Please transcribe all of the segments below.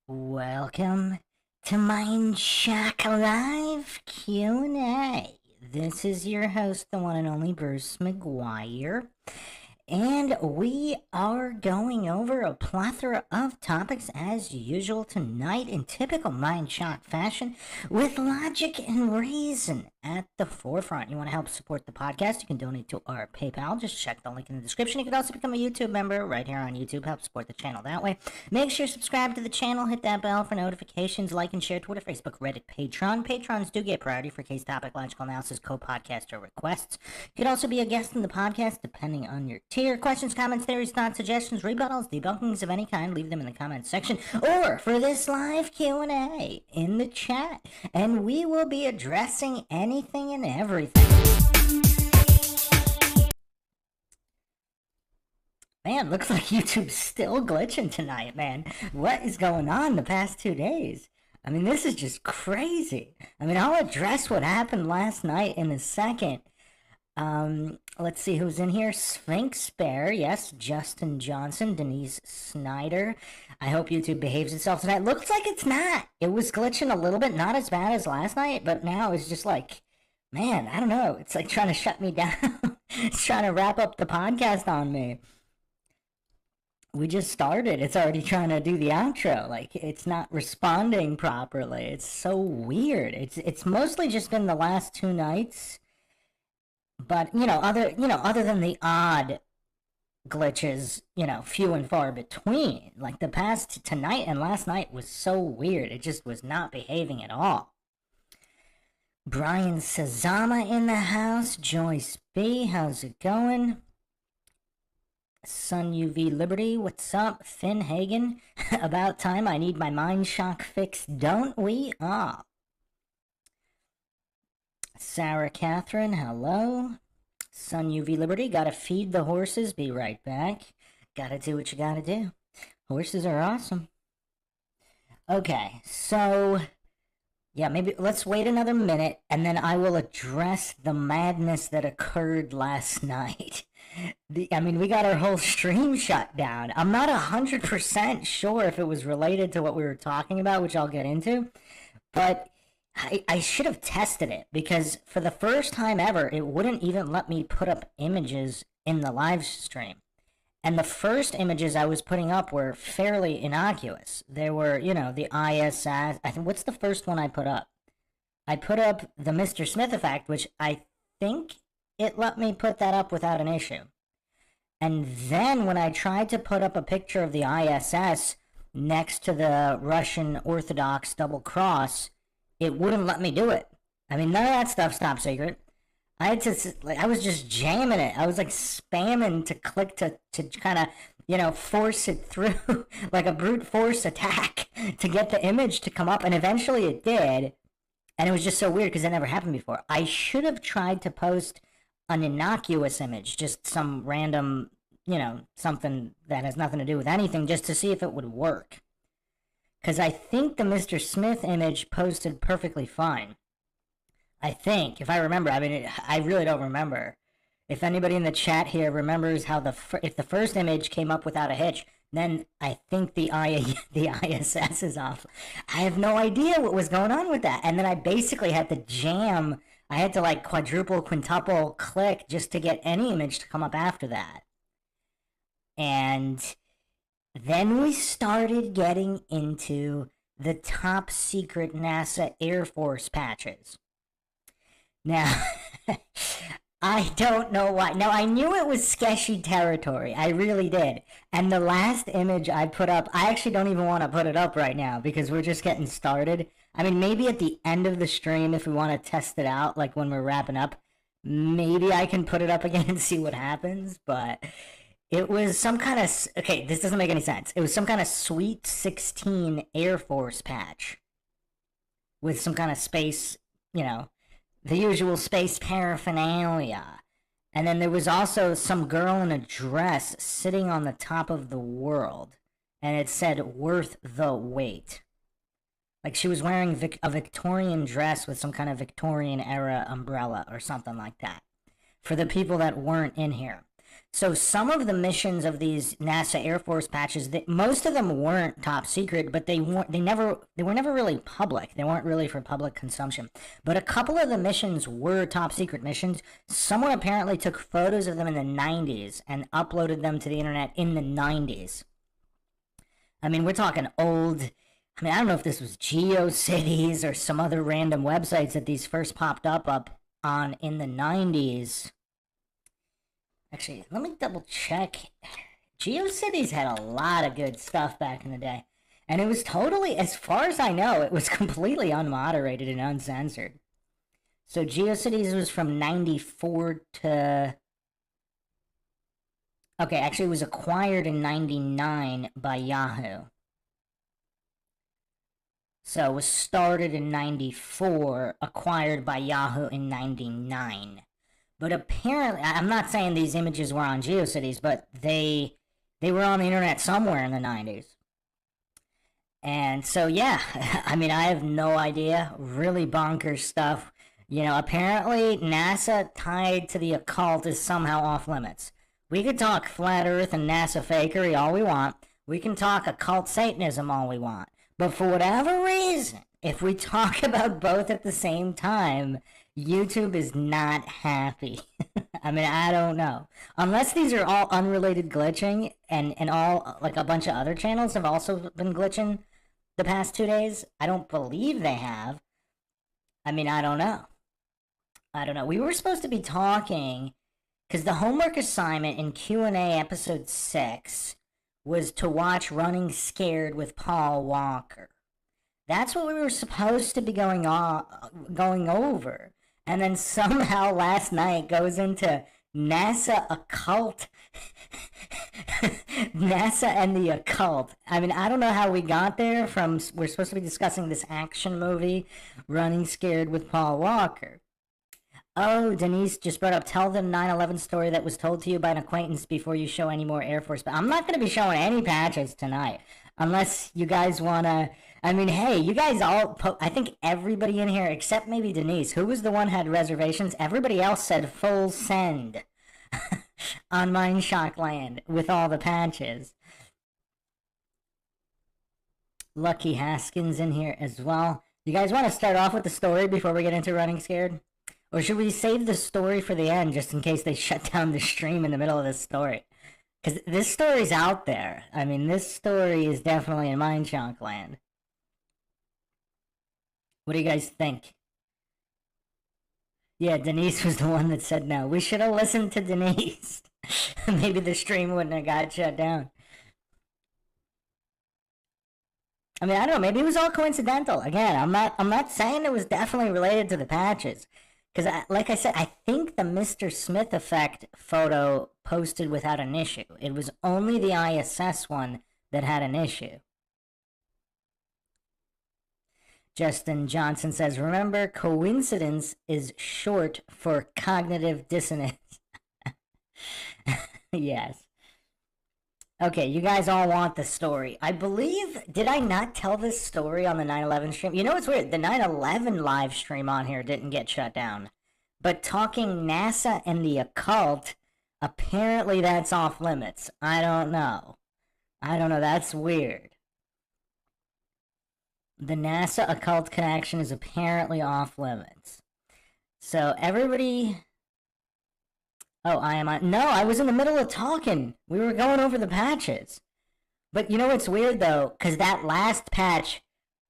Welcome to Mindshock Live Q&A. This is your host, the one and only Bruce McGuire. And we are going over a plethora of topics as usual tonight in typical Mindshock fashion with logic and reason at the forefront. You want to help support the podcast, you can donate to our PayPal. Just check the link in the description. You can also become a YouTube member right here on YouTube. Help support the channel that way. Make sure you subscribe to the channel. Hit that bell for notifications. Like and share Twitter, Facebook, Reddit, Patreon. Patrons do get priority for case topic, logical analysis, co-podcaster requests. You can also be a guest in the podcast depending on your tier. Questions, comments, theories, thoughts, suggestions, rebuttals, debunkings of any kind, leave them in the comments section or for this live Q&A in the chat, and we will be addressing anything and everything. Man, looks like YouTube's still glitching tonight, man. What is going on the past 2 days? I mean, this is just crazy. I mean, I'll address what happened last night in a second. Let's see who's in here. Sphinx Bear, yes. Justin Johnson, Denise Snyder. I hope YouTube behaves itself tonight. Looks like it's not. It was glitching a little bit, not as bad as last night, but now it's just like, man, I don't know. It's like trying to shut me down. It's trying to wrap up the podcast on me. We just started. It's already trying to do the outro. Like, it's not responding properly. It's so weird. It's mostly just been the last 2 nights. But, other than the odd glitches, few and far between, like the past tonight and last night was so weird. It just was not behaving at all. Brian Sazama in the house. Joyce B, how's it going? Sun UV Liberty, what's up? Finn Hagen, about time. I need my Mindshock fixed, don't we all? Sarah Catherine, hello. Sun UV Liberty, gotta feed the horses, be right back. Gotta do what you gotta do. Horses are awesome. Okay, so, yeah, maybe let's wait another minute, and then I will address the madness that occurred last night. We got our whole stream shut down. I'm not 100% sure if it was related to what we were talking about, which I'll get into, but I should have tested it, because for the first time ever, it wouldn't even let me put up images in the live stream. And the first images I was putting up were fairly innocuous. There were, the ISS. What's the first one I put up? I put up the Mr. Smith effect, which I think it let me put that up without an issue. And then when I tried to put up a picture of the ISS next to the Russian Orthodox double cross, it wouldn't let me do it. I mean, none of that stuff's top secret. I was just jamming it. I was like spamming to click to kind of, force it through like a brute force attack to get the image to come up. And eventually it did. And it was just so weird because it never happened before. I should have tried to post an innocuous image, just some random, something that has nothing to do with anything, just to see if it would work. Because I think the Mr. Smith image posted perfectly fine. I think, if I remember. I really don't remember. If anybody in the chat here remembers how if the first image came up without a hitch, then I think the ISS is off. I have no idea what was going on with that. And then I basically had to jam. I had to like quadruple, quintuple click just to get any image to come up after that. And then we started getting into the top secret NASA Air Force patches. Now, I don't know why. Now, I knew it was sketchy territory. I really did. And the last image I put up, I actually don't even want to put it up right now because we're just getting started. I mean, maybe at the end of the stream, if we want to test it out, like when we're wrapping up, maybe I can put it up again and see what happens, but it was some kind of, okay, this doesn't make any sense. It was some kind of Sweet 16 Air Force patch with some kind of space, the usual space paraphernalia. And then there was also some girl in a dress sitting on the top of the world, and it said, worth the wait. Like she was wearing a Victorian dress with some kind of Victorian era umbrella or something like that. For the people that weren't in here. So some of the missions of these NASA Air Force patches, most of them weren't top secret, but they weren't. They were never really public. They weren't really for public consumption. But a couple of the missions were top secret missions. Someone apparently took photos of them in the 90s and uploaded them to the internet in the 90s. I mean, we're talking old. I mean, I don't know if this was GeoCities or some other random websites that these first popped up on in the 90s. Actually, let me double check. GeoCities had a lot of good stuff back in the day. And it was totally, as far as I know, it was completely unmoderated and uncensored. So GeoCities was from 94 to... Okay, actually it was acquired in 99 by Yahoo. So it was started in 94, acquired by Yahoo in 99. But apparently, I'm not saying these images were on GeoCities, but they were on the internet somewhere in the 90s. And so, yeah, I mean, I have no idea. Really bonkers stuff. You know, apparently NASA tied to the occult is somehow off limits. We could talk flat earth and NASA fakery all we want. We can talk occult Satanism all we want. But for whatever reason, if we talk about both at the same time, YouTube is not happy. I mean, I don't know. Unless these are all unrelated glitching, and all, like, a bunch of other channels have also been glitching the past 2 days. I don't believe they have. I mean, I don't know. I don't know. We were supposed to be talking, because the homework assignment in Q&A episode 6 was to watch Running Scared with Paul Walker. That's what we were supposed to be going over. And then somehow last night goes into NASA occult. NASA and the occult. I mean, I don't know how we got there from, we're supposed to be discussing this action movie, Running Scared with Paul Walker. Oh, Denise just brought up, tell the 9/11 story that was told to you by an acquaintance before you show any more Air Force. But I'm not going to be showing any patches tonight. Unless you guys want to... I mean, hey, you guys all... I think everybody in here, except maybe Denise, who was the one who had reservations, everybody else said full send on Mindshock land with all the patches. Lucky Haskins in here as well. You guys want to start off with the story before we get into Running Scared? Or should we save the story for the end just in case they shut down the stream in the middle of this story? Because this story's out there. I mean, this story is definitely in Mindshock land. What do you guys think? Yeah, Denise was the one that said no. We should have listened to Denise. Maybe the stream wouldn't have got shut down. I mean, I don't know. Maybe it was all coincidental. Again, I'm not saying it was definitely related to the patches. Because, like I said, I think the Mr. Smith effect photo posted without an issue. It was only the ISS one that had an issue. Justin Johnson says, remember, coincidence is short for cognitive dissonance. Yes. Okay, you guys all want the story. I believe, did I not tell this story on the 9/11 stream? You know what's weird? The 9/11 live stream on here didn't get shut down. But talking NASA and the occult, apparently that's off limits. I don't know. That's weird. The NASA occult connection is apparently off limits. So everybody... Oh, I am on... No, I was in the middle of talking. We were going over the patches. But you know what's weird, though? Because that last patch,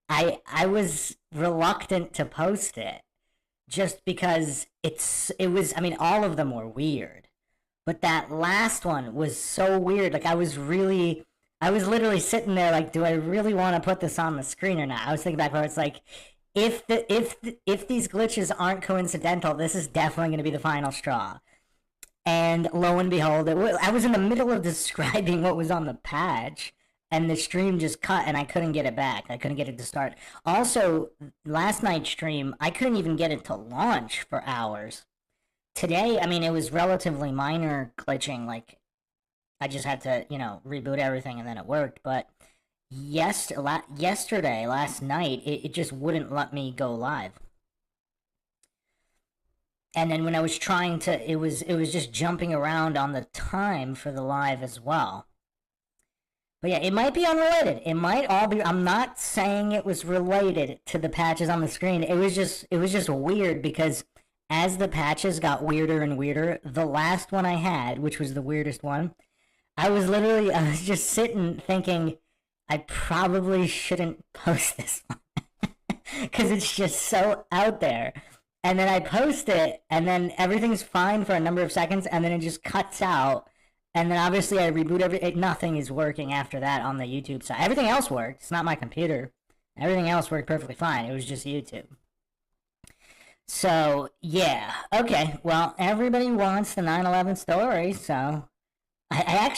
I was reluctant to post it. Just because it was... I mean, all of them were weird. But that last one was so weird. Like, I was literally sitting there like, do I really want to put this on the screen or not? I was thinking back where it's like, if these glitches aren't coincidental, this is definitely going to be the final straw. And lo and behold, I was in the middle of describing what was on the patch, and the stream just cut, and I couldn't get it back. I couldn't get it to start. Also, last night's stream, I couldn't even get it to launch for hours. Today, I mean, it was relatively minor glitching, like, I just had to, reboot everything, and then it worked, but yesterday, last night, it just wouldn't let me go live. And then when I was trying to, it was just jumping around on the time for the live as well. But yeah, it might be unrelated. It might all be. I'm not saying it was related to the patches on the screen. It was just weird because as the patches got weirder and weirder, the last one I had, which was the weirdest one, I was just sitting thinking, I probably shouldn't post this one because it's just so out there. And then I post it, and then everything's fine for a number of seconds, and then it just cuts out. And then obviously I reboot nothing is working after that on the YouTube side. Everything else worked. It's not my computer. Everything else worked perfectly fine. It was just YouTube. So, yeah. Okay, well, everybody wants the 9/11 story, so... I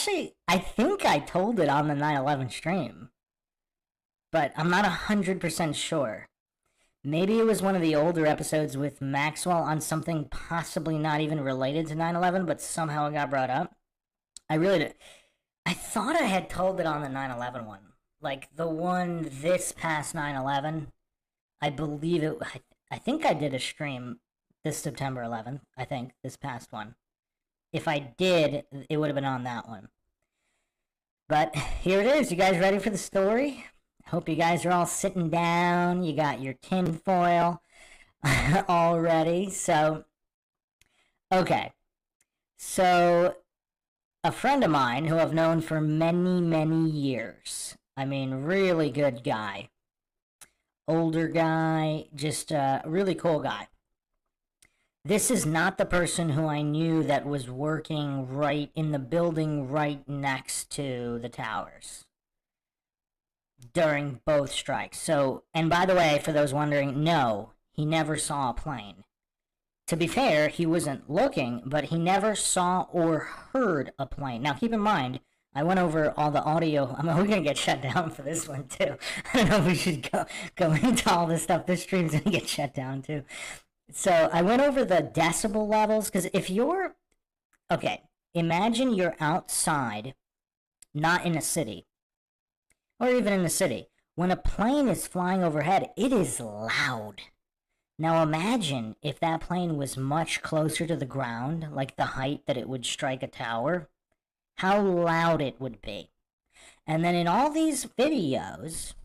think I told it on the 9/11 stream. But I'm not 100% sure. Maybe it was one of the older episodes with Maxwell on something possibly not even related to 9/11, but somehow it got brought up. I thought I had told it on the 9/11 one. Like, the one this past 9/11. I believe it... I think I did a stream this September 11th. I think, this past one. If I did, it would have been on that one. But here it is. You guys ready for the story? Hope you guys are all sitting down. You got your tin foil all ready. So, okay. So... a friend of mine who I've known for many, many years. I mean, really good guy. Older guy, just a really cool guy. This is not the person who I knew that was working right in the building right next to the towers during both strikes. So, and by the way, for those wondering, no, he never saw a plane. To be fair, he wasn't looking, but he never saw or heard a plane. Now, keep in mind, I went over all the audio. I mean, we're going to get shut down for this one, too. I don't know if we should go into all this stuff. This stream's going to get shut down, too. So, I went over the decibel levels, because if you're... Okay, imagine you're outside, not in a city, or even in the city. When a plane is flying overhead, it is loud. Now imagine if that plane was much closer to the ground, like the height that it would strike a tower, how loud it would be. And then in all these videos,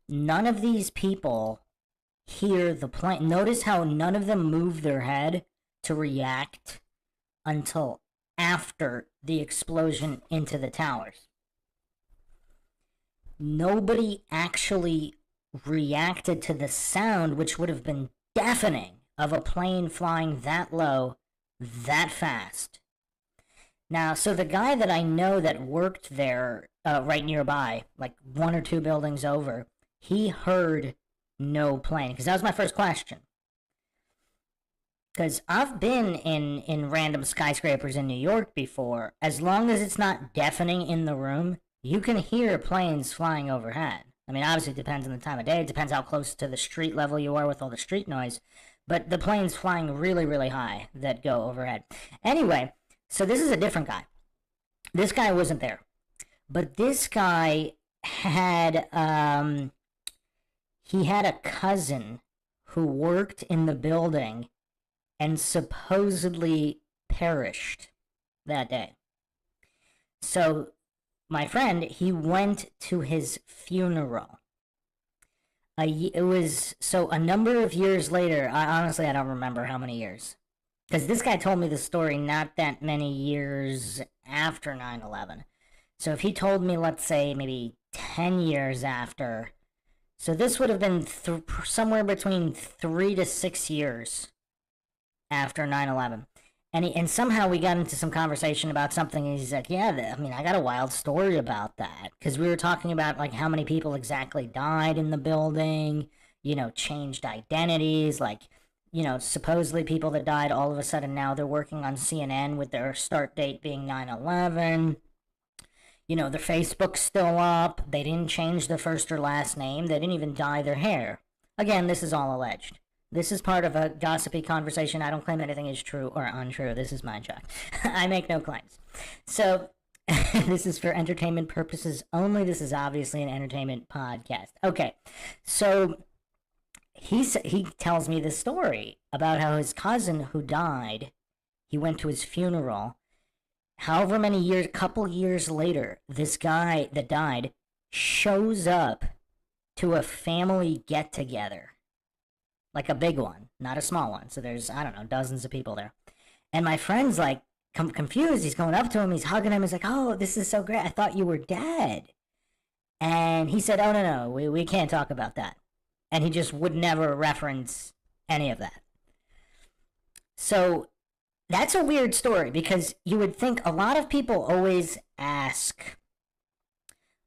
none of these people hear the plane. Notice how none of them move their head to react until after the explosion into the towers. Nobody actually reacted to the sound, which would have been deafening, of a plane flying that low, that fast. Now, so the guy that I know that worked there right nearby, like one or two buildings over, he heard no plane. Because that was my first question. Because I've been in random skyscrapers in New York before. As long as it's not deafening in the room, you can hear planes flying overhead. I mean, obviously it depends on the time of day. It depends how close to the street level you are with all the street noise. But the planes flying really, really high that go overhead. Anyway, so this is a different guy. This guy wasn't there. But this guy had, he had a cousin who worked in the building and supposedly perished that day. So my friend, he went to his funeral. It was, so a number of years later, I don't remember how many years. Because this guy told me the story not that many years after 9/11. So if he told me, let's say, maybe 10 years after, so this would have been somewhere between 3 to 6 years after 9/11. And somehow we got into some conversation about something, and he's like, yeah, I mean, I got a wild story about that. Because we were talking about, like, how many people exactly died in the building, you know, changed identities, like, you know, supposedly people that died, all of a sudden now they're working on CNN with their start date being 9/11. You know, their Facebook's still up. They didn't change their first or last name. They didn't even dye their hair. Again, this is all alleged. This is part of a gossipy conversation. I don't claim anything is true or untrue. This is Mindshock. I make no claims. So, this is for entertainment purposes only. This is obviously an entertainment podcast. Okay, so he tells me this story about how his cousin who died, he went to his funeral. However many years, couple years later, this guy that died shows up to a family get together, like a big one, not a small one. So there's, I don't know, dozens of people there. And my friend's like confused. He's going up to him. He's hugging him. He's like, "Oh, this is so great. I thought you were dead." And he said, "Oh, no, we can't talk about that." And he just would never reference any of that. So that's a weird story because you would think a lot of people always ask,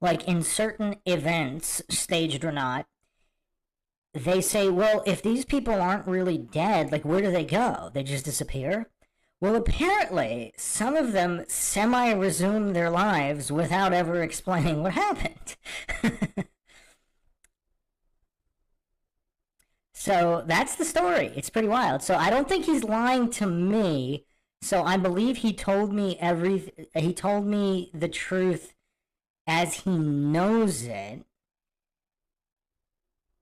like in certain events, staged or not, they say, well, if these people aren't really dead, like where do they go? They just disappear? Well, apparently, some of them semi-resume their lives without ever explaining what happened. So that's the story. It's pretty wild. So I don't think he's lying to me. So I believe he told me he told me the truth as he knows it.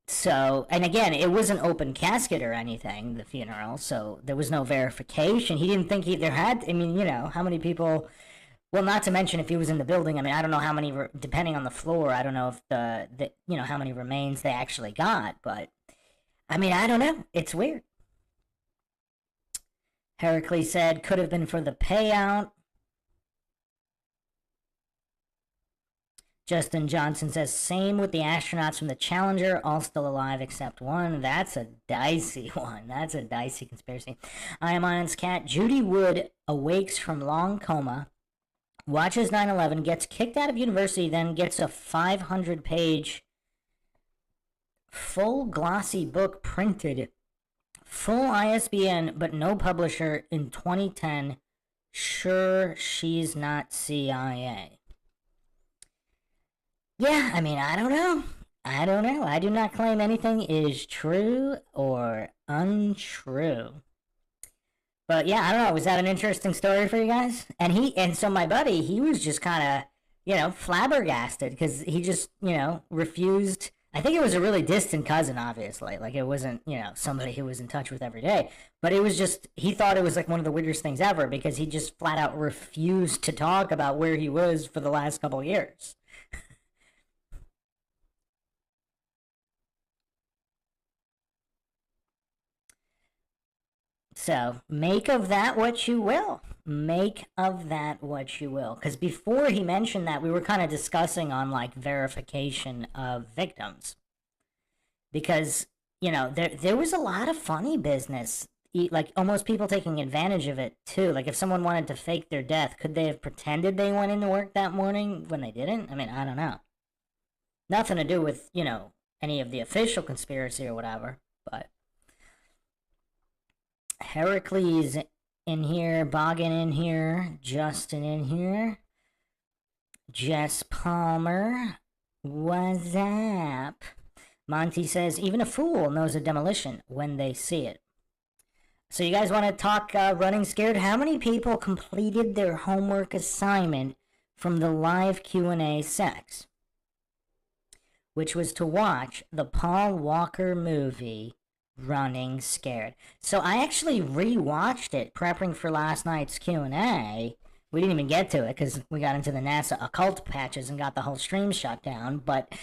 So, and again, it was an open casket or anything, the funeral, so there was no verification. He didn't think there had, I mean, you know, how many people, well, not to mention if he was in the building, I mean, I don't know how many, depending on the floor, I don't know if you know, how many remains they actually got, but, I mean, I don't know. It's weird. Heracles said, could have been for the payout. Justin Johnson says, same with the astronauts from the Challenger, all still alive except one. That's a dicey one. That's a dicey conspiracy. I am Ion's cat. Judy Wood awakes from long coma, watches 9/11, gets kicked out of university, then gets a 500-page full glossy book printed, full ISBN, but no publisher in 2010. Sure, she's not CIA. Yeah, I mean, I don't know. I do not claim anything is true or untrue. But yeah, I don't know. Was that an interesting story for you guys? And so my buddy, he was just kind of, you know, flabbergasted because he just, you know, refused. I think it was a really distant cousin, obviously. Like, it wasn't, you know, somebody he was in touch with every day. But it was just, he thought it was like one of the weirdest things ever because he just flat out refused to talk about where he was for the last couple of years. So make of that what you will. Make of that what you will. Because before he mentioned that, we were kind of discussing on like verification of victims. Because, you know, there was a lot of funny business. Like almost people taking advantage of it too. Like if someone wanted to fake their death, could they have pretended they went into work that morning when they didn't? I mean, I don't know. Nothing to do with, you know, any of the official conspiracy or whatever. But Heracles in here, Boggin in here, Justin in here, Jess Palmer, what's up? Monty says, even a fool knows a demolition when they see it. So you guys want to talk running scared? How many people completed their homework assignment from the live Q&A sex? Which was to watch the Paul Walker movie, Running Scared. So I actually rewatched it, prepping for last night's Q&A. We didn't even get to it because we got into the NASA occult patches and got the whole stream shut down. But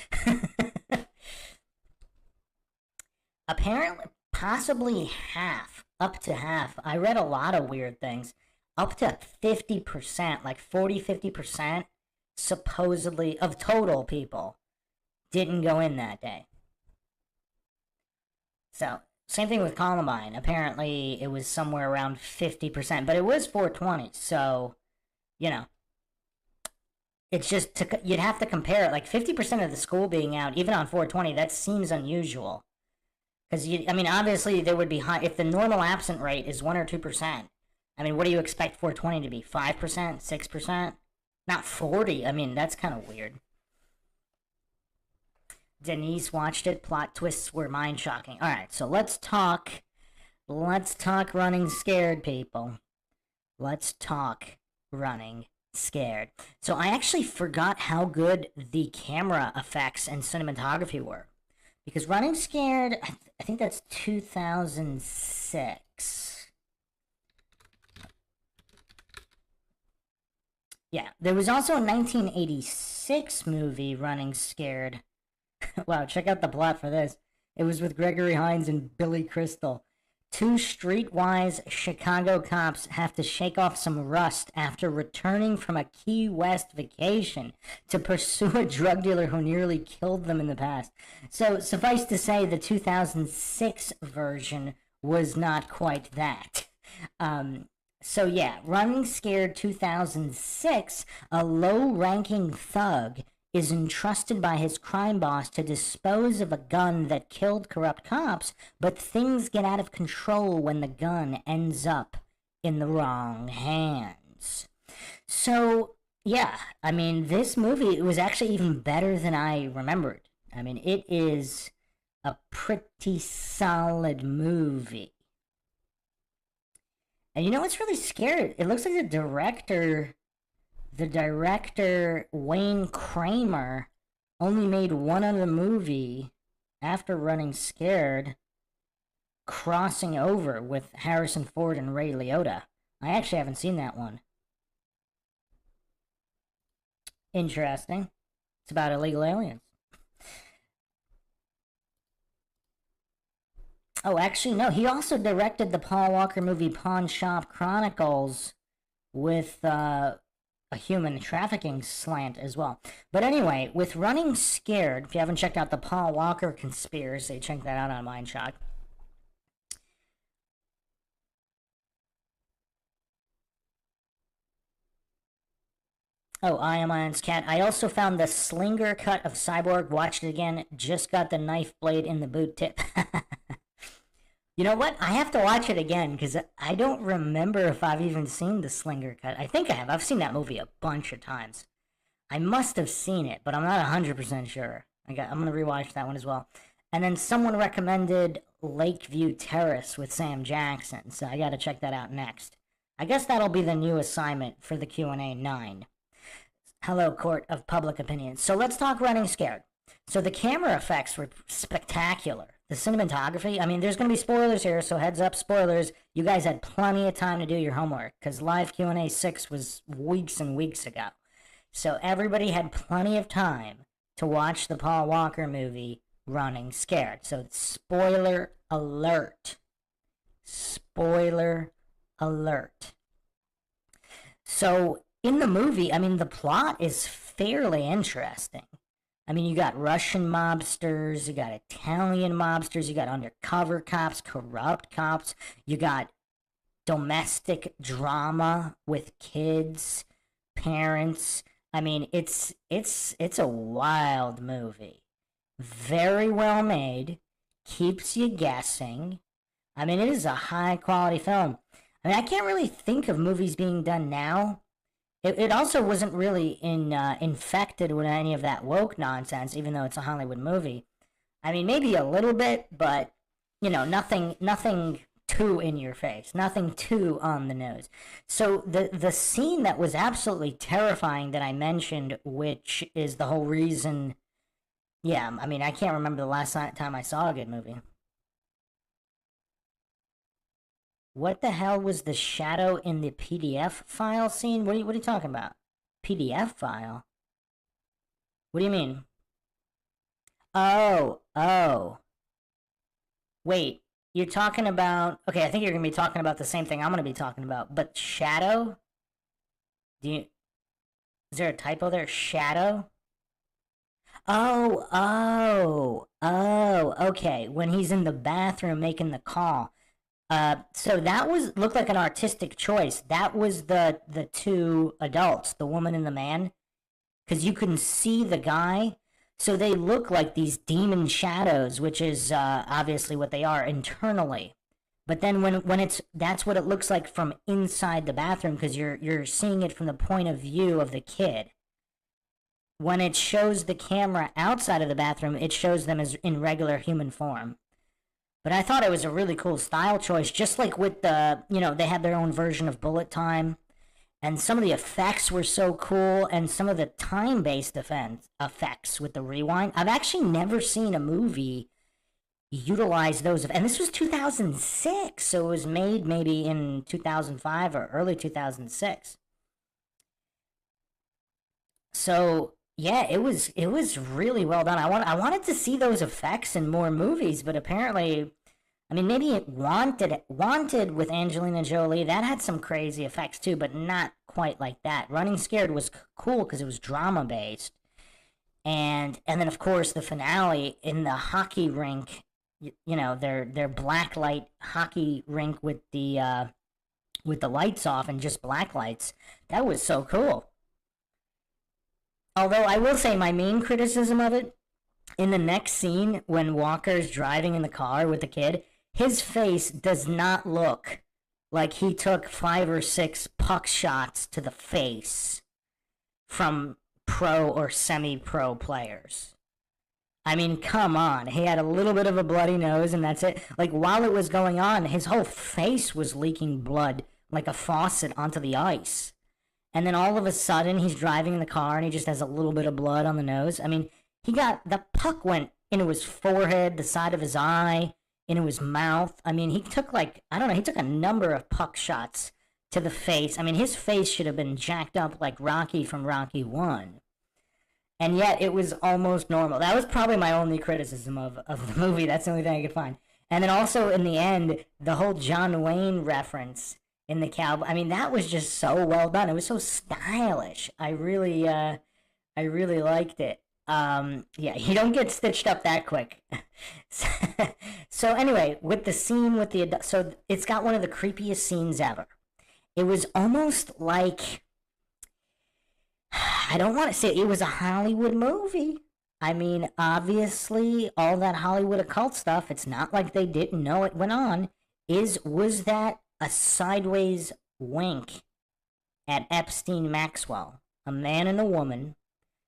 apparently, possibly half, up to half. I read a lot of weird things. Up to 50%, like 40-50%, supposedly, of total people didn't go in that day. So, same thing with Columbine. Apparently, it was somewhere around 50%, but it was 420, so, you know. It's just, you'd have to compare it. Like, 50% of the school being out, even on 420, that seems unusual. Because, I mean, obviously, there would be high, if the normal absent rate is 1 or 2%, I mean, what do you expect 420 to be? 5%? 6%? Not 40? I mean, that's kind of weird. Denise watched it. Plot twists were mind-shocking. All right, so let's talk running scared, people. Let's talk running scared. So I actually forgot how good the camera effects and cinematography were. Because Running Scared, I think that's 2006. Yeah, there was also a 1986 movie, Running Scared. Wow, check out the plot for this. It was with Gregory Hines and Billy Crystal. Two streetwise Chicago cops have to shake off some rust after returning from a Key West vacation to pursue a drug dealer who nearly killed them in the past. So, suffice to say, the 2006 version was not quite that. So yeah, Running Scared 2006, a low-ranking thug is entrusted by his crime boss to dispose of a gun that killed corrupt cops, but things get out of control when the gun ends up in the wrong hands. So, yeah, I mean, this movie was actually even better than I remembered. I mean, it is a pretty solid movie. And you know what's really scary? It looks like the director Wayne Kramer only made one other movie after Running Scared, crossing over with Harrison Ford and Ray Liotta. I actually haven't seen that one. Interesting. It's about illegal aliens. Oh, actually, no. He also directed the Paul Walker movie Pawn Shop Chronicles with a human trafficking slant as well. But anyway, with Running Scared, if you haven't checked out the Paul Walker conspiracy, check that out on Mindshock. Oh, I am Ion's cat. I also found the Slinger cut of Cyborg, watched it again, just got the knife blade in the boot tip. You know what? I have to watch it again because I don't remember if I've even seen the Slinger cut. I think I have. I've seen that movie a bunch of times. I must have seen it, but I'm not 100% sure. I'm going to rewatch that one as well. And then someone recommended Lakeview Terrace with Sam Jackson, so I got to check that out next. I guess that'll be the new assignment for the Q&A 9. Hello, Court of Public Opinion. So let's talk Running Scared. So the camera effects were spectacular. The cinematography, I mean, there's going to be spoilers here, so heads up, spoilers. You guys had plenty of time to do your homework, because live Q&A 6 was weeks and weeks ago. So everybody had plenty of time to watch the Paul Walker movie, Running Scared. So spoiler alert. Spoiler alert. So in the movie, I mean, the plot is fairly interesting. I mean, you got Russian mobsters, you got Italian mobsters, you got undercover cops, corrupt cops, you got domestic drama with kids, parents. I mean, it's a wild movie. Very well made, keeps you guessing. I mean, it is a high quality film. I mean, I can't really think of movies being done now. It also wasn't really infected with any of that woke nonsense, even though it's a Hollywood movie. I mean, maybe a little bit, but nothing too in your face, nothing too on the nose. So the scene that was absolutely terrifying that I mentioned, which is the whole reason. Yeah, I mean, I can't remember the last time I saw a good movie. What the hell was the shadow in the PDF file scene? What are you talking about? PDF file? What do you mean? Oh. Wait, you're talking about... Okay, I think you're going to be talking about the same thing I'm going to be talking about. But shadow? Is there a typo there? Shadow? Okay. When he's in the bathroom making the call. So that looked like an artistic choice. That was the two adults, the woman and the man, because you can see the guy. So they look like these demon shadows, which is obviously what they are internally. But then that's what it looks like from inside the bathroom, because you're seeing it from the point of view of the kid. When it shows the camera outside of the bathroom, it shows them as in regular human form. But I thought it was a really cool style choice, just like with they had their own version of Bullet Time. and some of the effects were so cool, and some of the time-based effects with the rewind. I've actually never seen a movie utilize those, and this was 2006, so it was made maybe in 2005 or early 2006. So yeah, it was really well done. I wanted to see those effects in more movies, but apparently, I mean, maybe it Wanted with Angelina Jolie, that had some crazy effects too, but not quite like that. Running Scared was cool because it was drama based, and then of course the finale in the hockey rink, their black light hockey rink with the lights off and just black lights. That was so cool. Although I will say my main criticism of it, in the next scene when Walker's driving in the car with the kid, his face does not look like he took 5 or 6 puck shots to the face from pro or semi-pro players. I mean, come on. He had a little bit of a bloody nose, and that's it. Like, while it was going on, his whole face was leaking blood like a faucet onto the ice. And then all of a sudden, he's driving in the car, and he just has a little bit of blood on the nose. I mean, the puck went into his forehead, the side of his eye, into his mouth. I mean, he took I don't know, he took a number of puck shots to the face. I mean, his face should have been jacked up like Rocky from Rocky 1. And yet it was almost normal. That was probably my only criticism of the movie. That's the only thing I could find. And then also in the end, the whole John Wayne reference in the cowboy. I mean, that was just so well done. It was so stylish. I really liked it. Yeah, you don't get stitched up that quick. So anyway, with the scene with so it's got one of the creepiest scenes ever. It was almost like, I don't want to say it was a Hollywood movie. I mean, obviously, all that Hollywood occult stuff, it's not like they didn't know it went on. Was that a sideways wink at Epstein Maxwell, a man and a woman,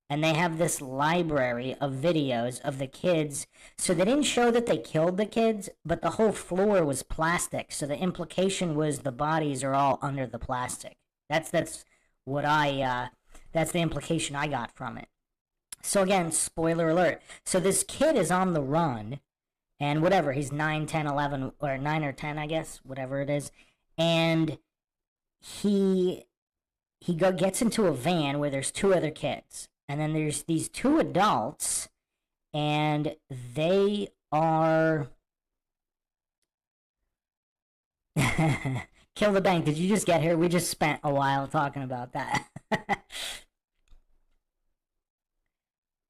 and they have this library of videos of the kids. So they didn't show that they killed the kids, but the whole floor was plastic. So the implication was the bodies are all under the plastic. That's what that's the implication I got from it. So again, spoiler alert. So this kid is on the run, and whatever, he's 9, 10, 11, or 9 or 10, I guess, whatever it is. And he gets into a van where there's 2 other kids. And then there's these 2 adults, and they are... Kill the bank. Did you just get here? We just spent a while talking about that.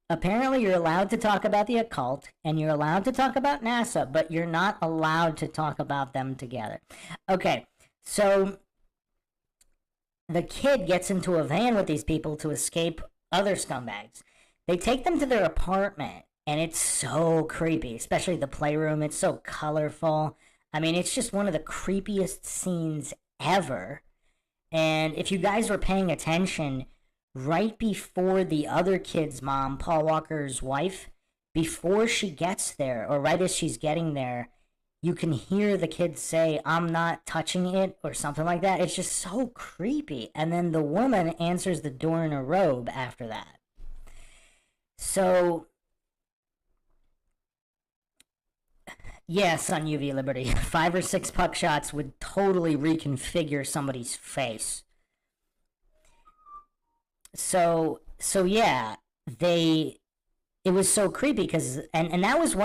Apparently, you're allowed to talk about the occult, and you're allowed to talk about NASA, but you're not allowed to talk about them together. Okay, so the kid gets into a van with these people to escape other scumbags. They take them to their apartment, and it's so creepy, especially the playroom. It's so colorful. I mean, it's just one of the creepiest scenes ever. And if you guys were paying attention, right before the other kid's mom, Paul Walker's wife, before she gets there, or right as she's getting there, you can hear the kid say, "I'm not touching it," or something like that. It's just so creepy. And then the woman answers the door in a robe after that. So, yeah, Sun UV Liberty. 5 or 6 puck shots would totally reconfigure somebody's face. So yeah, it was so creepy because, and that was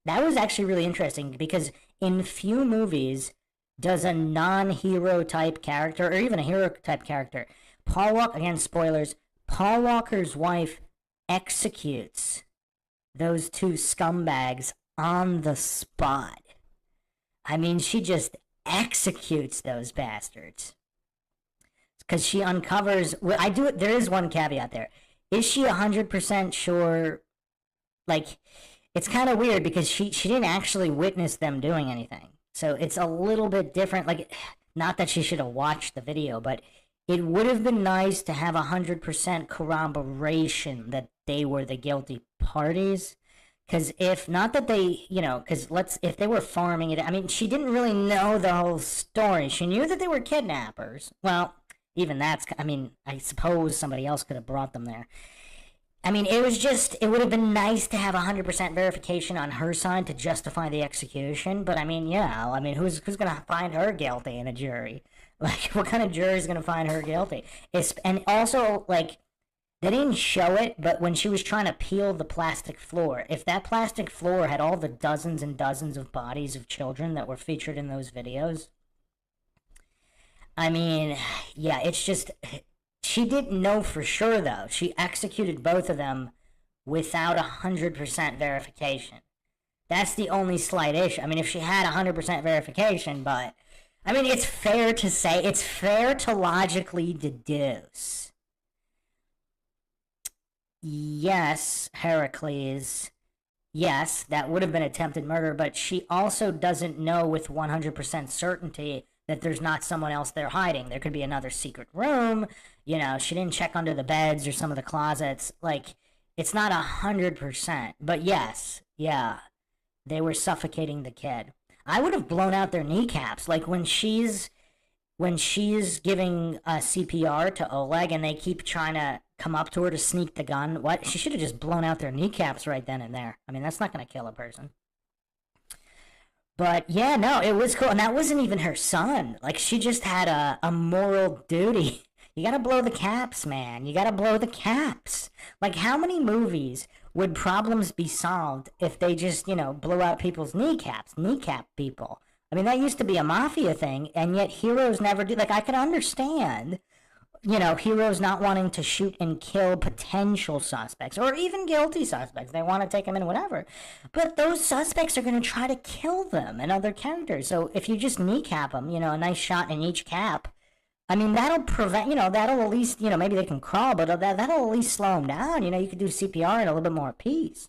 that was actually really interesting because in few movies does a non-hero type character, or even a hero type character, again, spoilers, Paul Walker's wife executes those 2 scumbags on the spot. I mean, she just executes those bastards. Because she uncovers... There is one caveat there. Is she 100% sure... Like, it's kind of weird because she didn't actually witness them doing anything. So it's a little bit different. Like, not that she should have watched the video, but it would have been nice to have 100% corroboration that they were the guilty parties. Because if not that they, if they were farming it, I mean, she didn't really know the whole story. She knew that they were kidnappers. Well, Even that's, I mean, I suppose somebody else could have brought them there. I mean, it was just, it would have been nice to have 100% verification on her side to justify the execution, but I mean, yeah, I mean, who's going to find her guilty in a jury? Like, what kind of jury is going to find her guilty? And also, like, they didn't show it, but when she was trying to peel the plastic floor, if that plastic floor had all the dozens and dozens of bodies of children that were featured in those videos, I mean, yeah, it's just, she didn't know for sure, though. She executed both of them without 100% verification. That's the only slight issue. I mean, if she had 100% verification, but, I mean, it's fair to say, it's fair to logically deduce. Yes, Heracles. Yes, that would have been attempted murder, but she also doesn't know with 100% certainty that there's not someone else there hiding. There could be another secret room. You know, she didn't check under the beds or some of the closets. Like, it's not 100%. But yes, yeah, they were suffocating the kid. I would have blown out their kneecaps. Like, when she's giving CPR to Oleg and they keep trying to come up to her to sneak the gun, what? She should have just blown out their kneecaps right then and there. I mean, that's not going to kill a person. But yeah, no, it was cool. And that wasn't even her son. Like, she just had a moral duty. You gotta blow the caps, man. You gotta blow the caps. Like, how many movies would problems be solved if they just, blew out people's kneecaps, kneecap people? I mean, that used to be a mafia thing, and yet heroes never do. Like, I can understand, heroes not wanting to shoot and kill potential suspects or even guilty suspects. They want to take them in, whatever. But those suspects are going to try to kill them and other characters. So if you just kneecap them, a nice shot in each cap, I mean, that'll prevent, that'll at least, maybe they can crawl, but that'll at least slow them down. You could do CPR and a little bit more peace.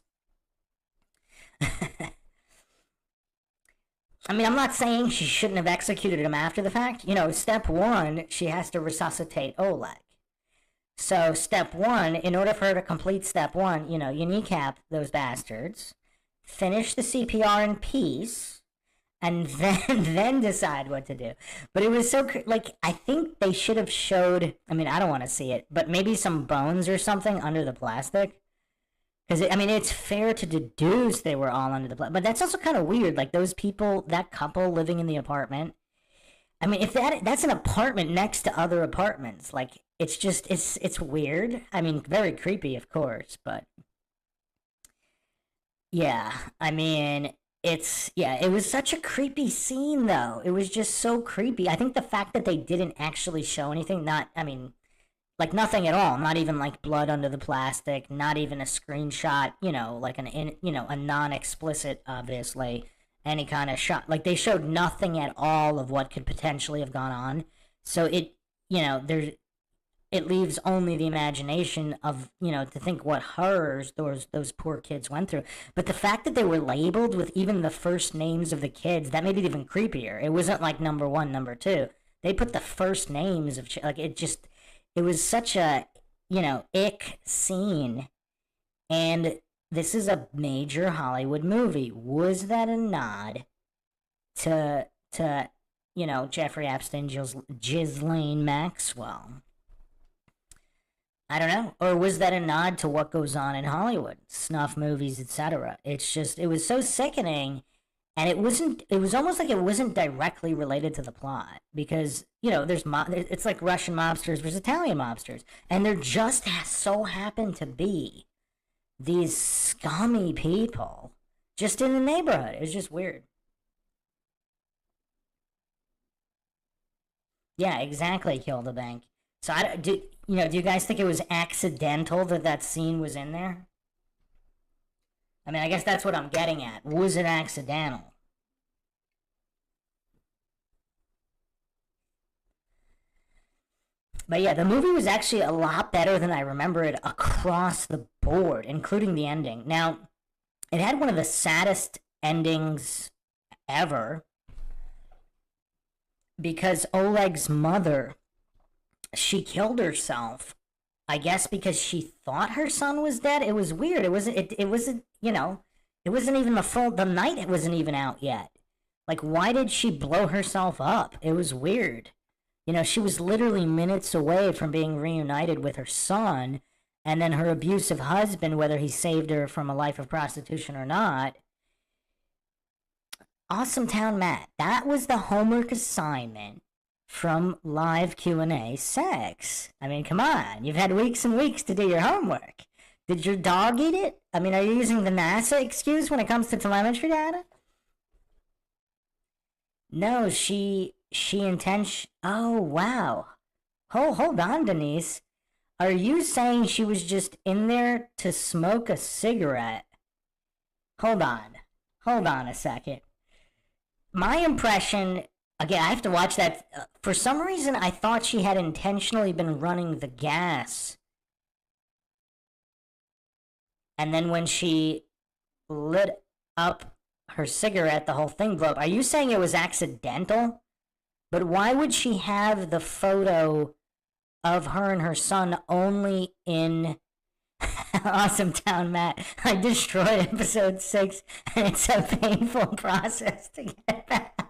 I mean, I'm not saying she shouldn't have executed him after the fact. Step one, she has to resuscitate Oleg. So, step one, in order for her to complete step one, you kneecap those bastards, finish the CPR in peace, and then decide what to do. But it was so, like, I think they should have showed, I mean, I don't want to see it, but maybe some bones or something under the plastic. Because, I mean, it's fair to deduce they were all under the plastic. But that's also kind of weird. Like, those people, that couple living in the apartment. I mean, if that's an apartment next to other apartments. Like, it's just, it's weird. I mean, very creepy, of course. But, yeah, I mean, it was such a creepy scene, though. It was just so creepy. I think the fact that they didn't actually show anything, like nothing at all, not even like blood under the plastic, not even a screenshot, like a non-explicit, obviously, any kind of shot. Like, they showed nothing at all of what could potentially have gone on. So it leaves only the imagination of, to think what horrors those poor kids went through. But the fact that they were labeled with even the first names of the kids, that made it even creepier. It wasn't like number one, number two. They put the first names of, like, it was such a, ick scene. And this is a major Hollywood movie. Was that a nod to Jeffrey Epstein, Ghislaine Maxwell? I don't know. Or was that a nod to what goes on in Hollywood? Snuff movies, etc. It's just, it was so sickening. And it was almost like it wasn't directly related to the plot. Because, it's like Russian mobsters versus Italian mobsters. And there just so happen to be these scummy people just in the neighborhood. It was just weird. Yeah, exactly, kill the bank. So, do you guys think it was accidental that scene was in there? I mean, I guess that's what I'm getting at. Was it accidental? But yeah, the movie was actually a lot better than I remember it across the board, including the ending. Now, it had one of the saddest endings ever because Oleg's mother, she killed herself, I guess because she thought her son was dead. It was weird. It wasn't, it wasn't even the night it wasn't even out yet. Like, why did she blow herself up? It was weird. You know, she was literally minutes away from being reunited with her son, and then her abusive husband, whether he saved her from a life of prostitution or not. Awesome Town Matt, that was the homework assignment from live Q&A sex. I mean, come on. You've had weeks and weeks to do your homework. Did your dog eat it? I mean, are you using the NASA excuse when it comes to telemetry data? No, she intends. Oh, wow. Hold on, Denise. Are you saying she was just in there to smoke a cigarette? Hold on. Hold on a second. My impression, again, I have to watch that. For some reason, I thought she had intentionally been running the gas. And then when she lit up her cigarette, the whole thing blew up. Are you saying it was accidental? But why would she have the photo of her and her son only in Awesome Town Matt? I destroyed episode 6, and it's a painful process to get back.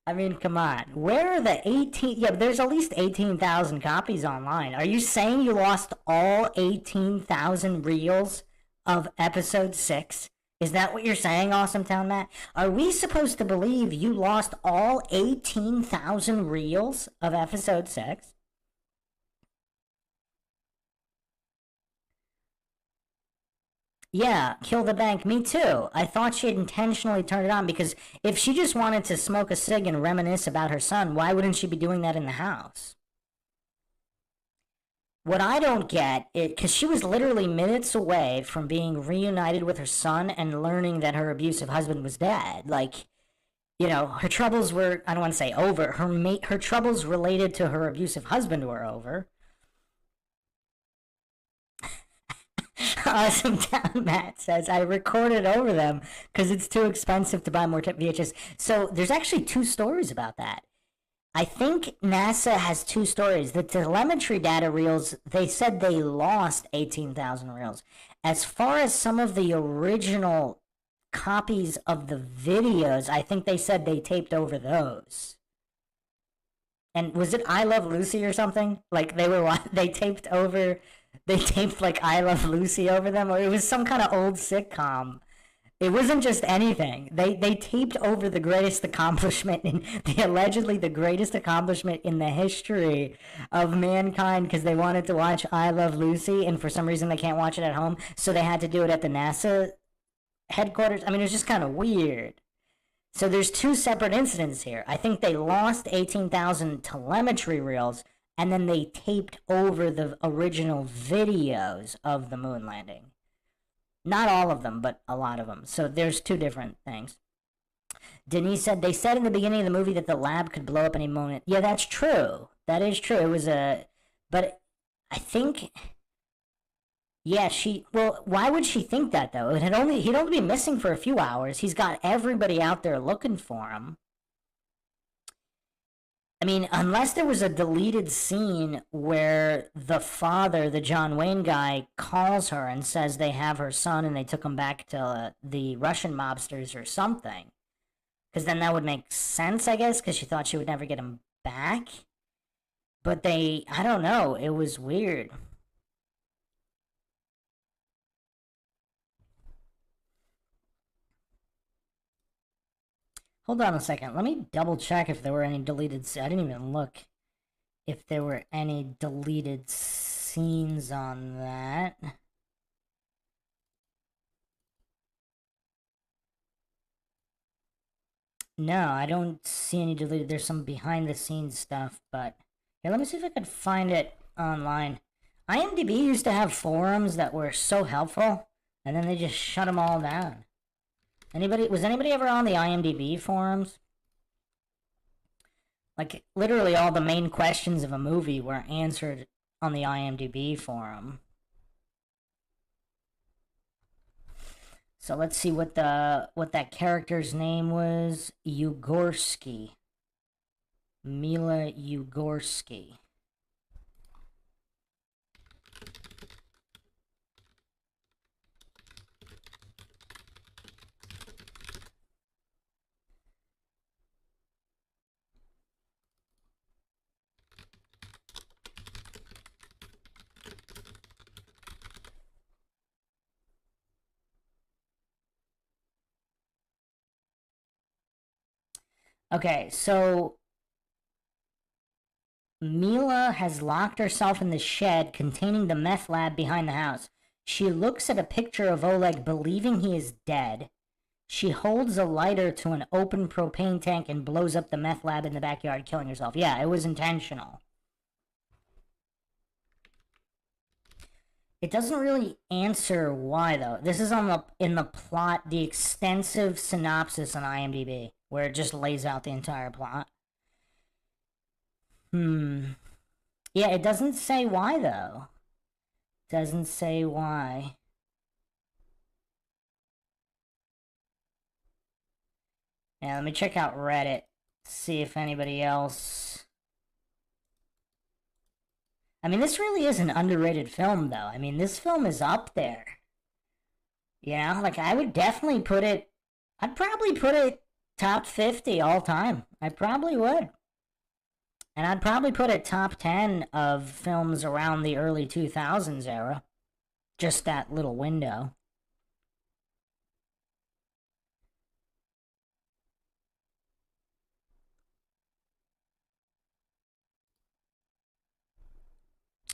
I mean, come on. Where are the 18? Yeah, there's at least 18,000 copies online. Are you saying you lost all 18,000 reels of episode 6? Is that what you're saying, Awesome Town Matt? Are we supposed to believe you lost all 18,000 reels of episode 6? Yeah, kill the bank. Me too. I thought she had intentionally turned it on because if she just wanted to smoke a cig and reminisce about her son, why wouldn't she be doing that in the house? What I don't get is because she was literally minutes away from being reunited with her son and learning that her abusive husband was dead. Like, you know, her troubles were, I don't want to say over. Her troubles related to her abusive husband were over. Awesome Town Matt says, I recorded over them because it's too expensive to buy more VHS. So there's actually two stories about that. I think NASA has two stories. The telemetry data reels, they said they lost 18,000 reels. As far as some of the original copies of the videos, I think they said they taped over those. And was it I Love Lucy or something? Like they taped over, they taped like I Love Lucy over them, or it was some kind of old sitcom. It wasn't just anything. They taped over the greatest accomplishment in the allegedly the greatest accomplishment in the history of mankind because they wanted to watch I Love Lucy and for some reason they can't watch it at home, so they had to do it at the NASA headquarters. I mean, it was just kind of weird. So there's two separate incidents here. I think they lost 18,000 telemetry reels and then they taped over the original videos of the moon landing. Not all of them, but a lot of them. So there's two different things. Denise said, they said in the beginning of the movie that the lab could blow up any moment. Yeah, that's true. That is true. It was a... But I think... Yeah, well, why would she think that, though? He'd only been missing for a few hours. He's got everybody out there looking for him. I mean, unless there was a deleted scene where the father, the John Wayne guy, calls her and says they have her son and they took him back to the Russian mobsters or something. Because then that would make sense, I guess, because she thought she would never get him back. But I don't know, it was weird. Hold on a second. Let me double check if there were any deleted... I didn't even look if there were any deleted scenes on that. No, I don't see any deleted. There's some behind-the-scenes stuff, but... Here, let me see if I could find it online. IMDb used to have forums that were so helpful, and then they just shut them all down. Was anybody ever on the IMDb forums? Like, literally all the main questions of a movie were answered on the IMDb forum. So let's see what that character's name was. Ugorsky. Mila Ugorsky. Okay, so Mila has locked herself in the shed containing the meth lab behind the house. She looks at a picture of Oleg, believing he is dead. She holds a lighter to an open propane tank and blows up the meth lab in the backyard, killing herself. Yeah, it was intentional. It doesn't really answer why, though. This is in the plot, the extensive synopsis on IMDb, where it just lays out the entire plot. Yeah, it doesn't say why, though. Doesn't say why. Yeah, let me check out Reddit. See if anybody else... I mean, this really is an underrated film, though. I mean, this film is up there. You know, like, I would definitely put it... I'd probably put it top 50 all time. I probably would. And I'd probably put it top 10 of films around the early 2000s era. Just that little window.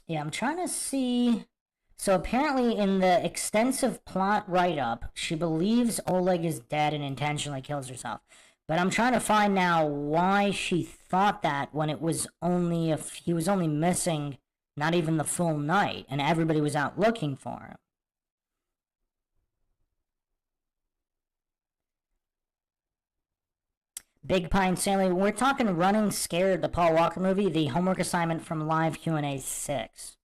Yeah, I'm trying to see... So apparently in the extensive plot write-up, she believes Oleg is dead and intentionally kills herself. But I'm trying to find now why she thought that when it was only he was only missing not even the full night, and everybody was out looking for him. Big Pine Stanley, we're talking Running Scared, the Paul Walker movie, the homework assignment from Live Q&A 6.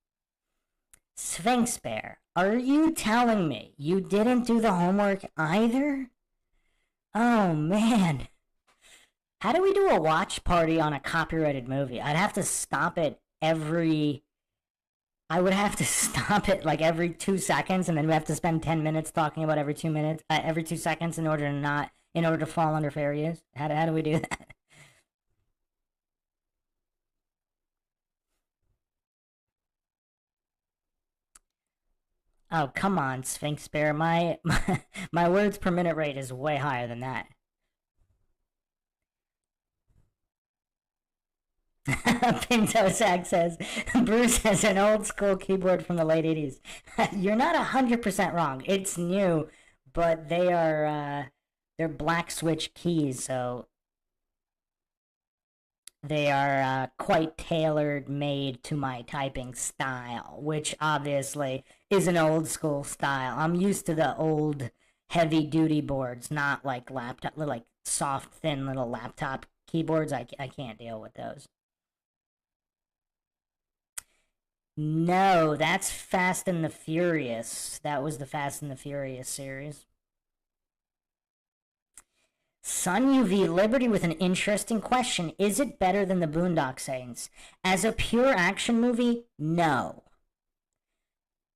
Sphinx Bear, are you telling me you didn't do the homework either? Oh, man. How do we do a watch party on a copyrighted movie? I'd have to stop it every... I would have to stop it like every 2 seconds, and then we have to spend 10 minutes talking about every 2 minutes, every 2 seconds in order to fall under fair use. How do we do that? Oh, come on, Sphinx Bear. My words per minute rate is way higher than that. Pinto Sack says, Bruce has an old school keyboard from the late 80s. You're not 100% wrong. It's new, but they're black switch keys, so they are quite tailored made to my typing style, which obviously is an old school style. I'm used to the old heavy duty boards, not like laptop, like soft, thin little laptop keyboards. I can't deal with those. No, that's Fast and the Furious. That was the Fast and the Furious series. Sun UV Liberty with an interesting question. Is it better than the Boondock Saints? As a pure action movie, no.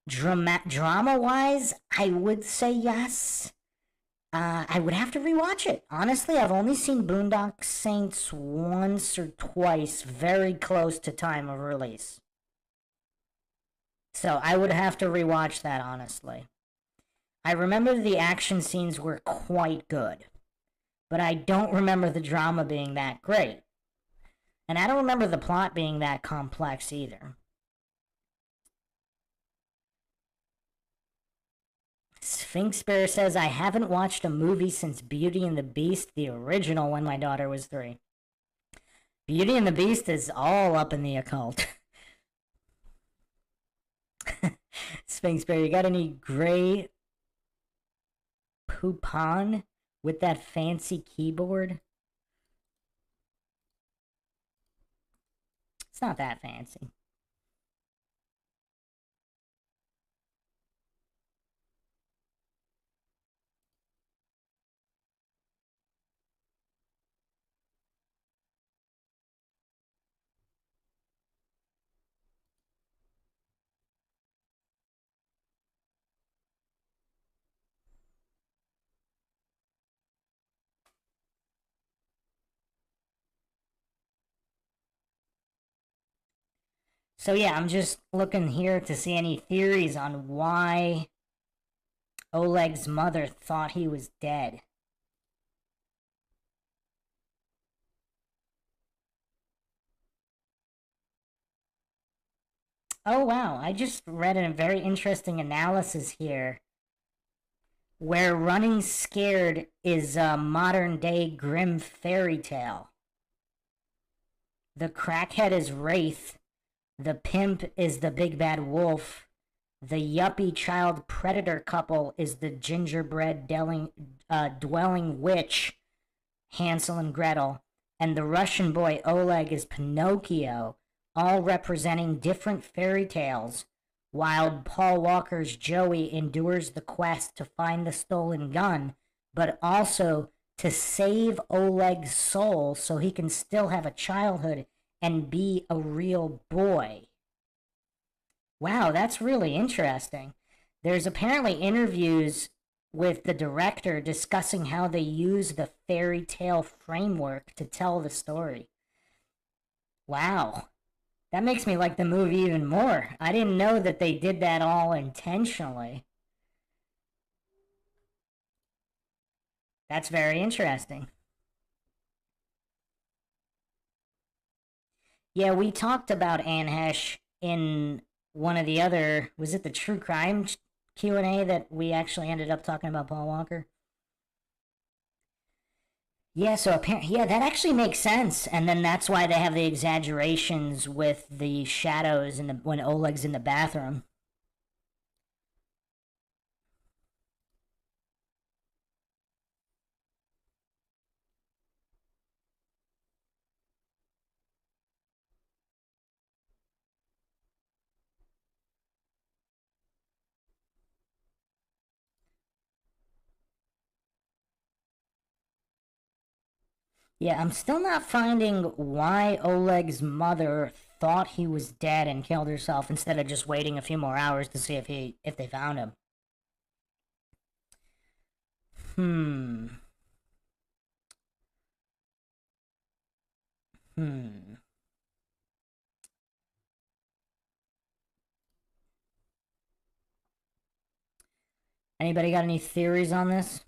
Drama-wise, I would say yes. I would have to rewatch it. Honestly, I've only seen Boondock Saints once or twice, very close to time of release. So I would have to rewatch that, honestly. I remember the action scenes were quite good, but I don't remember the drama being that great. And I don't remember the plot being that complex either. Sphinx Bear says, I haven't watched a movie since Beauty and the Beast, the original, when my daughter was 3. Beauty and the Beast is all up in the occult. Sphinx Bear, you got any gray poupon with that fancy keyboard? It's not that fancy. So yeah, I'm just looking here to see any theories on why Oleg's mother thought he was dead. Oh wow, I just read a very interesting analysis here where running scared is a modern day grim fairy tale. The crackhead is Wraith, the pimp is the big bad wolf, the yuppie child predator couple is the gingerbread dwelling witch, Hansel and Gretel, and the Russian boy Oleg is Pinocchio, all representing different fairy tales, while Paul Walker's Joey endures the quest to find the stolen gun, but also to save Oleg's soul so he can still have a childhood and be a real boy. Wow, that's really interesting. There's apparently interviews with the director discussing how they use the fairy tale framework to tell the story. Wow, that makes me like the movie even more. I didn't know that they did that all intentionally. That's very interesting. Yeah, we talked about Anne Hesh in one of the other, was it the true crime Q&A that we actually ended up talking about Paul Walker? Yeah, so apparently, yeah, that actually makes sense, and then that's why they have the exaggerations with the shadows in the when Oleg's in the bathroom. Yeah, I'm still not finding why Oleg's mother thought he was dead and killed herself instead of just waiting a few more hours to see if they found him. Hmm. Hmm. Anybody got any theories on this?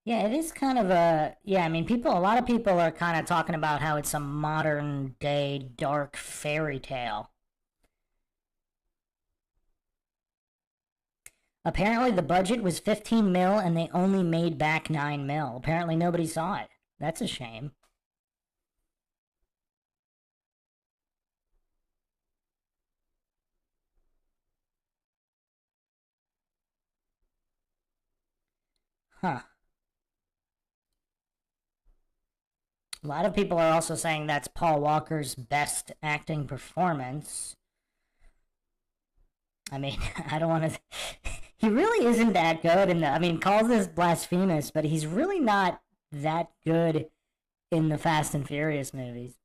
Yeah, it is kind of a yeah. I mean, a lot of people are kind of talking about how it's a modern day dark fairy tale. Apparently, the budget was 15 mil and they only made back 9 mil. Apparently, nobody saw it. That's a shame. Huh. A lot of people are also saying that's Paul Walker's best acting performance. I mean, I don't want to. He really isn't that good in the. I mean, calls this blasphemous, but he's really not that good in the Fast and Furious movies.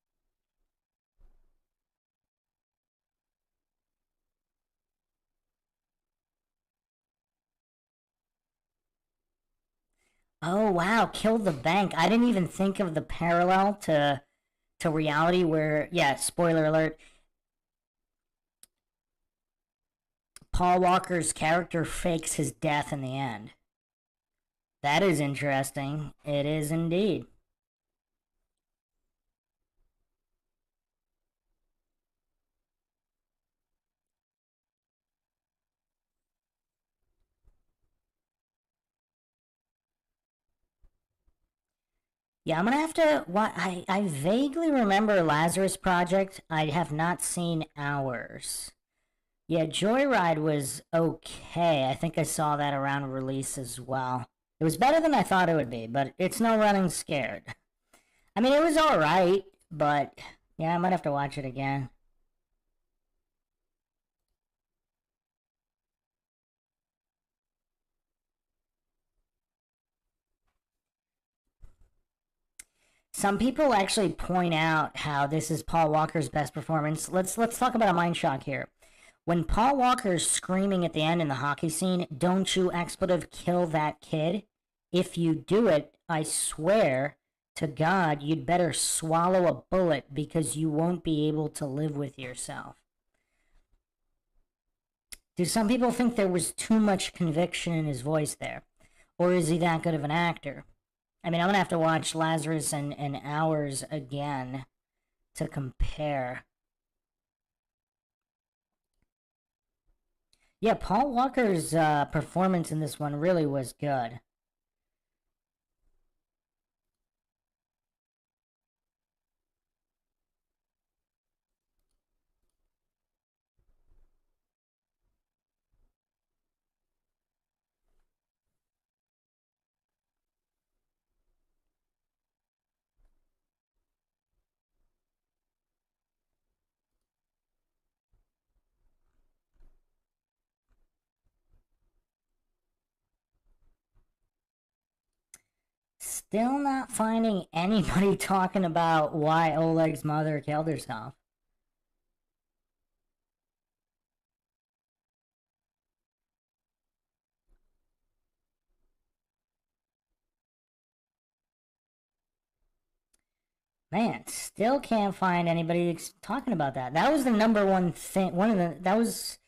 Oh wow, Kill the Bank. I didn't even think of the parallel to reality where yeah, spoiler alert, Paul Walker's character fakes his death in the end. That is interesting. It is indeed. Yeah, I'm gonna have to. What I vaguely remember Lazarus Project. I have not seen Hours. Yeah, Joyride was okay. I think I saw that around release as well. It was better than I thought it would be, but it's no running scared. I mean, it was all right, but yeah, I might have to watch it again. Some people actually point out how this is Paul Walker's best performance. Let's talk about a mind shock here. When Paul Walker's screaming at the end in the hockey scene, "Don't you expletive kill that kid? If you do it, I swear to God, you'd better swallow a bullet because you won't be able to live with yourself." Do some people think there was too much conviction in his voice there? Or is he that good of an actor? I mean, I'm going to have to watch Lazarus and Hours again to compare. Yeah, Paul Walker's performance in this one really was good. Still not finding anybody talking about why Oleg's mother killed herself. Man, still can't find anybody talking about that. That was the number one thing. That was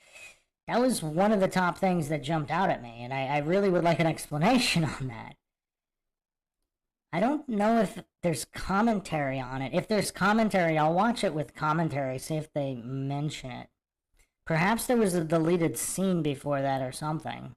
one of the top things that jumped out at me, and I really would like an explanation on that. I don't know if there's commentary on it. If there's commentary, I'll watch it with commentary, see if they mention it. Perhaps there was a deleted scene before that or something.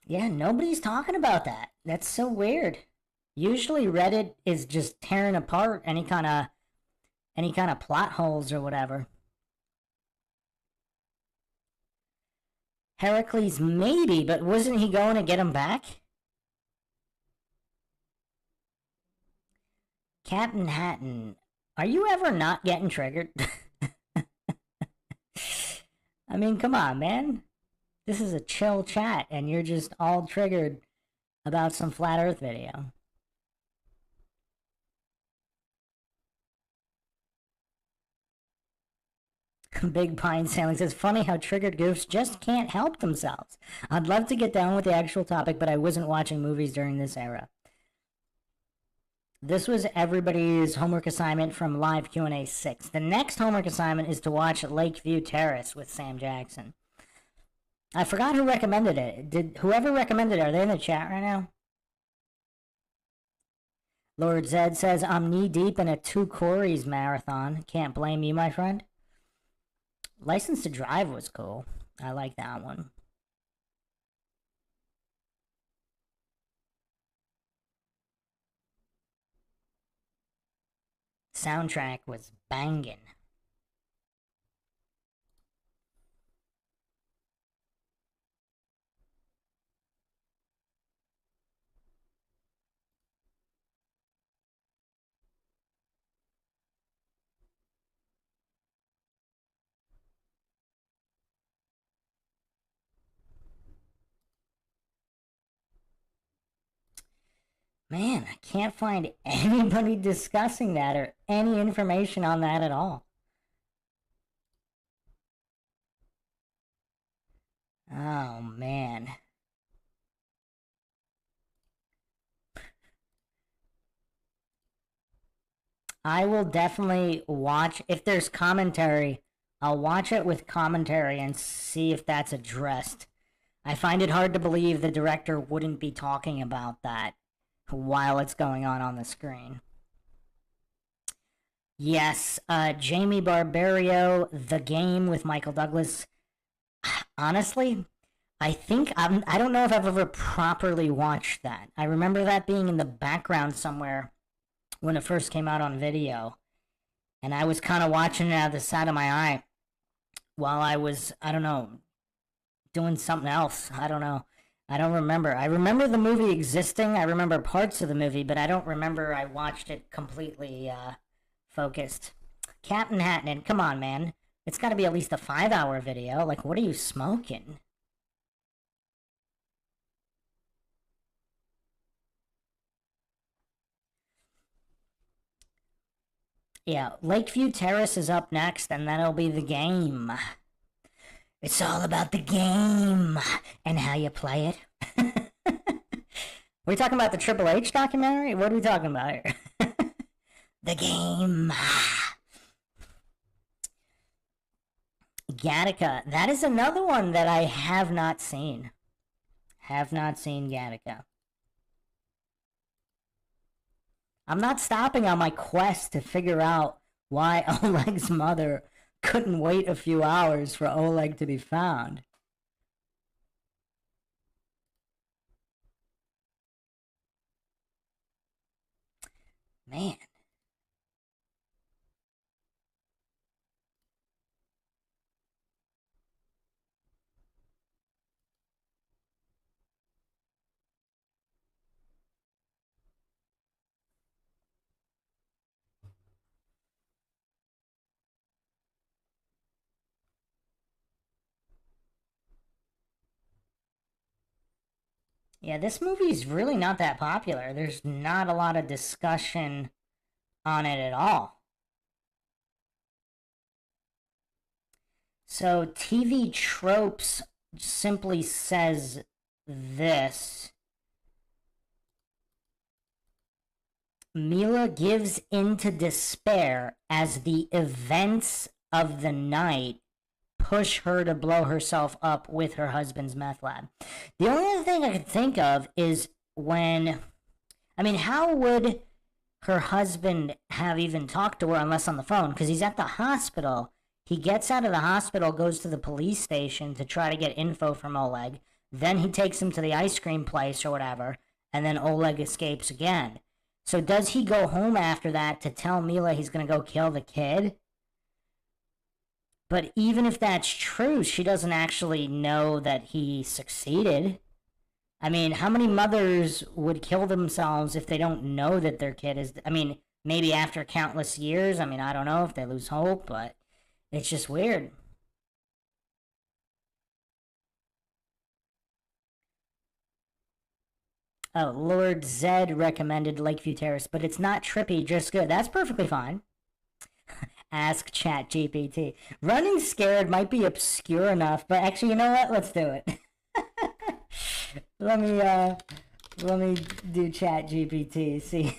Yeah, nobody's talking about that. That's so weird. Usually Reddit is just tearing apart any kind of plot holes or whatever. Heracles maybe, but wasn't he going to get him back? Captain Hatton, are you ever not getting triggered? I mean, come on, man. This is a chill chat, and you're just all triggered about some flat Earth video. Big Pine Sailing says, funny how triggered goofs just can't help themselves. I'd love to get down with the actual topic, but I wasn't watching movies during this era. This was everybody's homework assignment from Live Q&A 6. The next homework assignment is to watch Lakeview Terrace with Sam Jackson. I forgot who recommended it. Did whoever recommended it, are they in the chat right now? Lord Zed says, I'm knee-deep in a Two Corys marathon. Can't blame you, my friend. License to Drive was cool. I like that one. Soundtrack was banging. Man, I can't find anybody discussing that or any information on that at all. Oh, man. I will definitely watch, if there's commentary, I'll watch it with commentary and see if that's addressed. I find it hard to believe the director wouldn't be talking about that while it's going on the screen. Yes, Jamie Barbario, The Game with Michael Douglas. Honestly, I don't know if I've ever properly watched that. I remember that being in the background somewhere when it first came out on video, and I was kind of watching it out of the side of my eye while I was, I don't know, doing something else. I don't know. I don't remember. I remember the movie existing. I remember parts of the movie, but I don't remember I watched it completely focused. Captain Hatton, come on, man. It's got to be at least a 5-hour video. Like, what are you smoking? Yeah, Lakeview Terrace is up next, and that'll be the game. It's all about the game and how you play it. We talking about the Triple H documentary? What are we talking about here? The game. Gattaca. That is another one that I have not seen. Have not seen Gattaca. I'm not stopping on my quest to figure out why Oleg's mother couldn't wait a few hours for Oleg to be found. Man. Yeah, this movie's really not that popular. There's not a lot of discussion on it at all. So TV Tropes simply says this. Mila gives into despair as the events of the night push her to blow herself up with her husband's meth lab. The only other thing I could think of is when, I mean, how would her husband have even talked to her unless on the phone? Because he's at the hospital. He gets out of the hospital, goes to the police station to try to get info from Oleg. Then he takes him to the ice cream place or whatever, and then Oleg escapes again. So does he go home after that to tell Mila he's going to go kill the kid? But even if that's true, she doesn't actually know that he succeeded. I mean, how many mothers would kill themselves if they don't know that their kid is... I mean, maybe after countless years. I mean, I don't know if they lose hope, but it's just weird. Oh, Lord Zed recommended Lakeview Terrace, but it's not trippy, just good. That's perfectly fine. Ask ChatGPT. Running Scared might be obscure enough, but actually, you know what? Let's do it. let me do ChatGPT. See,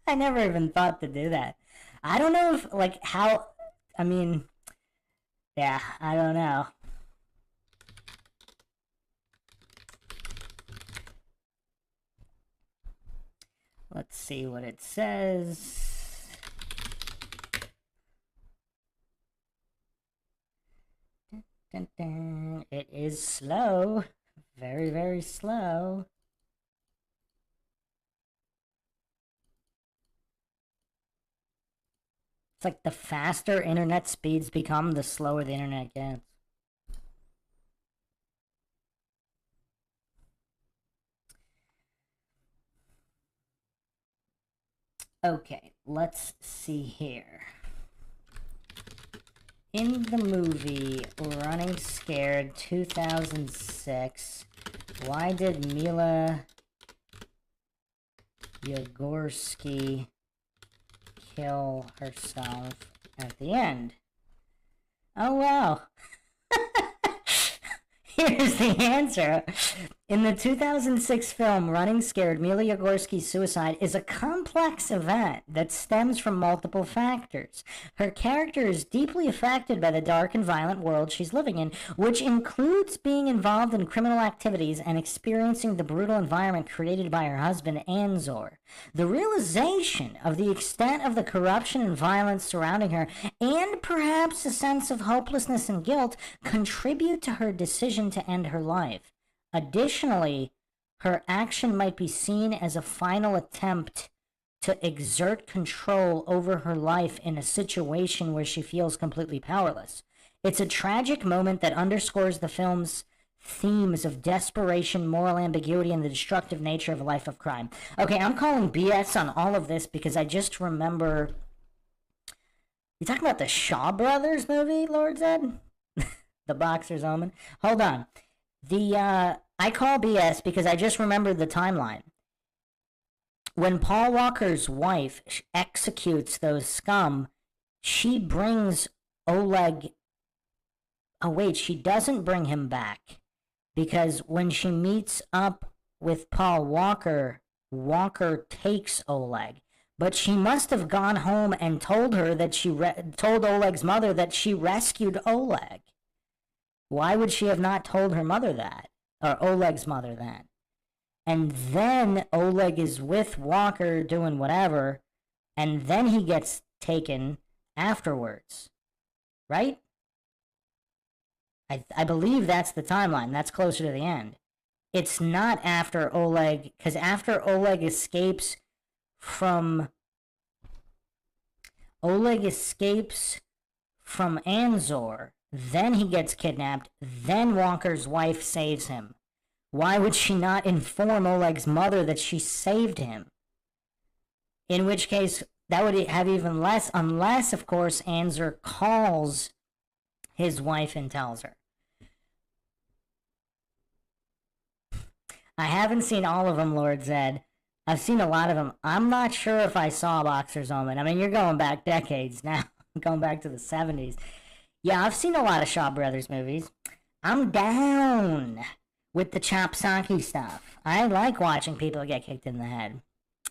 I never even thought to do that. I don't know if like how. I mean, yeah, I don't know. Let's see what it says. Dun, dun. It is slow. Very, very slow. It's like the faster internet speeds become, the slower the internet gets. Okay, let's see here. In the movie Running Scared 2006, why did Mila Yagorsky kill herself at the end? Oh, wow. Here's the answer. In the 2006 film Running Scared, Mila Yagorsky's suicide is a complex event that stems from multiple factors. Her character is deeply affected by the dark and violent world she's living in, which includes being involved in criminal activities and experiencing the brutal environment created by her husband, Anzor. The realization of the extent of the corruption and violence surrounding her, and perhaps a sense of hopelessness and guilt, contribute to her decision to end her life. Additionally, her action might be seen as a final attempt to exert control over her life in a situation where she feels completely powerless. It's a tragic moment that underscores the film's themes of desperation, moral ambiguity, and the destructive nature of a life of crime. Okay, I'm calling BS on all of this because I just remember. You talking about the Shaw Brothers movie, Lord Zed? The Boxer's Omen? Hold on. I call BS because I just remembered the timeline. When Paul Walker's wife executes those scum, she brings Oleg. Oh, wait, she doesn't bring him back. Because when she meets up with Paul Walker, Walker takes Oleg. But she must have gone home and told her that told Oleg's mother that she rescued Oleg. Why would she have not told her mother that? Or Oleg's mother that? And then Oleg is with Walker doing whatever, and then he gets taken afterwards. Right? I believe that's the timeline. That's closer to the end. It's not after Oleg, because after Oleg escapes from Anzor, then he gets kidnapped, then Walker's wife saves him. Why would she not inform Oleg's mother that she saved him? In which case, that would have even less, unless, of course, Anzor calls his wife and tells her. I haven't seen all of them, Lord Zed. I've seen a lot of them. I'm not sure if I saw Boxer's Omen. I mean, you're going back decades now. Going back to the 70s. Yeah, I've seen a lot of Shaw Brothers movies. I'm down with the Chopsaki stuff. I like watching people get kicked in the head.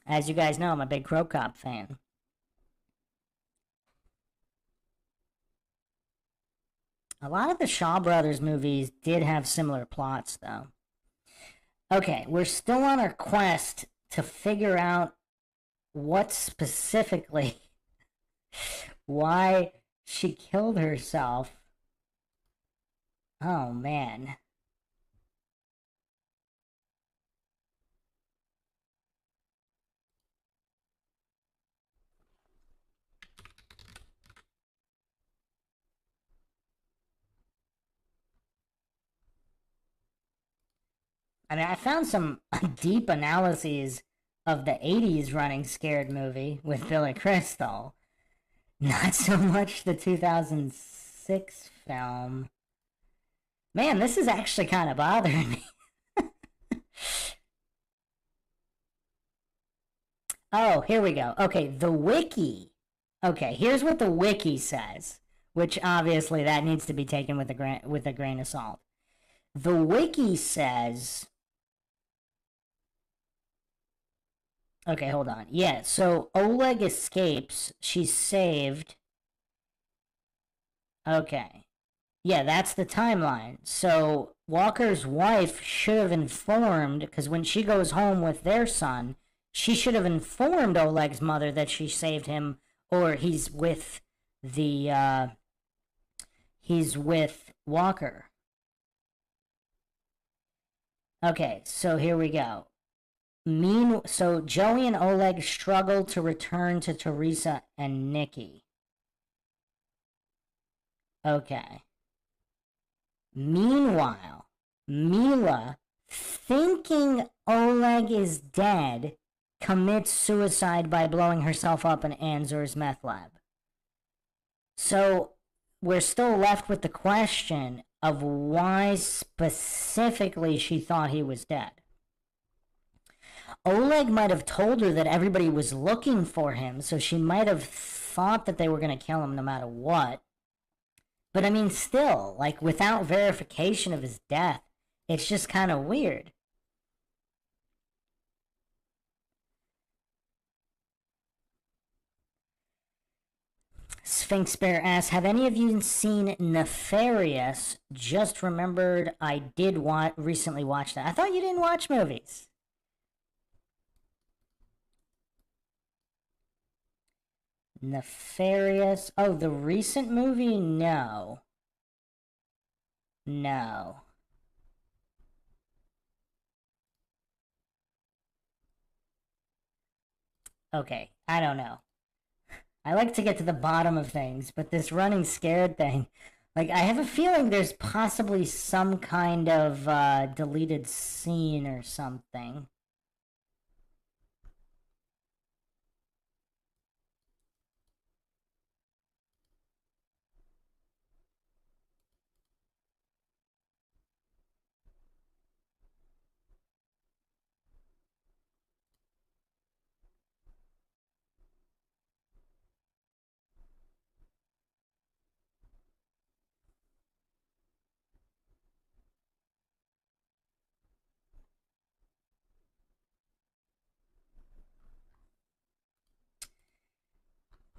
As you guys know, I'm a big Crow Cop fan. A lot of the Shaw Brothers movies did have similar plots, though. Okay, we're still on our quest to figure out what specifically, why she killed herself. Oh, man. I mean, I found some deep analyses of the 80s running scared movie with Billy Crystal. Not so much the 2006 film. Man, this is actually kind of bothering me. Oh, here we go. Okay, the wiki. Okay, here's what the wiki says, which obviously that needs to be taken with a grain of salt. The wiki says. Okay, hold on. Yeah, so Oleg escapes. She's saved. Okay. Yeah, that's the timeline. So Walker's wife should have informed, because when she goes home with their son, she should have informed Oleg's mother that she saved him, or he's with Walker. Okay, so here we go. So Joey and Oleg struggle to return to Teresa and Nikki. Okay. Meanwhile, Mila, thinking Oleg is dead, commits suicide by blowing herself up in Anzor's meth lab. So we're still left with the question of why specifically she thought he was dead. Oleg might have told her that everybody was looking for him, so she might have thought that they were going to kill him no matter what. But I mean, still, like, without verification of his death, it's just kind of weird. Sphinx Bear asks, have any of you seen Nefarious? Just remembered I did recently watch that. I thought you didn't watch movies. Nefarious. Oh, the recent movie? No. No. Okay, I don't know. I like to get to the bottom of things, but this running scared thing, Like, I have a feeling there's possibly some kind of deleted scene or something.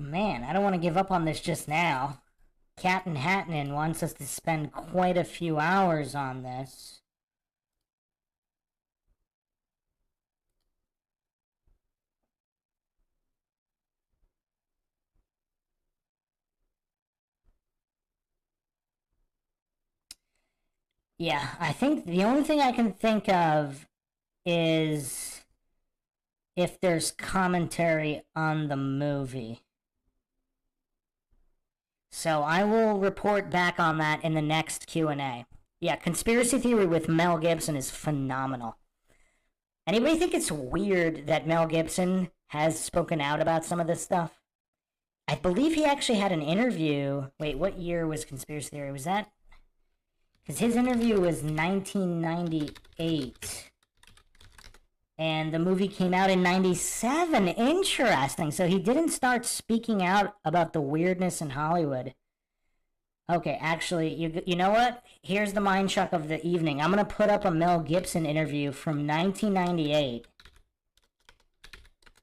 Man, I don't want to give up on this just now. Captain Hatton wants us to spend quite a few hours on this. Yeah, I think the only thing I can think of is if there's commentary on the movie. So I will report back on that in the next Q&A. Yeah, Conspiracy Theory with Mel Gibson is phenomenal. Anybody think it's weird that Mel Gibson has spoken out about some of this stuff? I believe he actually had an interview. Wait, what year was Conspiracy Theory? Was that? Because his interview was 1998. And the movie came out in 97. Interesting. So he didn't start speaking out about the weirdness in Hollywood. Okay, actually, you know what? Here's the Mindshock of the evening. I'm going to put up a Mel Gibson interview from 1998.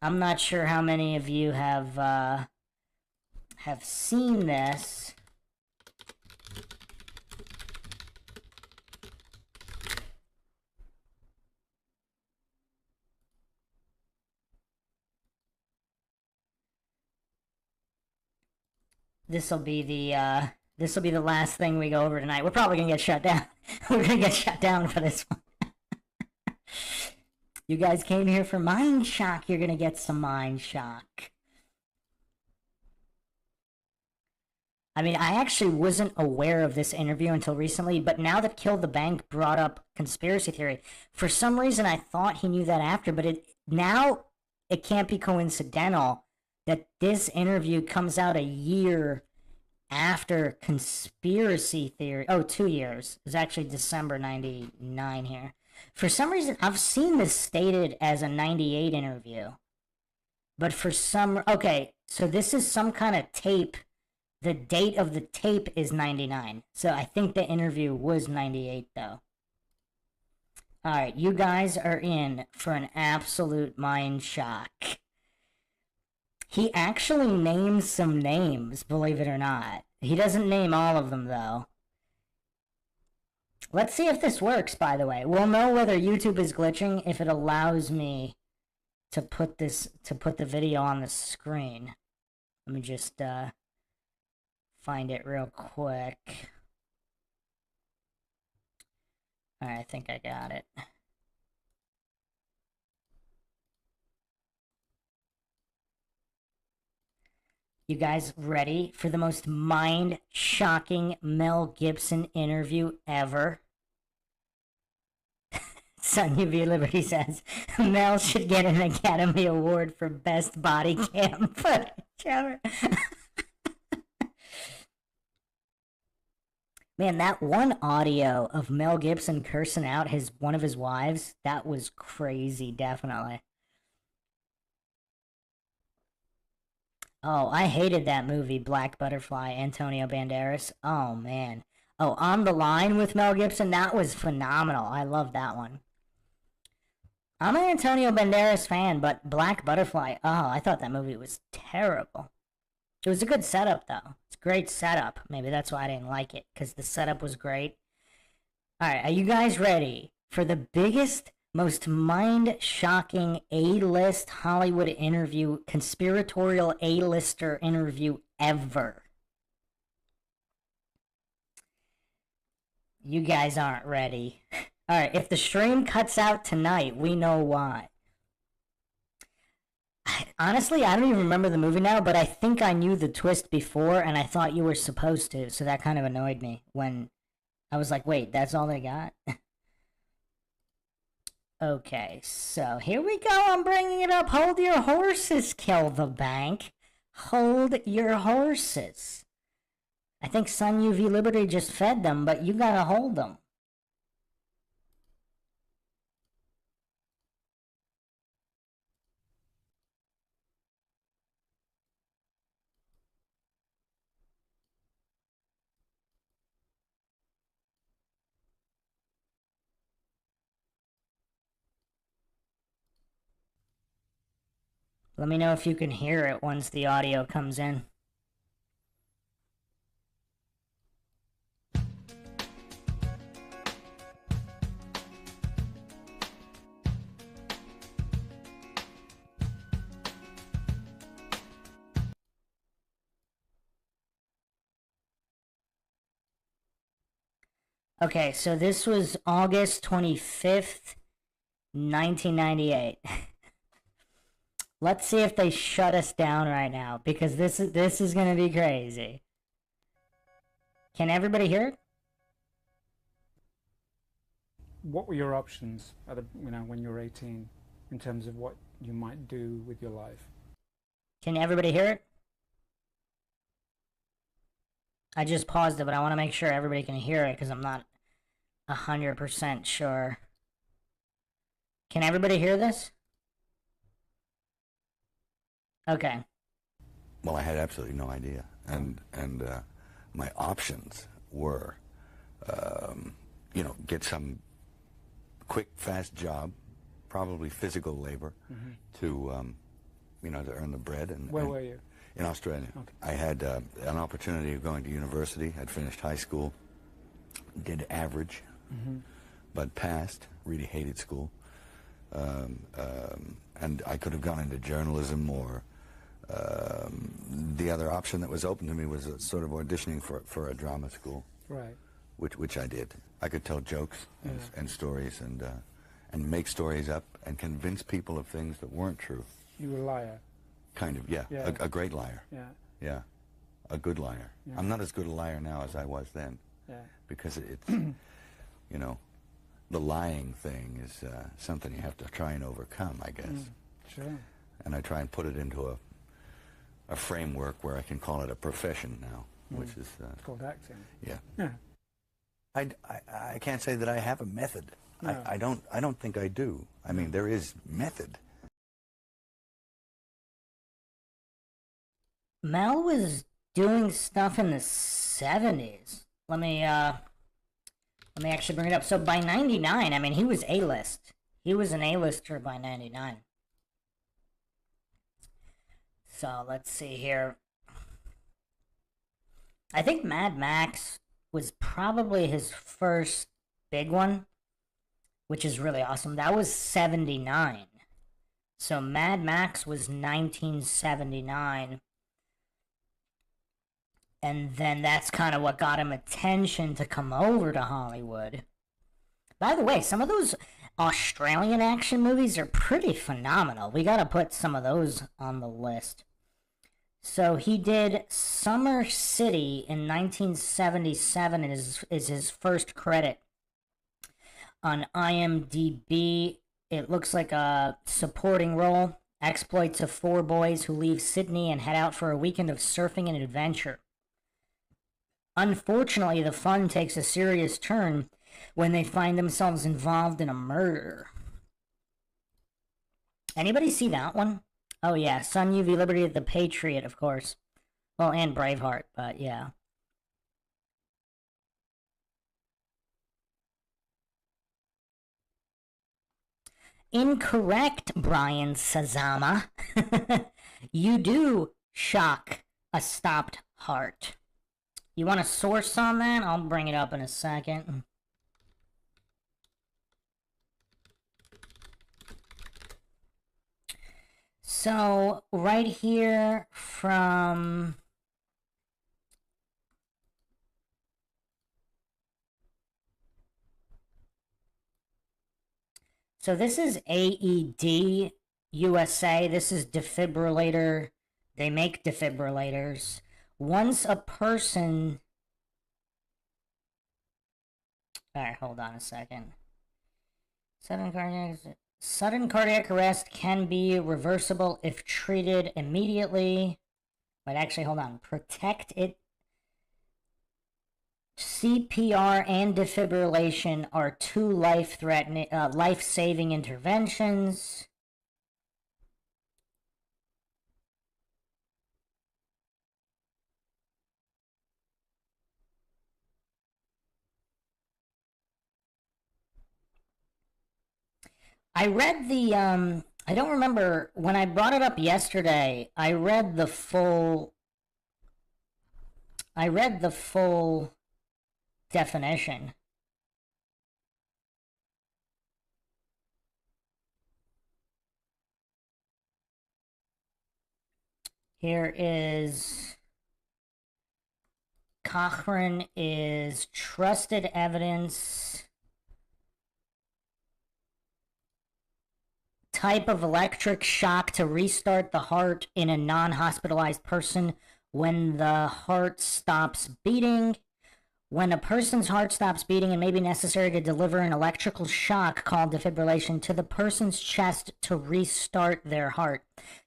I'm not sure how many of you have seen this. This'll be the last thing we go over tonight. We're probably gonna get shut down. We're gonna get shut down for this one. You guys came here for Mindshock. You're gonna get some Mindshock. I mean, I actually wasn't aware of this interview until recently, but now that Kill the Bank brought up Conspiracy Theory, for some reason I thought he knew that after, but now it can't be coincidental that this interview comes out a year after Conspiracy Theory. Oh, 2 years. It was actually December 99 here. For some reason, I've seen this stated as a 98 interview. But for some... Okay, so this is some kind of tape. The date of the tape is 99. So I think the interview was 98, though. Alright, you guys are in for an absolute mind shock. He actually names some names, believe it or not. He doesn't name all of them, though. Let's see if this works, by the way. We'll know whether YouTube is glitching if it allows me to put the video on the screen. Let me just find it real quick. Alright, I think I got it. You guys ready for the most mind-shocking Mel Gibson interview ever? Son of Liberty says, Mel should get an Academy Award for Best Body Cam footage ever. Man, that one audio of Mel Gibson cursing out one of his wives, that was crazy, definitely. Oh, I hated that movie, Black Butterfly, Antonio Banderas. Oh, man. Oh, On the Line with Mel Gibson, that was phenomenal. I love that one. I'm an Antonio Banderas fan, but Black Butterfly, oh, I thought that movie was terrible. It was a good setup, though. It's a great setup. Maybe that's why I didn't like it, because the setup was great. Alright, are you guys ready for the biggest, most mind-shocking A-list Hollywood interview, conspiratorial A-lister interview ever? You guys aren't ready. Alright, if the stream cuts out tonight, we know why. Honestly, I don't even remember the movie now, but I think I knew the twist before, and I thought you were supposed to, so that kind of annoyed me when I was like, wait, that's all they got? Okay, so here we go. I'm bringing it up. Hold your horses, kill the bank. Hold your horses. I think Sun UV Liberty just fed them, but you gotta hold them. Let me know if you can hear it once the audio comes in. Okay, so this was August 25th, 1998. Let's see if they shut us down right now, because this is gonna be crazy. Can everybody hear it? What were your options at when you were 18 in terms of what you might do with your life? Can everybody hear it? I just paused it, but I want to make sure everybody can hear it because I'm not 100% sure. Can everybody hear this? Okay. Well, I had absolutely no idea, and my options were, get some quick, fast job, probably physical labor, to to earn the bread. And where were you? In Australia. Okay. I had an opportunity of going to university. I'd finished high school, did average, but passed. Really hated school, and I could have gone into journalism or. The other option that was open to me was sort of auditioning for a drama school, Right. which I did. I could tell jokes and stories and make stories up and convince people of things that weren't true. You were a liar. Kind of, yeah. A great liar. Yeah. Yeah, a good liar. Yeah. I'm not as good a liar now as I was then. Yeah. Because it's, the lying thing is something you have to try and overcome, I guess. Sure. And I try and put it into a framework where I can call it a profession now, which is... it's called acting. Yeah. Yeah. I can't say that I have a method. No. I don't think I do. I mean, there is method. Mel was doing stuff in the 70s. Let me actually bring it up. So by 99, I mean, he was A-list. He was an A-lister by 99. So let's see here. I think Mad Max was probably his first big one, which is really awesome. That was 79. So Mad Max was 1979. And then that's kind of what got him attention to come over to Hollywood. By the way, some of those Australian action movies are pretty phenomenal. We gotta put some of those on the list. So he did Summer City in 1977 is his first credit. On IMDb, it looks like a supporting role. Exploits of four boys who leave Sydney and head out for a weekend of surfing and adventure. Unfortunately, the fun takes a serious turn when they find themselves involved in a murder. Anybody see that one? Oh yeah, Sun UV Liberty, The Patriot, of course. Well, and Braveheart, but yeah. Incorrect, Brian Sazama. You do shock a stopped heart. You want a source on that? I'll bring it up in a second. So, right here from... So this is AED USA. This is defibrillator. They make defibrillators. Once a person... Alright, hold on a second. Sudden cardiac arrest can be reversible if treated immediately. But actually, hold on. Protect it. CPR and defibrillation are two life-threatening, life-saving interventions. I read the, I don't remember, when I brought it up yesterday, I read the full definition. Here is, Cochrane is trusted evidence, type of electric shock to restart the heart in a non-hospitalized person when the heart stops beating. When a person's heart stops beating, it may be necessary to deliver an electrical shock called defibrillation to the person's chest to restart their heart.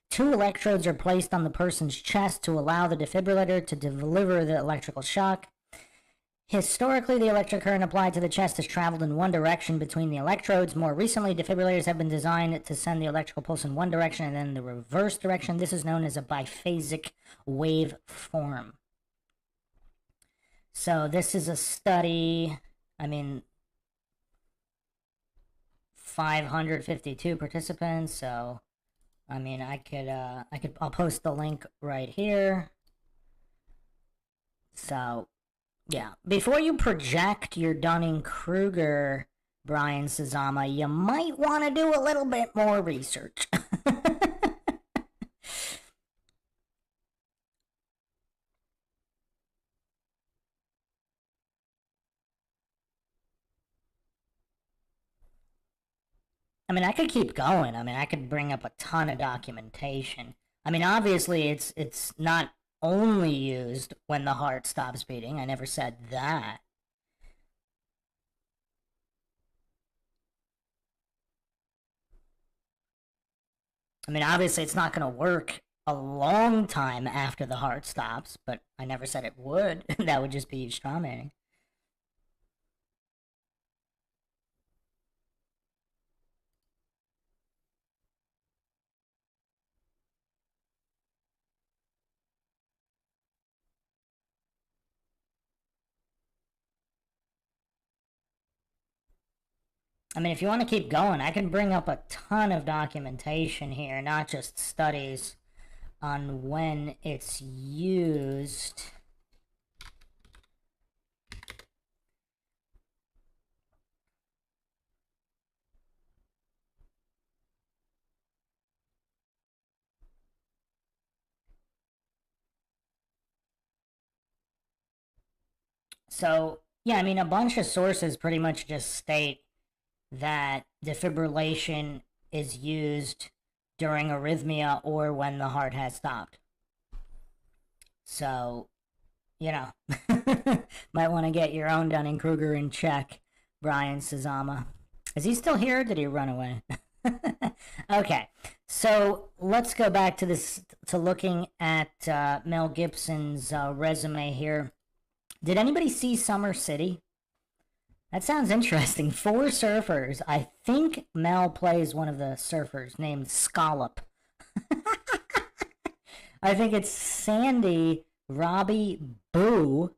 2 electrodes are placed on the person's chest to allow the defibrillator to deliver the electrical shock. Historically, the electric current applied to the chest has traveled in one direction between the electrodes. More recently, defibrillators have been designed to send the electrical pulse in one direction and then the reverse direction. This is known as a biphasic wave form. So this is a study, 552 participants, so, I'll post the link right here. So, yeah. Before you project your Dunning-Kruger, Brian Sazama, you might want to do a little bit more research. I could keep going. I could bring up a ton of documentation. Obviously, it's not only used when the heart stops beating. I never said that. Obviously, it's not going to work a long time after the heart stops, but I never said it would. That would just be straw manning. If you want to keep going, I can bring up a ton of documentation here, not just studies on when it's used. So, yeah, a bunch of sources pretty much just state that defibrillation is used during arrhythmia or when the heart has stopped. So, might want to get your own Dunning-Kruger in check, Brian Sazama. Is he still here or did he run away? Okay, so let's go back to this, to looking at Mel Gibson's resume here. Did anybody see Summer City? That sounds interesting. 4 surfers. I think Mel plays one of the surfers named Scallop. I think it's Sandy, Robbie, Boo,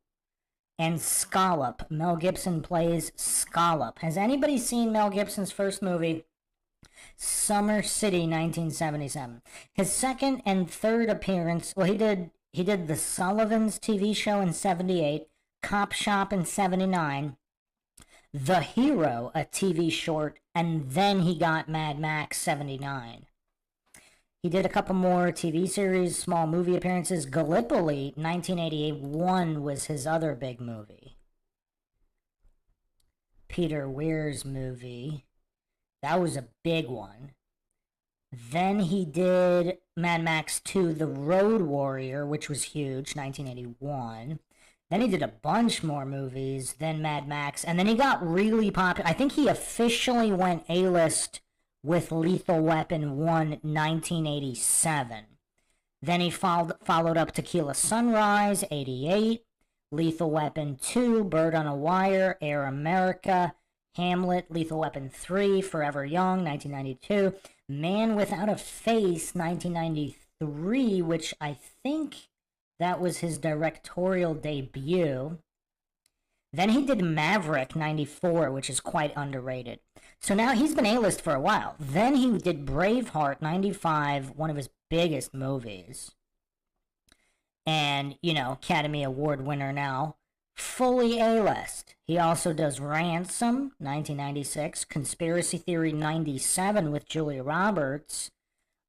and Scallop. Mel Gibson plays Scallop. Has anybody seen Mel Gibson's first movie, Summer City, 1977? His second and third appearance, well, he did The Sullivans TV show in 78, Cop Shop in 79, The Hero, a TV short, and then he got Mad Max 79. He did a couple more TV series, small movie appearances. Gallipoli, 1981, was his other big movie. Peter Weir's movie. That was a big one. Then he did Mad Max 2, The Road Warrior, which was huge, 1981. Then he did a bunch more movies, then Mad Max, and then he got really popular. I think he officially went A-list with Lethal Weapon 1, 1987. Then he followed up Tequila Sunrise, 88. Lethal Weapon 2, Bird on a Wire, Air America, Hamlet, Lethal Weapon 3, Forever Young, 1992. Man Without a Face, 1993, which I think that was his directorial debut. Then he did Maverick, 94, which is quite underrated. So now he's been A-list for a while. Then he did Braveheart, 95, one of his biggest movies. And, you know, Academy Award winner now. Fully A-list. He also does Ransom, 1996, Conspiracy Theory 97 with Julia Roberts,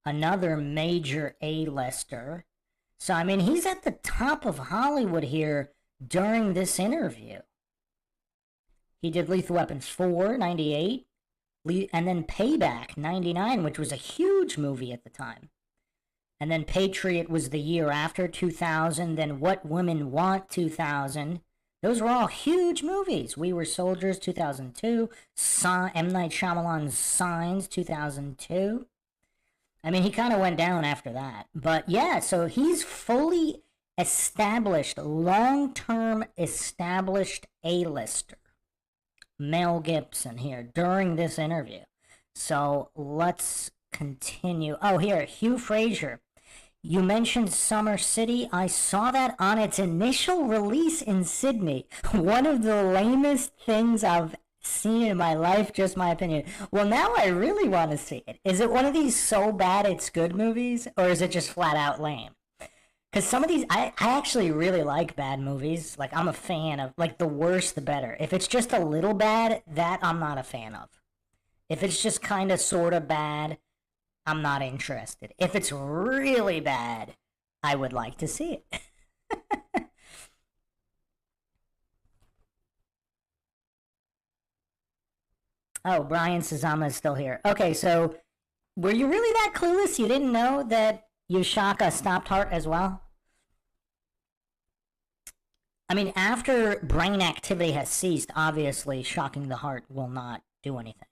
another major A-lister. So, I mean, he's at the top of Hollywood here during this interview. He did Lethal Weapon 4, 98, and then Payback, 99, which was a huge movie at the time. And then Patriot was the year after, 2000, then What Women Want, 2000. Those were all huge movies. We Were Soldiers, 2002. M. Night Shyamalan's Signs, 2002. I mean, he kind of went down after that. But yeah, so he's fully established, long-term established A-lister. Mel Gibson here during this interview. So let's continue. Oh, here, Hugh Frazier. You mentioned Summer City. I saw that on its initial release in Sydney. One of the lamest things I've seen in my life, just my opinion. Well, now I really want to see it. Is it one of these so bad it's good movies, or is it just flat out lame? Because some of these, I actually really like bad movies. Like, I'm a fan of, like, the worse the better. If it's just a little bad, that I'm not a fan of. If it's just kind of sort of bad, I'm not interested. If it's really bad, I would like to see it. Oh, Brian Sazama is still here. Okay, so were you really that clueless? You didn't know that Yushaka stopped heart as well? I mean, after brain activity has ceased, obviously shocking the heart will not do anything.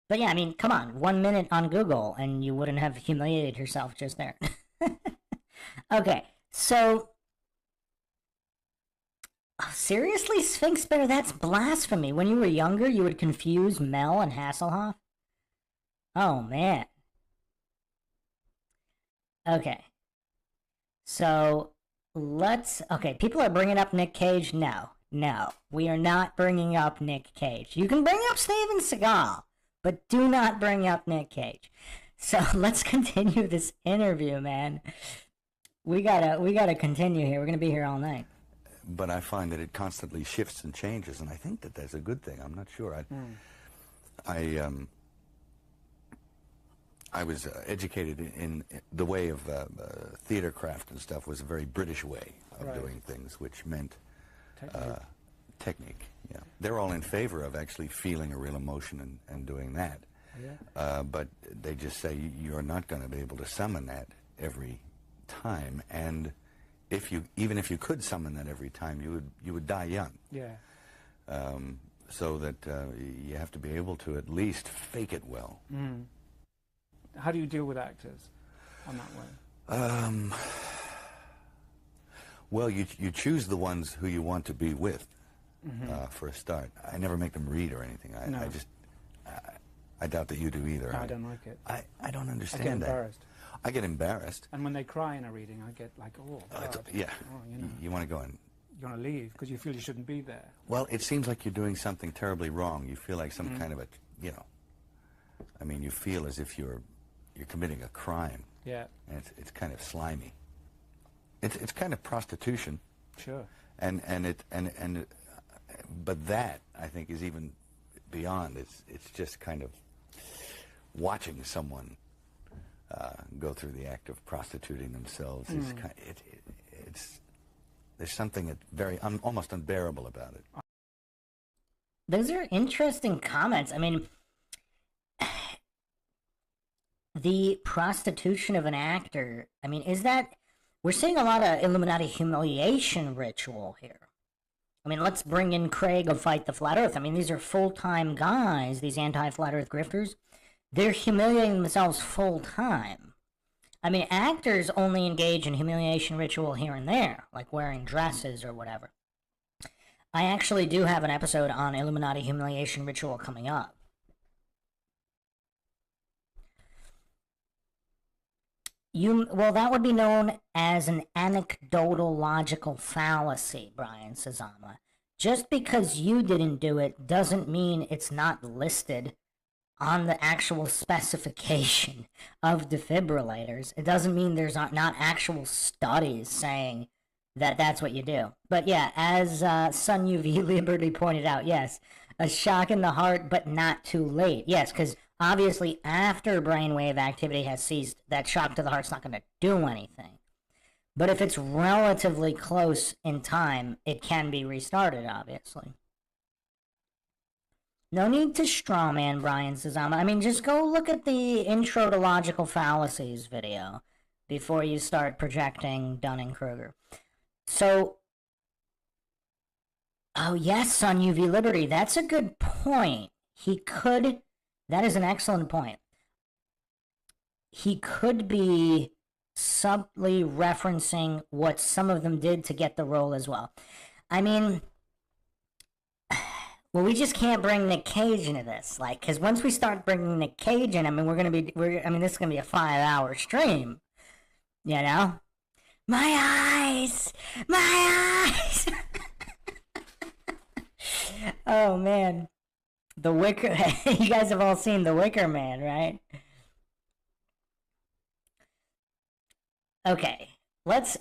But yeah, I mean, come on, 1 minute on Google and you wouldn't have humiliated yourself just there. Okay, so seriously, Sphinx Bear, that's blasphemy. When you were younger, you would confuse Mel and Hasselhoff? Oh, man. Okay. So, okay, people are bringing up Nick Cage. No, we are not bringing up Nick Cage. You can bring up Steven Seagal, but do not bring up Nick Cage. So, let's continue this interview, man. We gotta continue here. We're gonna be here all night. But I find that it constantly shifts and changes, and I think that that's a good thing. I'm not sure. I was educated in the way of theater craft and stuff was a very British way of doing things, which meant technique. Yeah, they're all in favor of actually feeling a real emotion and doing that. Yeah. But they just say you're not going to be able to summon that every time, and even if you could summon that every time, you would die young. Yeah. So that you have to be able to at least fake it well. Mm. How do you deal with actors on that way? Well, you choose the ones who you want to be with for a start. I never make them read or anything. I doubt that you do either. No, I don't like it. I don't understand I get that. embarrassed. I get embarrassed. And when they cry in a reading, I get like, oh, God. Yeah. Oh, you know. You want to go and... You want to leave because you feel you shouldn't be there. Well, it seems like you're doing something terribly wrong. You feel like some kind of a, I mean, you feel as if you're committing a crime. Yeah. And it's kind of slimy. It's kind of prostitution. Sure. But that, I think, is even beyond. It's just kind of watching someone go through the act of prostituting themselves. There's something very almost unbearable about it. Those are interesting comments. I mean, the prostitution of an actor, I mean, is that... We're seeing a lot of Illuminati humiliation ritual here. I mean, let's bring in Craig of Fight the Flat Earth. I mean, these are full-time guys, these anti-Flat Earth grifters. They're humiliating themselves full-time. I mean, actors only engage in humiliation ritual here and there, like wearing dresses or whatever. I actually do have an episode on Illuminati humiliation ritual coming up. Well, that would be known as an anecdotal logical fallacy, Brian Sazama. Just because you didn't do it doesn't mean it's not listed on the actual specification of defibrillators. It doesn't mean there's not actual studies saying that that's what you do. But yeah, as Sun UV Liberty pointed out, yes, a shock in the heart, but not too late. Yes, because obviously after brainwave activity has ceased, that shock to the heart's not going to do anything. But if it's relatively close in time, it can be restarted, obviously. No need to strawman Brian Sazama. I mean, just go look at the Intro to Logical Fallacies video before you start projecting Dunning-Kruger. So, oh yes, Sun UV Liberty, that's a good point. That is an excellent point. He could be subtly referencing what some of them did to get the role as well. I mean... Well, we just can't bring Nick Cage into this, like, because once we start bringing Nick Cage in, I mean, this is gonna be a 5-hour stream, you know. My eyes. Oh man, The Wicker. You guys have all seen The Wicker Man, right? Okay, let's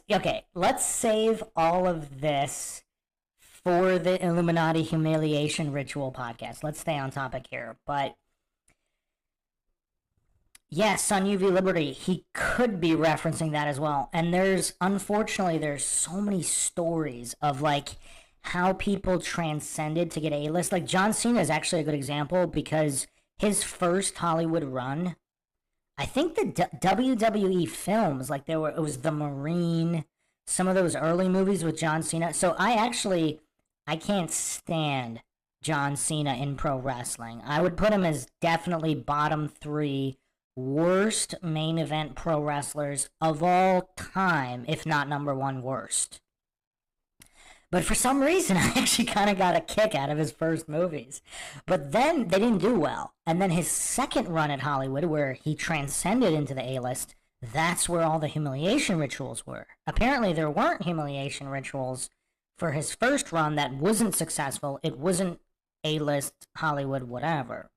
save all of this for the Illuminati humiliation ritual podcast. Let's stay on topic here. But yes, Sun UV Liberty, he could be referencing that as well. And unfortunately, there's so many stories of like how people transcended to get A-list. Like John Cena is actually a good example because his first Hollywood run, I think the WWE films, like it was The Marine, some of those early movies with John Cena. So I can't stand John Cena in pro wrestling. I would put him as definitely bottom 3 worst main event pro wrestlers of all time, if not number 1 worst. But for some reason, I actually kind of got a kick out of his first movies. But then they didn't do well. And then his second run at Hollywood, where he transcended into the A-list, that's where all the humiliation rituals were. Apparently there weren't humiliation rituals for his first run that wasn't successful. It wasn't A-list, Hollywood, whatever.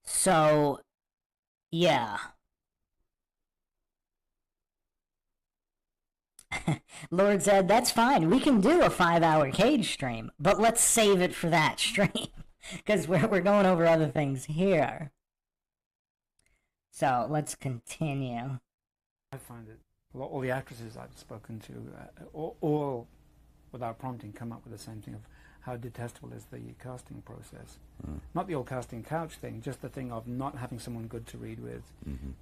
So, yeah. Lord said, that's fine. We can do a 5-hour Cage stream, but let's save it for that stream. Because we're going over other things here. So, let's continue. I find it, all the actresses I've spoken to, all without prompting, come up with the same thing of how detestable is the casting process. Not the old casting couch thing, just the thing of not having someone good to read with,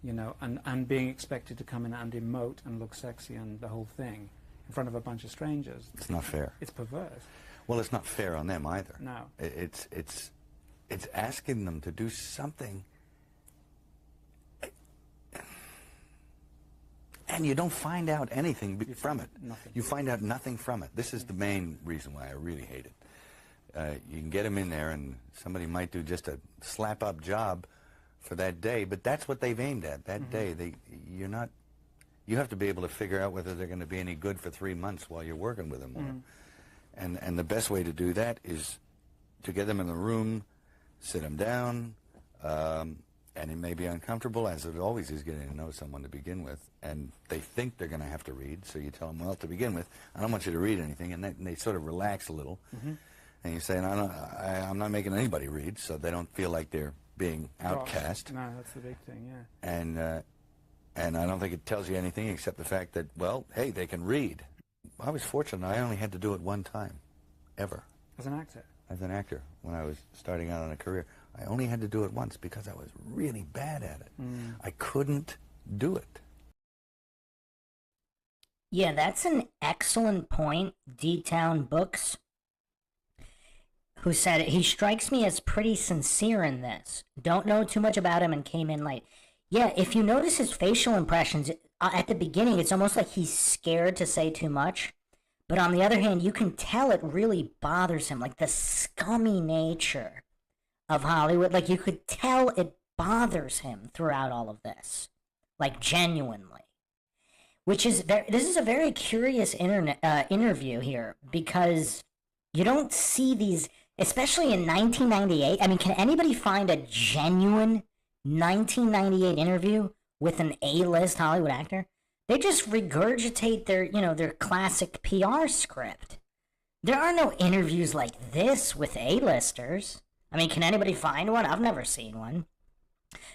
you know, and being expected to come in and emote and look sexy and the whole thing in front of a bunch of strangers. It's not fair. It's perverse. Well, it's not fair on them either. No. It's asking them to do something, and you don't find out anything from it. Nothing. You find out nothing from it. This is the main reason why I really hate it. You can get them in there, and somebody might do just a slap-up job for that day, but that's what they've aimed at, that day. You have to be able to figure out whether they're going to be any good for 3 months while you're working with them. And the best way to do that is to get them in the room, sit them down, and it may be uncomfortable, as it always is getting to know someone to begin with, and they think they're going to have to read, so you tell them, well, to begin with, I don't want you to read anything, and they sort of relax a little. And you say, no, I'm not making anybody read, so they don't feel like they're being outcast. No, that's the big thing, yeah. And I don't think it tells you anything except the fact that, well, hey, they can read. I was fortunate. I only had to do it one time, ever. As an actor? As an actor, when I was starting out on a career. I only had to do it once because I was really bad at it. I couldn't do it. Yeah, that's an excellent point. D-Town Books, who said it. He strikes me as pretty sincere in this. Don't know too much about him and came in late. Yeah, if you notice his facial impressions at the beginning, it's almost like he's scared to say too much. But on the other hand, you can tell it really bothers him, like the scummy nature of Hollywood. Like you could tell it bothers him throughout all of this, like genuinely. Which is this is a very curious interview here, because you don't see these, especially in 1998. I mean, can anybody find a genuine 1998 interview with an A-list Hollywood actor? They just regurgitate their classic PR script. There are no interviews like this with A-listers. I mean, can anybody find one? I've never seen one.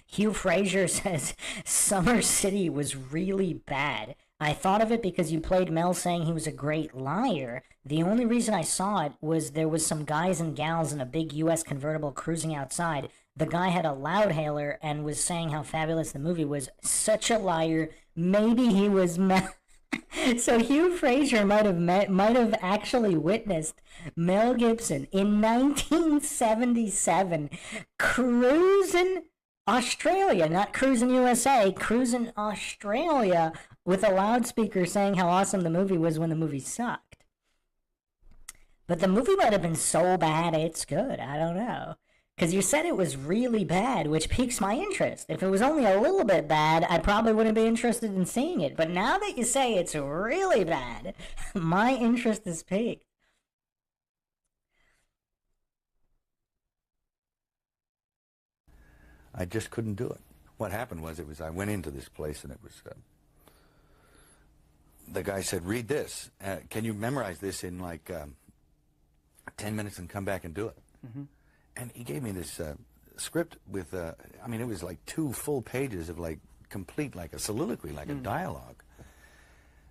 Hugh Frazier says, Summer City was really bad. I thought of it because you played Mel saying he was a great liar. The only reason I saw it was there was some guys and gals in a big U.S. convertible cruising outside. The guy had a loudhailer and was saying how fabulous the movie was. Such a liar. Maybe he was Mel. So Hugh Frazier might have actually witnessed Mel Gibson in 1977 cruising Australia, not cruising USA, cruising Australia with a loudspeaker saying how awesome the movie was when the movie sucked. But the movie might have been so bad it's good. I don't know. Because you said it was really bad, which piques my interest. If it was only a little bit bad, I probably wouldn't be interested in seeing it. But now that you say it's really bad, my interest is piqued. I just couldn't do it. What happened was, I went into this place and it was, the guy said, read this. Can you memorize this in like 10 minutes and come back and do it? Mm-hmm. And he gave me this script with, I mean, it was like 2 full pages of like complete, like a soliloquy, like a dialogue.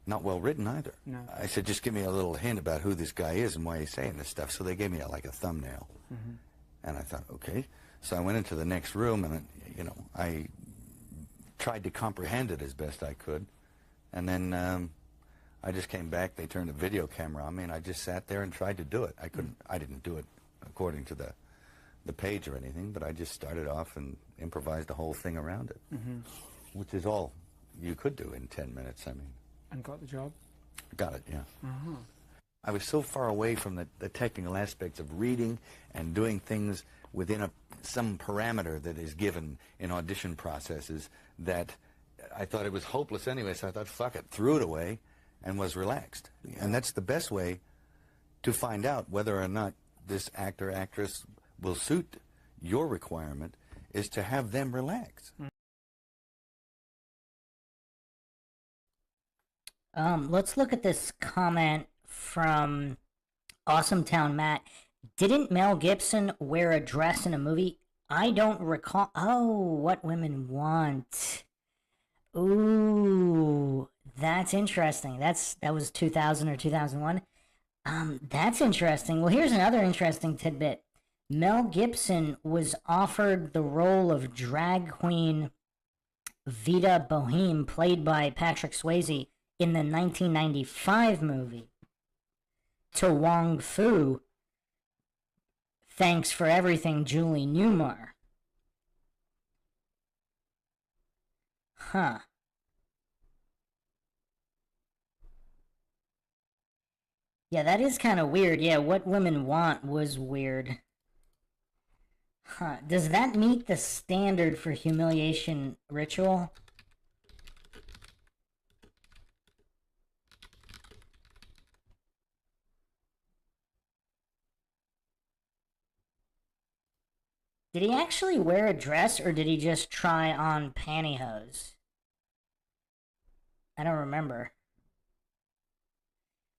Not well written either. No. I said, just give me a little hint about who this guy is and why he's saying this stuff. So they gave me like a thumbnail. Mm-hmm. And I thought, okay. So I went into the next room and, I tried to comprehend it as best I could. And then I just came back. They turned a video camera on me and I just sat there and tried to do it. I didn't do it according to the page or anything, but I just started off and improvised the whole thing around it, which is all you could do in 10 minutes, I mean. And got the job? Got it, yeah. I was so far away from the technical aspects of reading and doing things within some parameter that is given in audition processes that I thought it was hopeless anyway, so I thought, fuck it, threw it away and was relaxed. And that's the best way to find out whether or not this actor, actress will suit your requirement, is to have them relax. Let's look at this comment from Awesome Town Matt. Didn't Mel Gibson wear a dress in a movie? I don't recall. Oh, What Women Want. Ooh, that's interesting. That was 2000 or 2001. That's interesting. Well, here's another interesting tidbit. Mel Gibson was offered the role of drag queen Vita Boheme, played by Patrick Swayze, in the 1995 movie. To Wong Fu, thanks for everything, Julie Newmar. Huh. Yeah, that is kind of weird. Yeah, What Women Want was weird. Huh. Does that meet the standard for humiliation ritual? Did he actually wear a dress, or did he just try on pantyhose? I don't remember.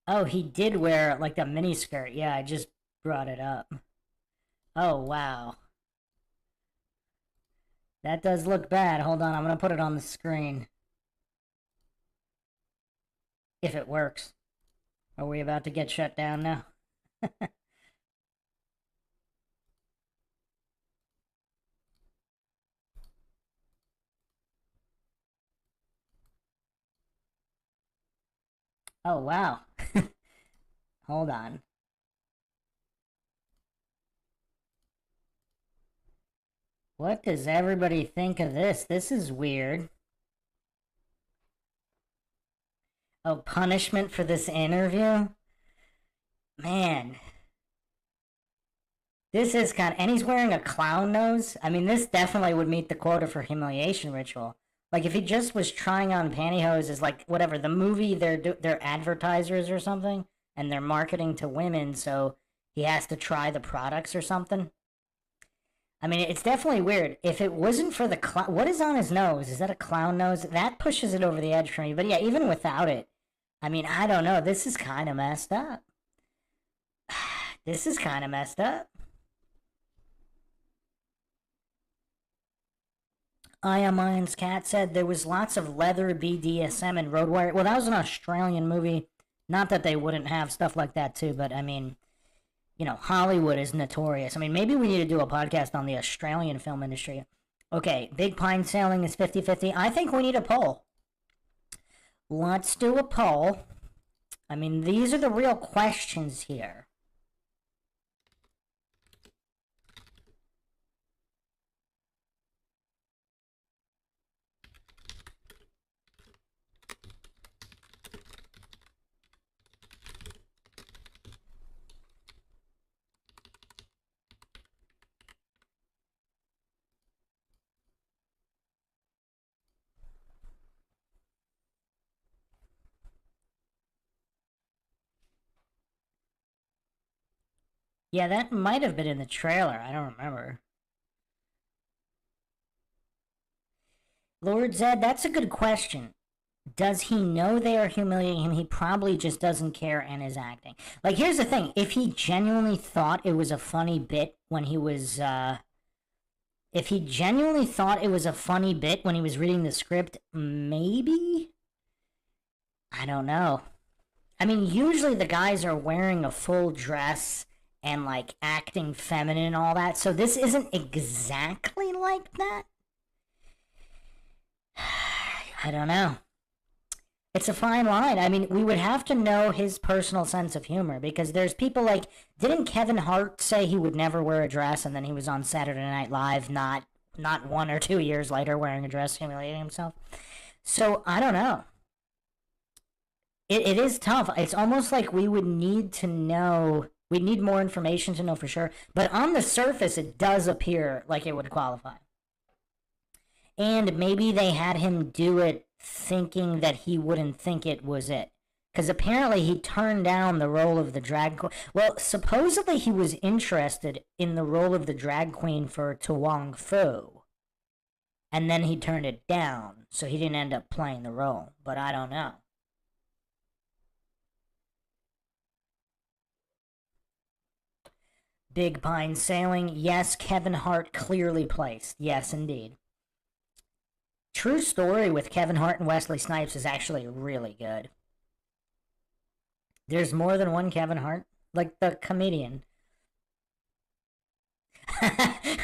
Oh, he did wear like a miniskirt. Yeah, I just brought it up. Oh, wow. That does look bad. Hold on, I'm going to put it on the screen. If it works. Are we about to get shut down now? Oh, wow. Hold on. What does everybody think of this? This is weird. Oh, punishment for this interview? Man. This is kind of, and he's wearing a clown nose. I mean, this definitely would meet the quota for humiliation ritual. Like, if he just was trying on pantyhose as, like, whatever, the movie, they're advertisers or something, and they're marketing to women, so he has to try the products or something. I mean, it's definitely weird. If it wasn't for the clown, what is on his nose? Is that a clown nose? That pushes it over the edge for me. But yeah, even without it, I mean, I don't know. This is kind of messed up. This is kind of messed up. I Am Iron's Cat said there was lots of leather BDSM and Road Warrior. Well, that was an Australian movie. Not that they wouldn't have stuff like that too, but I mean, you know, Hollywood is notorious. I mean, maybe we need to do a podcast on the Australian film industry. Okay, Big Pine Sailing is 50-50. I think we need a poll. Let's do a poll. I mean, these are the real questions here. Yeah, that might have been in the trailer. I don't remember. Lord Zed, that's a good question. Does he know they are humiliating him? He probably just doesn't care and is acting. Like, here's the thing. If he genuinely thought it was a funny bit when he was, if he genuinely thought it was a funny bit when he was reading the script, maybe? I don't know. I mean, usually the guys are wearing a full dress and, like, acting feminine and all that, so this isn't exactly like that. I don't know. It's a fine line. I mean, we would have to know his personal sense of humor because there's people like, didn't Kevin Hart say he would never wear a dress and then he was on Saturday Night Live not 1 or 2 years later wearing a dress humiliating himself? So, I don't know. It is tough. It's almost like we would need to know, we need more information to know for sure. But on the surface, it does appear like it would qualify. And maybe they had him do it thinking that he wouldn't think it was it. Because apparently he turned down the role of the drag queen. Well, supposedly he was interested in the role of the drag queen for To Wong Fu. And then he turned it down, so he didn't end up playing the role. But I don't know. Big Pine Sailing, yes, Kevin Hart clearly placed. Yes, indeed. True Story with Kevin Hart and Wesley Snipes is actually really good. There's more than one Kevin Hart, like the comedian.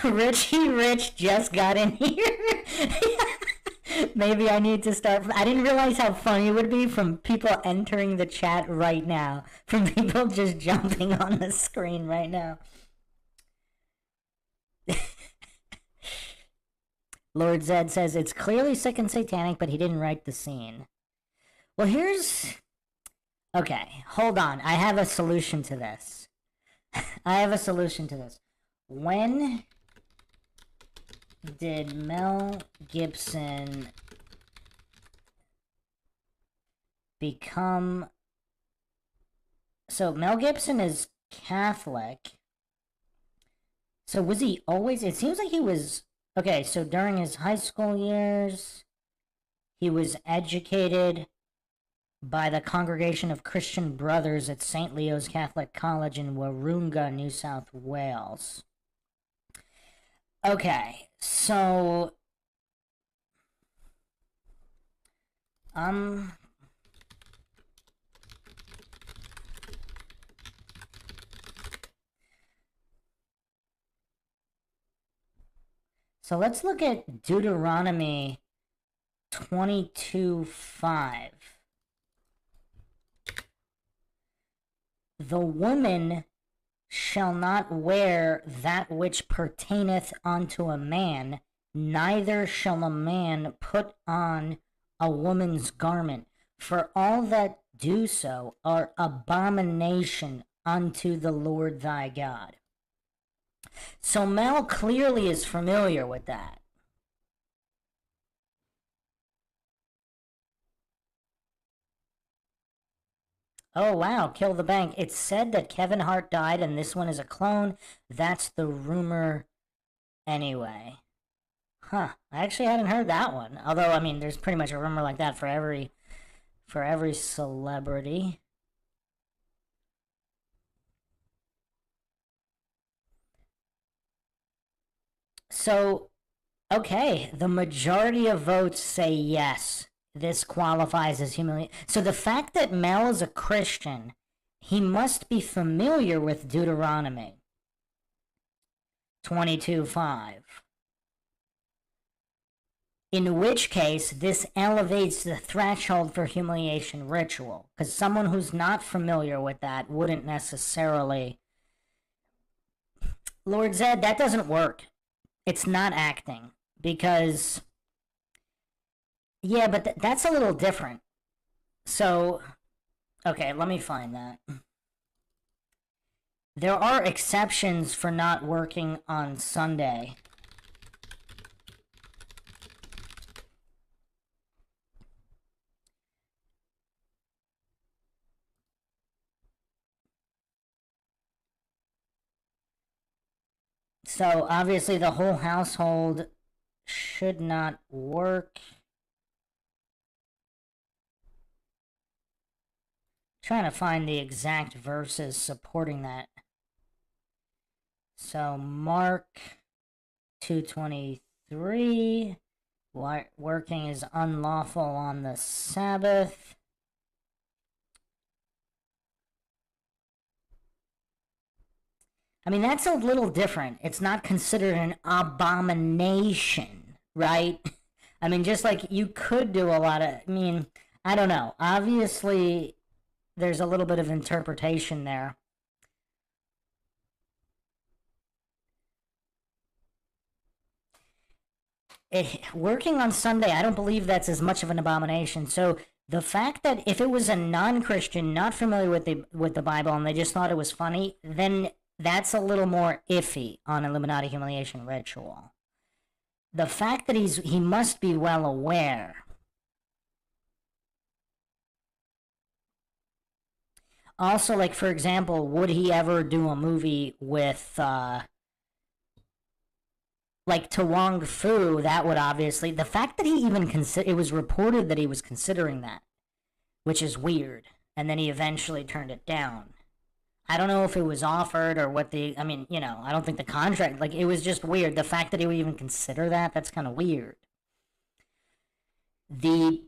Richie Rich just got in here. Maybe I need to start. I didn't realize how funny it would be from people entering the chat right now, from people just jumping on the screen right now. Lord Zed says it's clearly sick and satanic, but he didn't write the scene. Well, here's... Okay, hold on. I have a solution to this. When did Mel Gibson become... So, Mel Gibson is Catholic. So, was he always... It seems like he was... Okay, so during his high school years, he was educated by the Congregation of Christian Brothers at St. Leo's Catholic College in Wahroonga, New South Wales. Okay, so... So let's look at Deuteronomy 22:5. the woman shall not wear that which pertaineth unto a man, neither shall a man put on a woman's garment, for all that do so are abomination unto the Lord thy God. So Mel clearly is familiar with that. Oh wow, Kill the Bank. It's said that Kevin Hart died and this one is a clone. That's the rumor anyway. Huh. I actually hadn't heard that one. Although, I mean, there's pretty much a rumor like that for every celebrity. So, okay, the majority of votes say yes. This qualifies as humiliation. So the fact that Mel is a Christian, he must be familiar with Deuteronomy 22:5. In which case, this elevates the threshold for humiliation ritual. Because someone who's not familiar with that wouldn't necessarily... Lord Zed, that doesn't work. It's not acting. Because... Yeah, but that's a little different. So... Okay, let me find that. There are exceptions for not working on Sunday. So, obviously, the whole household should not work. Trying to find the exact verses supporting that. So, Mark 2:23, working is unlawful on the Sabbath. I mean, that's a little different. It's not considered an abomination, right? I mean, just like you could do a lot of, I mean, I don't know. Obviously, there's a little bit of interpretation there. Working on Sunday, I don't believe that's as much of an abomination. So the fact that if it was a non-Christian, not familiar with the Bible, and they just thought it was funny, then that's a little more iffy on Illuminati humiliation ritual. The fact that he must be well aware. Also, like, for example, would he ever do a movie with, like, To Wong Fu? That would obviously... The fact that he even it was reported that he was considering that, which is weird, and then he eventually turned it down. I don't know if it was offered or what the... I mean, you know, I don't think the contract... Like, it was just weird. The fact that he would even consider that, that's kind of weird. The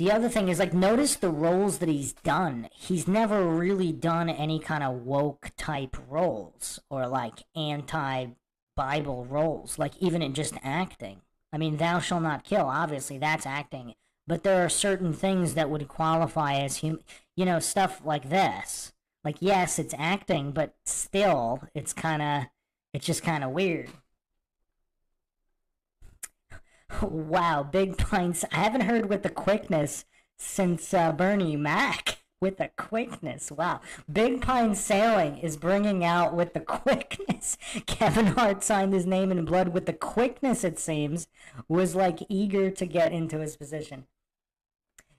other thing is, like, notice the roles that he's done. He's never really done any kind of woke type roles or, like, anti-Bible roles, like, even in just acting. I mean, Thou Shalt Not Kill, obviously, that's acting. But there are certain things that would qualify as, you know, stuff like this. Like, yes, it's acting, but still, it's just kind of weird. Wow, Big Pints. I haven't heard with the quickness since Bernie Mac. With the quickness, wow. Big Pine Sailing is bringing out with the quickness. Kevin Hart signed his name in blood with the quickness, it seems. Was, like, eager to get into his position.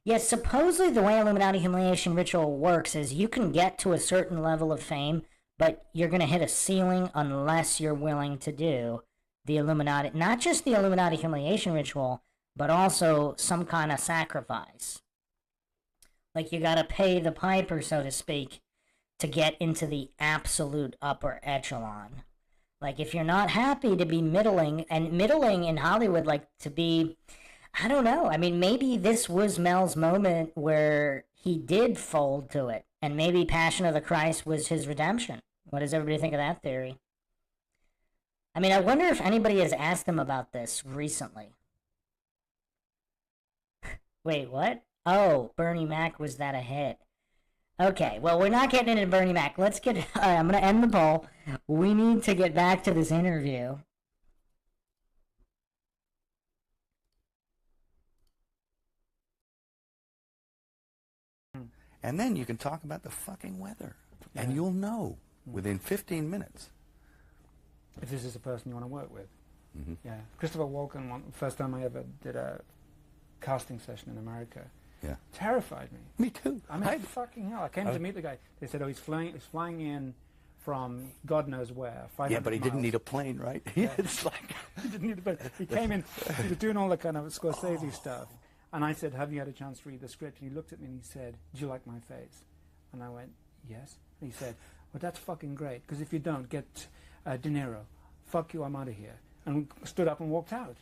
Yes, supposedly the way Illuminati humiliation ritual works is you can get to a certain level of fame, but you're going to hit a ceiling unless you're willing to do the Illuminati, not just the Illuminati humiliation ritual, but also some kind of sacrifice. Like, you got to pay the piper, so to speak, to get into the absolute upper echelon. Like, if you're not happy to be middling, and middling in Hollywood, like, to be... I don't know. I mean, maybe this was Mel's moment where he did fold to it. And maybe Passion of the Christ was his redemption. What does everybody think of that theory? I mean, I wonder if anybody has asked him about this recently. Wait, what? Oh, Bernie Mac was that a hit? Okay, well, we're not getting into Bernie Mac. Let's get. All right, I'm going to end the poll. We need to get back to this interview. And then you can talk about the fucking weather. Yeah. And you'll know within 15 minutes. If this is a person you want to work with. Mm-hmm. Yeah. Christopher Walken, first time I ever did a casting session in America, Yeah. terrified me. Me too. I mean, fucking hell. I came to meet the guy. They said, oh, he's flying in from God knows where. Yeah, but he didn't need a plane, right? Yeah. It's like he didn't need a plane. He came in, he was doing all the kind of Scorsese stuff. And I said, have you had a chance to read the script? And he looked at me and he said, do you like my face? And I went, yes. And he said, well, that's fucking great, because if you don't, get De Niro. Fuck you, I'm out of here. And stood up and walked out.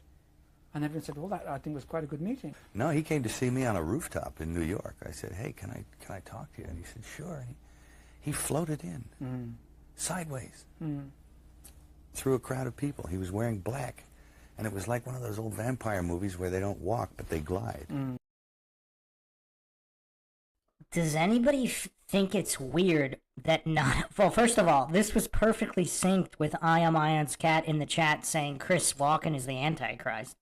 And everyone said, well, that I think was quite a good meeting. No, he came to see me on a rooftop in New York. I said, hey, can I talk to you? And he said, sure. And he floated in, sideways, through a crowd of people. He was wearing black. And it was like one of those old vampire movies where they don't walk, but they glide. Does anybody think it's weird that not... Well, first of all, this was perfectly synced with I Am Ion's cat in the chat saying Chris Walken is the Antichrist.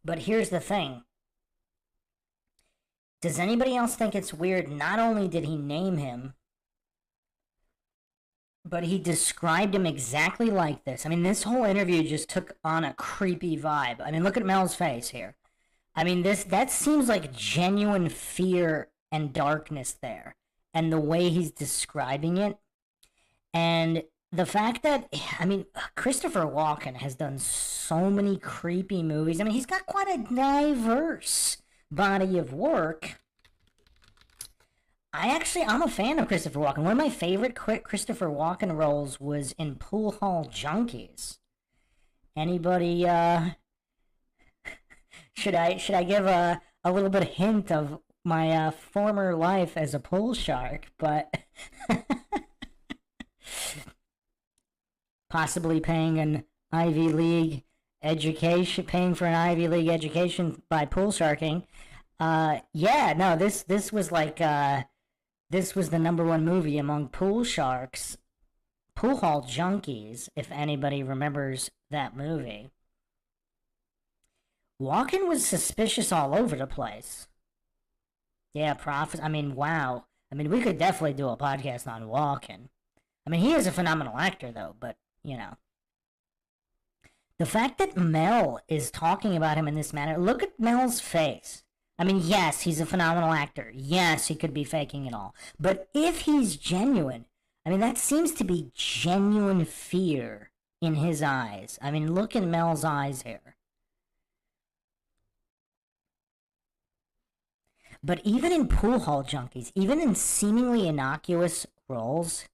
But here's the thing. Does anybody else think it's weird not only did he name him, but he described him exactly like this? I mean, this whole interview just took on a creepy vibe. I mean, look at Mel's face here. I mean, that seems like genuine fear and darkness there. And the way he's describing it. And the fact that, I mean, Christopher Walken has done so many creepy movies. I mean, he's got quite a diverse body of work. I'm a fan of Christopher Walken. One of my favorite Christopher Walken roles was in Pool Hall Junkies. Anybody, should I give a little bit of hint of my former life as a pool shark, but possibly paying for an Ivy League education by pool sharking. This was like, this was the #1 movie among pool sharks. Pool Hall Junkies, if anybody remembers that movie. Walken was suspicious all over the place. Yeah, I mean, wow. I mean, we could definitely do a podcast on Walken. I mean, he is a phenomenal actor, though, but, you know. The fact that Mel is talking about him in this manner, look at Mel's face. I mean, yes, he's a phenomenal actor. Yes, he could be faking it all. But if he's genuine, I mean, that seems to be genuine fear in his eyes. I mean, look at Mel's eyes here. But even in Pool Hall Junkies, even in seemingly innocuous roles,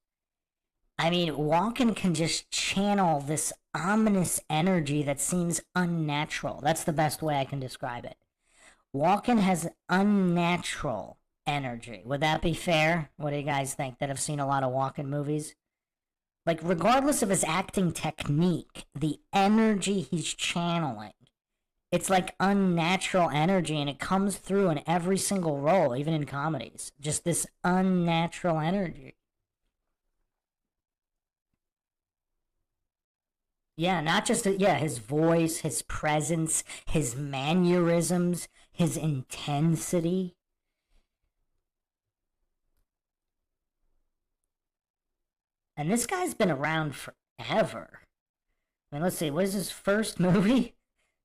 I mean, Walken can just channel this ominous energy that seems unnatural. That's the best way I can describe it. Walken has unnatural energy. Would that be fair? What do you guys think that have seen a lot of Walken movies? Like, regardless of his acting technique, the energy he's channeling, it's like unnatural energy, and it comes through in every single role, even in comedies. Just this unnatural energy. Yeah, not just, his voice, his presence, his mannerisms, his intensity. And this guy's been around forever. I mean, let's see, what is his first movie?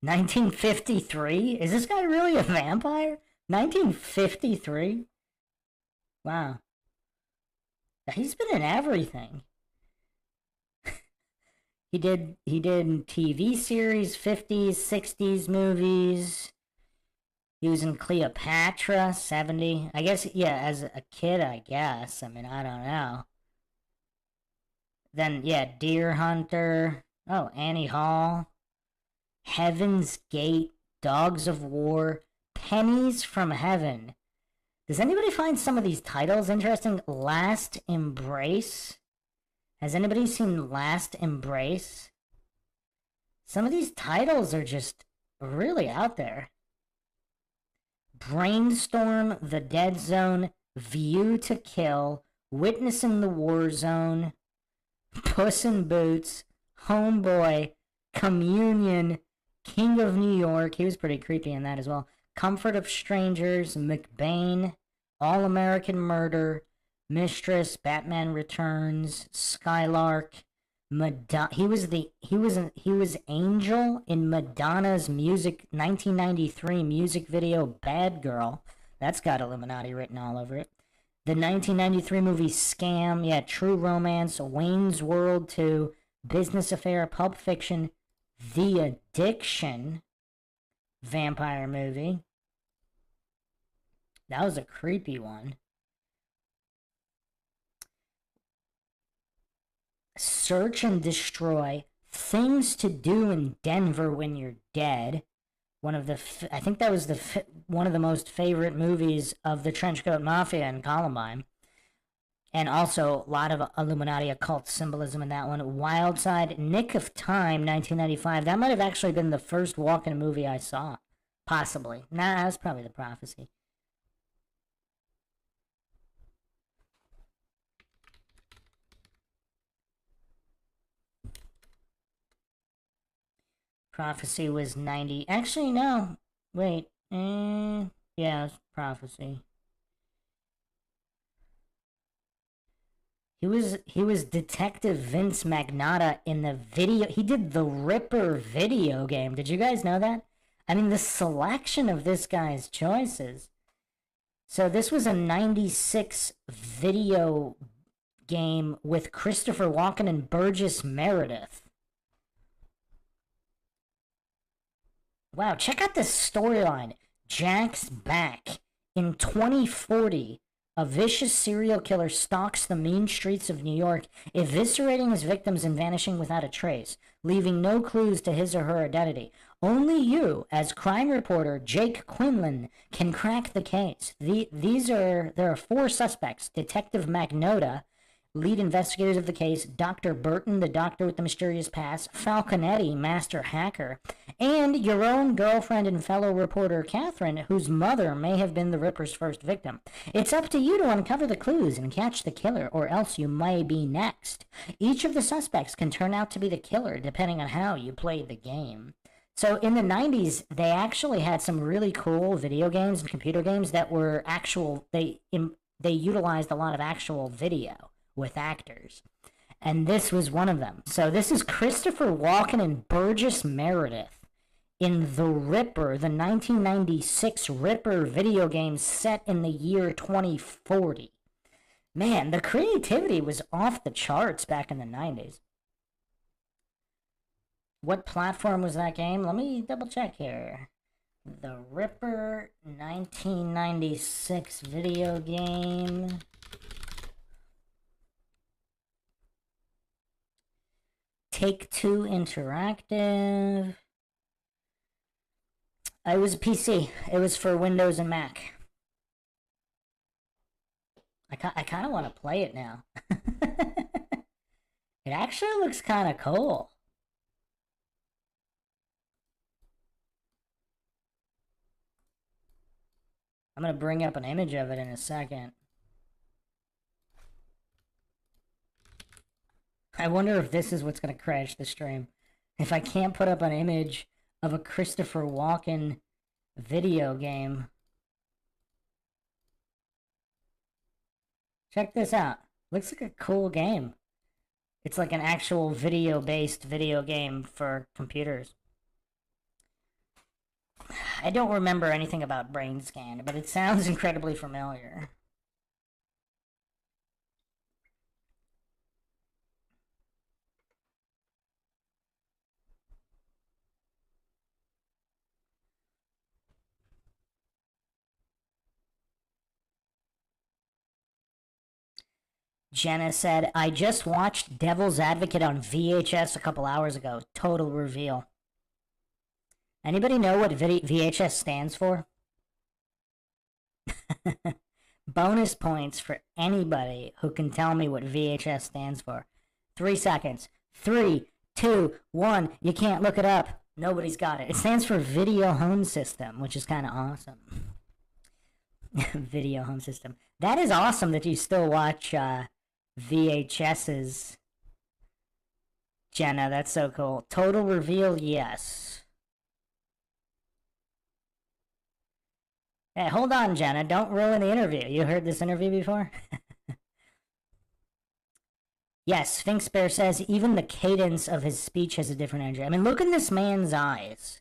1953? Is this guy really a vampire? 1953? Wow. He's been in everything. He did TV series, 50s, 60s movies. He was in Cleopatra, 70. I guess, yeah, as a kid, I guess. I mean, I don't know. Then, yeah, Deer Hunter. Oh, Annie Hall. Heaven's Gate. Dogs of War. Pennies from Heaven. Does anybody find some of these titles interesting? Last Embrace. Has anybody seen Last Embrace? Some of these titles are just really out there. Brainstorm, The Dead Zone, View to Kill, Witnessing the War Zone, Puss in Boots, Homeboy, Communion, King of New York. He was pretty creepy in that as well. Comfort of Strangers, McBain, All American Murder, Mistress, Batman Returns, Skylark, he was Angel in Madonna's 1993 music video Bad Girl. That's got Illuminati written all over it. The 1993 movie Scam, yeah, True Romance, Wayne's World 2, Business Affair, Pulp Fiction, The Addiction, vampire movie. That was a creepy one. Search and Destroy, Things to Do in Denver When You're Dead. I think that was one of the most favorite movies of the Trenchcoat Mafia and Columbine. And also a lot of Illuminati occult symbolism in that one. Wildside, Nick of Time, 1995. That might have actually been the first walk-in movie I saw. Possibly. Nah, that was probably The Prophecy. Prophecy was 90. Actually, no. Wait. Yeah, it's Prophecy. He was Detective Vince Magnotta in the video. He did the Ripper video game. Did you guys know that? I mean, the selection of this guy's choices. So this was a 96 video game with Christopher Walken and Burgess Meredith. Wow, check out this storyline. Jack's back. In 2040, a vicious serial killer stalks the mean streets of New York, eviscerating his victims and vanishing without a trace, leaving no clues to his or her identity. Only you, as crime reporter Jake Quinlan, can crack the case. There are 4 suspects: Detective Magnotta, lead investigators of the case, Dr. Burton, the doctor with the mysterious past, Falconetti, master hacker, and your own girlfriend and fellow reporter Catherine, whose mother may have been the Ripper's first victim. It's up to you to uncover the clues and catch the killer, or else you may be next. Each of the suspects can turn out to be the killer, depending on how you played the game. So in the 90s, they actually had some really cool video games and computer games that were actual. They utilized a lot of actual video with actors, and this was one of them. So this is Christopher Walken and Burgess Meredith in The Ripper, the 1996 Ripper video game set in the year 2040. Man, the creativity was off the charts back in the 90s. What platform was that game? Let me double check here. The Ripper 1996 video game. Take-Two Interactive. It was a PC. It was for Windows and Mac. I kind of want to play it now. It actually looks kind of cool. I'm going to bring up an image of it in a second. I wonder if this is what's going to crash the stream. If I can't put up an image of a Christopher Walken video game. Check this out. Looks like a cool game. It's like an actual video-based video game for computers. I don't remember anything about Brain Scan, but it sounds incredibly familiar. Jenna said, I just watched Devil's Advocate on VHS a couple hours ago. Total reveal. Anybody know what VHS stands for? Bonus points for anybody who can tell me what VHS stands for. 3 seconds. 3, 2, 1. You can't look it up. Nobody's got it. It stands for Video Home System, which is kind of awesome. Video home system. That is awesome that you still watch VHSs, Jenna. That's so cool. Total reveal, yes. Hey, hold on, Jenna. Don't ruin the interview. You heard this interview before? Yes, Sphinx Bear says even the cadence of his speech has a different energy. I mean, look in this man's eyes.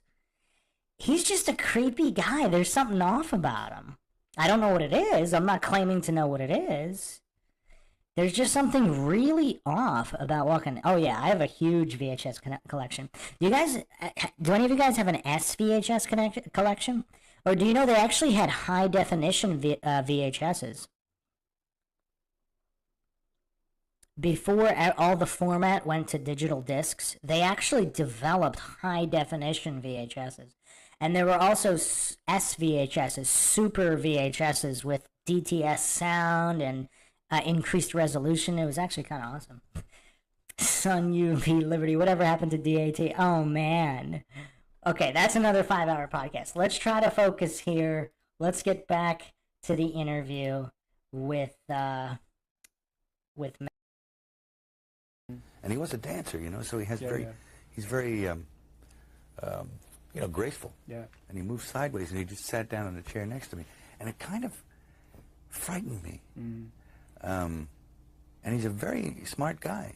He's just a creepy guy. There's something off about him. I don't know what it is. I'm not claiming to know what it is. There's just something really off about walking. Oh yeah, I have a huge VHS collection. Do any of you guys have an SVHS collection? Or do you know they actually had high definition VHSs? Before all the format went to digital discs, they actually developed high definition VHSs. And there were also SVHSs, super VHSs with DTS sound and increased resolution. It was actually kind of awesome. Sun UV Liberty, whatever happened to DAT? Oh man. Okay, that's another 5-hour podcast. Let's try to focus here. Let's get back to the interview with Matt. And he was a dancer, so he has he's very graceful. Yeah. And he moved sideways, and he just sat down in a chair next to me, and it kind of frightened me. And he's a very smart guy.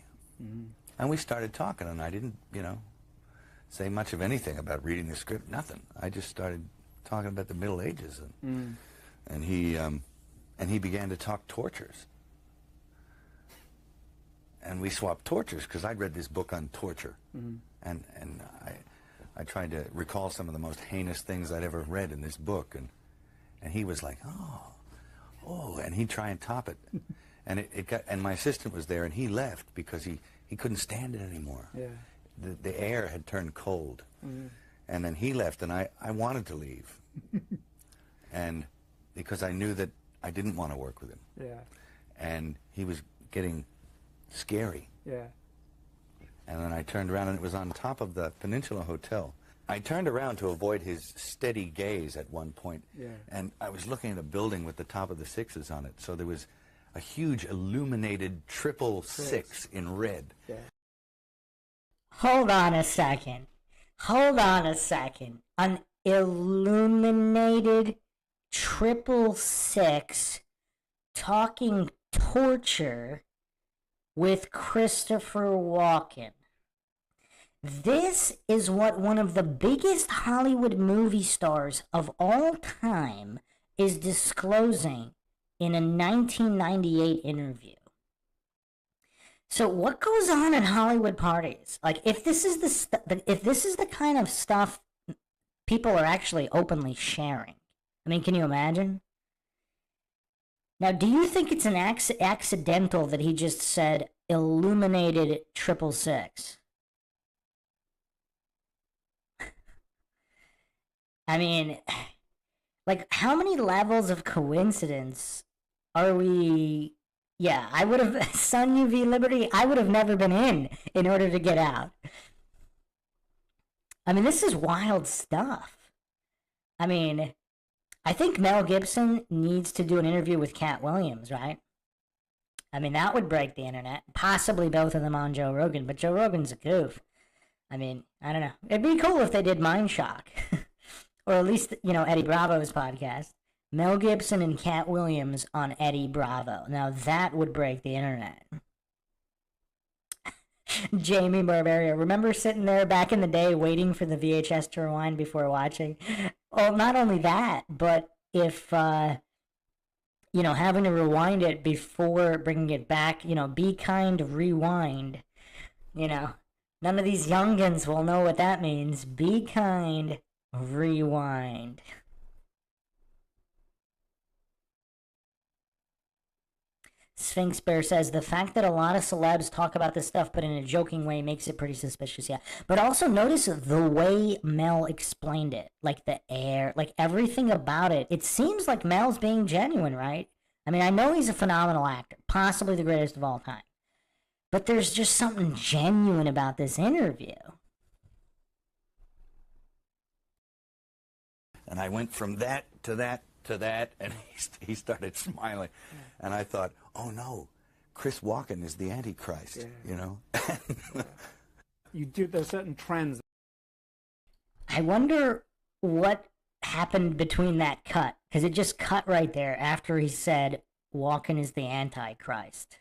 And we started talking, and I didn't, say much of anything about reading the script, nothing. I just started talking about the Middle Ages, and he began to talk tortures. And we swapped tortures, because I'd read this book on torture, and I tried to recall some of the most heinous things I'd ever read in this book, and he was like, oh, and he'd try and top it, and my assistant was there, and he left because he couldn't stand it anymore. Yeah. The air had turned cold, and then he left, and I wanted to leave, and because I knew that I didn't want to work with him. Yeah. And he was getting scary. Yeah. And then I turned around, and it was on top of the Peninsula Hotel. I turned around to avoid his steady gaze at one point, and I was looking at a building with the top of the sixes on it, so there was a huge illuminated 666 in red. Yeah. Hold on a second. An illuminated 666 talking torture with Christopher Walken. This is what one of the biggest Hollywood movie stars of all time is disclosing in a 1998 interview. So what goes on at Hollywood parties? Like, if this is the kind of stuff people are actually openly sharing, I mean, can you imagine? Now, do you think it's an accidental that he just said illuminated 666? I mean, like, how many levels of coincidence are we... Yeah, I would have... Sun UV Liberty, I would have never been in order to get out. I mean, this is wild stuff. I mean, I think Mel Gibson needs to do an interview with Cat Williams, right? I mean, that would break the internet. Possibly both of them on Joe Rogan, but Joe Rogan's a goof. I mean, I don't know. It'd be cool if they did Mindshock. Or at least, Eddie Bravo's podcast. Mel Gibson and Cat Williams on Eddie Bravo. Now that would break the internet. Jamie Barbaria. Remember sitting there back in the day waiting for the VHS to rewind before watching? Well, not only that, but if, having to rewind it before bringing it back, be kind, rewind. None of these youngins will know what that means. Be kind, rewind. Sphinx Bear says, the fact that a lot of celebs talk about this stuff but in a joking way makes it pretty suspicious, yeah. But also notice the way Mel explained it. Like the air, like everything about it. It seems like Mel's being genuine, right? I mean, I know he's a phenomenal actor, possibly the greatest of all time. But there's just something genuine about this interview. And I went from that to that to that, and he started smiling. And I thought, oh no, Chris Walken is the Antichrist, you know? There's certain trends. I wonder what happened between that cut, because it just cut right there after he said Walken is the Antichrist.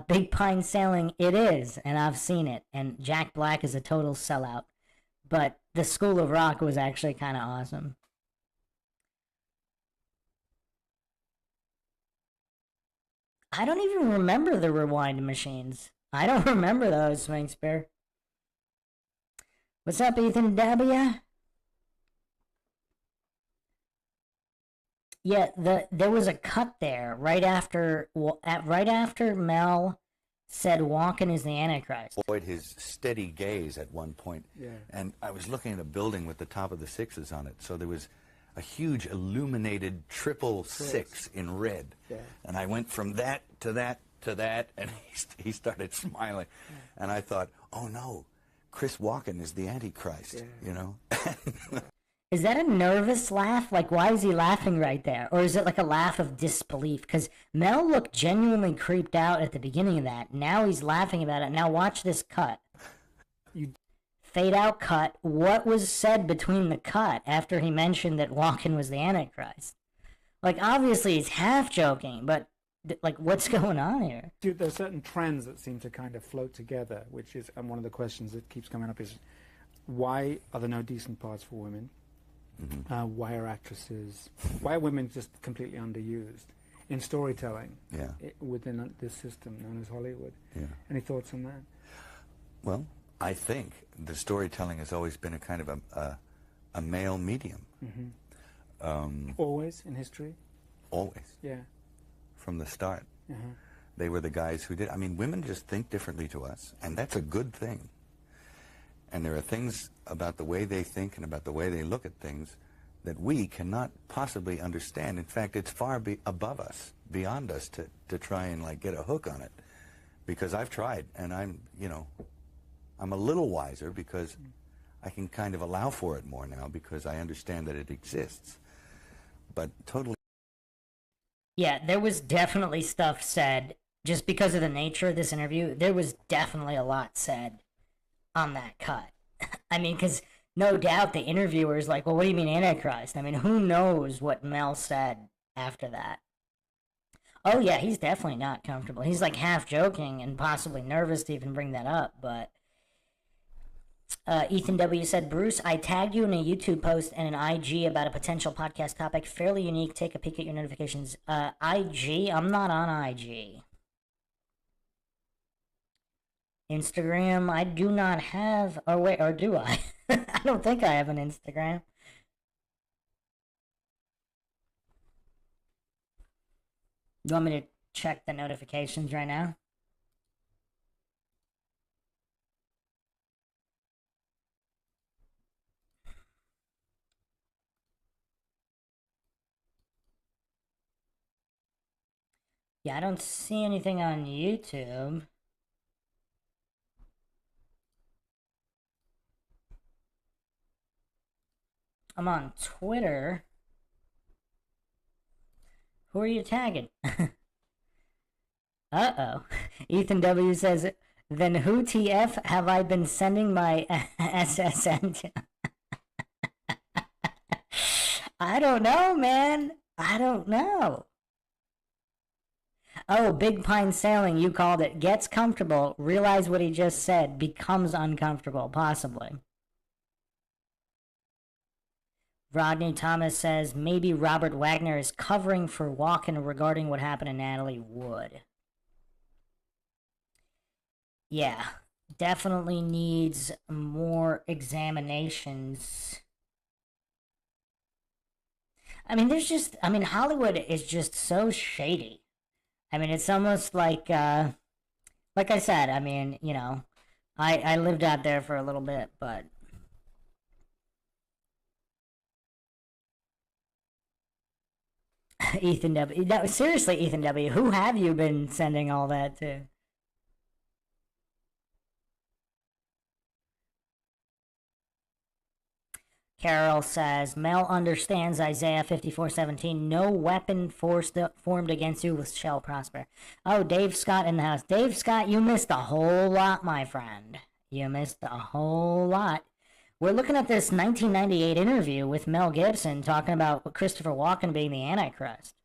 Big Pine Sailing, it is, and I've seen it, and Jack Black is a total sellout. But the School of Rock was actually kind of awesome. I don't even remember the rewind machines. I don't remember those, Swing Spear. What's up, Ethan W? Yeah, there was a cut there right after Mel said Walken is the Antichrist. Avoid his steady gaze at one point, and I was looking at a building with the top of the sixes on it, so there was a huge illuminated triple six in red, and I went from that to that to that, and he started smiling, and I thought, oh no, Chris Walken is the Antichrist, you know? Is that a nervous laugh? Like, why is he laughing right there? Or is it like a laugh of disbelief? Because Mel looked genuinely creeped out at the beginning of that. Now he's laughing about it. Now watch this cut. Fade out cut. What was said between the cut after he mentioned that Walken was the Antichrist? Like, obviously he's half joking, but, like, what's going on here? Dude, there's certain trends that seem to kind of float together, which is, and one of the questions that keeps coming up is, why are there no decent parts for women? Why are women just completely underused in storytelling within this system known as Hollywood? Any thoughts on that? Well, I think the storytelling has always been a kind of a male medium. Always in history? Always. Yeah. From the start. They were the guys who did. I mean, women just think differently to us, and that's a good thing. And there are things about the way they think and about the way they look at things that we cannot possibly understand. In fact, it's far above us, beyond us, to try and like get a hook on it. Because I've tried, and I'm a little wiser because I can kind of allow for it more now because I understand that it exists. But totally. Yeah, there was definitely stuff said, just because of the nature of this interview, there was definitely a lot said on that cut. I mean, because no doubt the interviewer's like, well, what do you mean Antichrist? I mean, who knows what Mel said after that? Oh, yeah, he's definitely not comfortable. He's like half joking and possibly nervous to even bring that up, but Ethan W. said, Bruce, I tagged you in a YouTube post and an IG about a potential podcast topic. Fairly unique. Take a peek at your notifications. IG? I'm not on IG. Instagram, I do not have. Oh, wait, or do I? I don't think I have an Instagram. You want me to check the notifications right now? Yeah, I don't see anything on YouTube. I'm on Twitter. Who are you tagging? Uh-oh. Ethan W. says, then who TF have I been sending my SSN to? I don't know, man. I don't know. Oh, Big Pine Sailing, you called it. Gets comfortable, realize what he just said, becomes uncomfortable, possibly. Rodney Thomas says, maybe Robert Wagner is covering for Walken regarding what happened to Natalie Wood. Yeah, definitely needs more examinations. I mean, Hollywood is just so shady. I mean, it's almost like I said, I mean, you know, I lived out there for a little bit, but Ethan W. No, seriously, Ethan W., who have you been sending all that to? Carol says, Mel understands Isaiah 54:17. No weapon formed against you shall prosper. Oh, Dave Scott in the house. Dave Scott, you missed a whole lot, my friend. You missed a whole lot. We're looking at this 1998 interview with Mel Gibson talking about Christopher Walken being the Antichrist.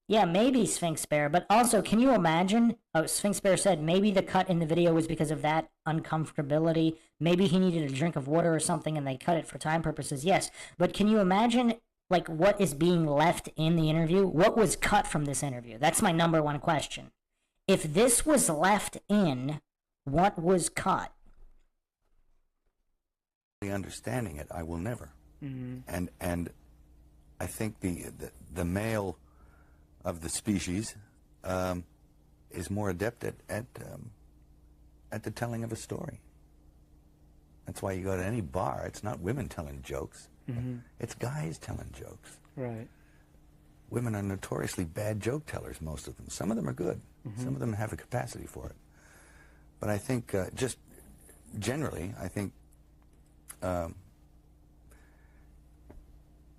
Yeah, maybe Sphinx Bear, but also, can you imagine? Oh, Sphinx Bear said maybe the cut in the video was because of that uncomfortability. Maybe he needed a drink of water or something and they cut it for time purposes. Yes, but can you imagine, like, what is being left in the interview? What was cut from this interview? That's my number one question. If this was left in, what was cut? Understanding it, I will never. And I think the male of the species is more adept at the telling of a story. That's why you go to any bar, it's not women telling jokes, it's guys telling jokes. Right. Women are notoriously bad joke tellers, most of them. Some of them are good. Some of them have a capacity for it. But I think, just generally, I think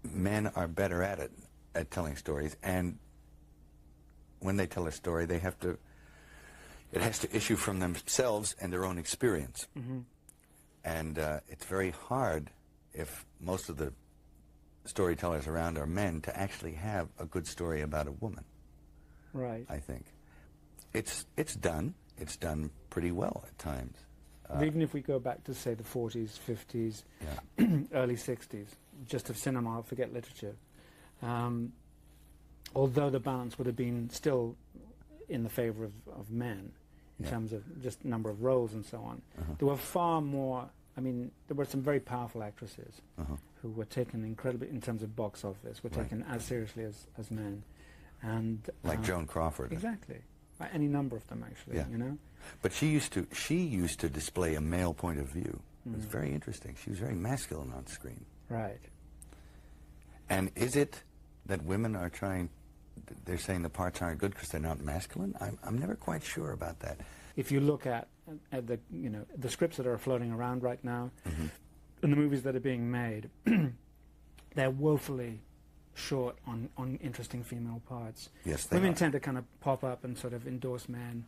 men are better at it, at telling stories, and when they tell a story, it has to issue from themselves and their own experience. And it's very hard, if most of the storytellers around are men, to actually have a good story about a woman. Right. I think it's done pretty well at times. Even if we go back to, say, the 40s, 50s, early 60s, just of cinema, forget literature, although the balance would have been still in the favor of men in terms of just number of roles and so on, there were far more, I mean, there were some very powerful actresses who were taken incredibly, in terms of box office, were taken as seriously as men. And like Joan Crawford. Exactly. Any number of them, actually, you know? But she used to display a male point of view. It was very interesting. She was very masculine on screen. Right. And is it that women are trying, they're saying the parts aren't good because they're not masculine? I'm never quite sure about that. If you look at the, you know, the scripts that are floating around right now, and the movies that are being made, they're woefully short on interesting female parts. Yes, they Women are. tend to kind of pop up and sort of endorse men,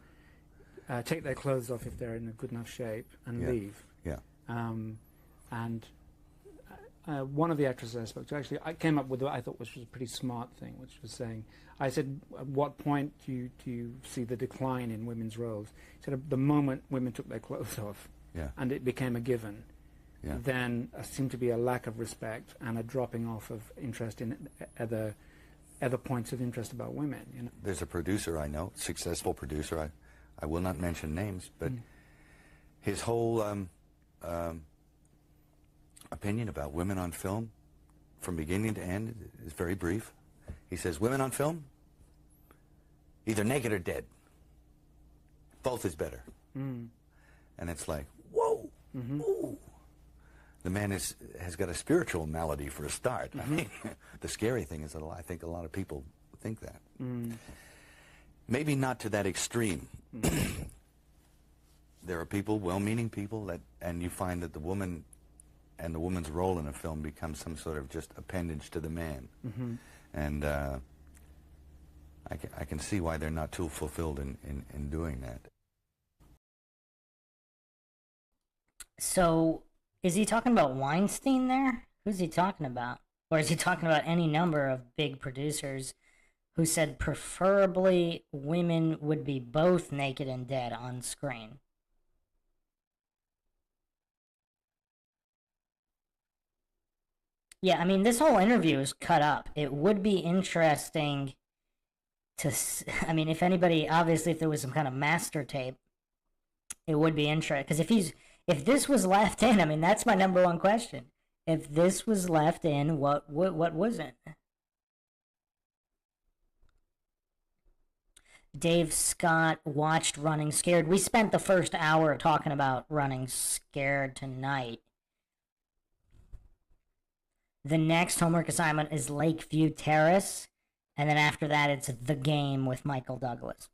take their clothes off if they're in a good enough shape, and leave. Yeah. And one of the actresses I spoke to, actually, I came up with what I thought was a pretty smart thing, which was saying, I said, at what point do you see the decline in women's roles? He said, the moment women took their clothes off, and it became a given, then seemed to be a lack of respect and a dropping off of interest in other points of interest about women. You know? There's a producer I know, successful producer. I will not mention names, but his whole opinion about women on film, from beginning to end, is very brief. He says, women on film, either naked or dead. Both is better. And it's like, whoa, whoa. The man has got a spiritual malady for a start. I mean, the scary thing is that I think a lot of people think that. Maybe not to that extreme. There are people, well-meaning people, and you find that the woman and the woman's role in a film becomes some sort of just appendage to the man. And I can see why they're not too fulfilled in doing that. So, is he talking about Weinstein there? Who's he talking about? Or is he talking about any number of big producers who said preferably women would be both naked and dead on screen? Yeah, I mean, this whole interview is cut up. It would be interesting to, I mean, if anybody, obviously, if there was some kind of master tape, it would be interesting. Because if this was left in, I mean, that's my number one question. If this was left in, what wasn't? Dave Scott watched Running Scared. We spent the first hour talking about Running Scared tonight. The next homework assignment is Lakeview Terrace, and then after that it's The Game with Michael Douglas.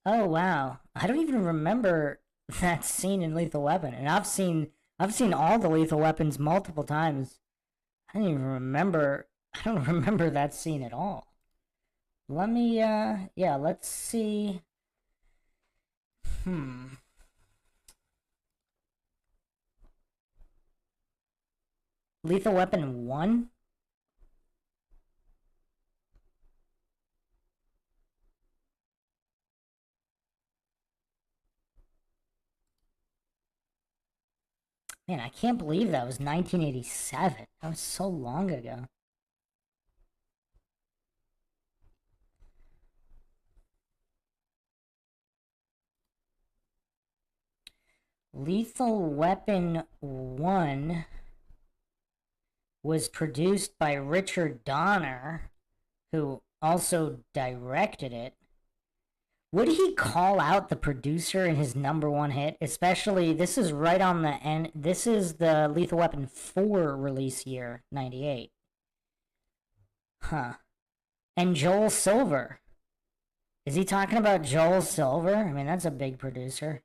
Oh wow, I don't even remember that scene in Lethal Weapon, and I've seen all the Lethal Weapons multiple times. I don't even remember. I don't remember that scene at all. Let me yeah, let's see. Hmm. Lethal Weapon 1? Man, I can't believe that was 1987. That was so long ago. Lethal Weapon 1 was produced by Richard Donner, who also directed it. Would he call out the producer in his number one hit? Especially, this is right on the end. This is the Lethal Weapon 4 release year, 98. Huh. And Joel Silver. Is he talking about Joel Silver? I mean, that's a big producer.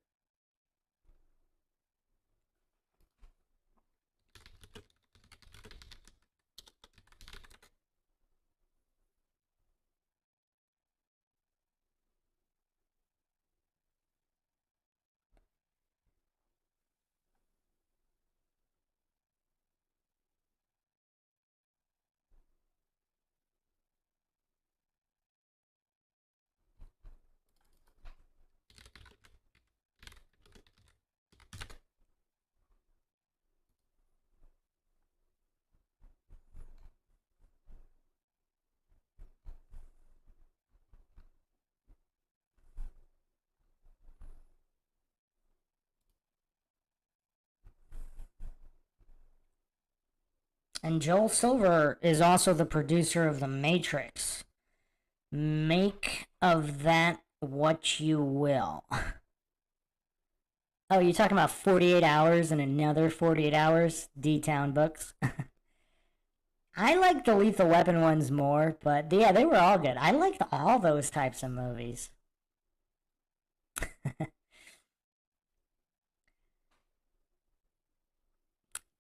And Joel Silver is also the producer of The Matrix. Make of that what you will. Oh, you're talking about 48 hours and another 48 hours? D-Town books? I like the Lethal Weapon ones more, but yeah, they were all good. I liked all those types of movies.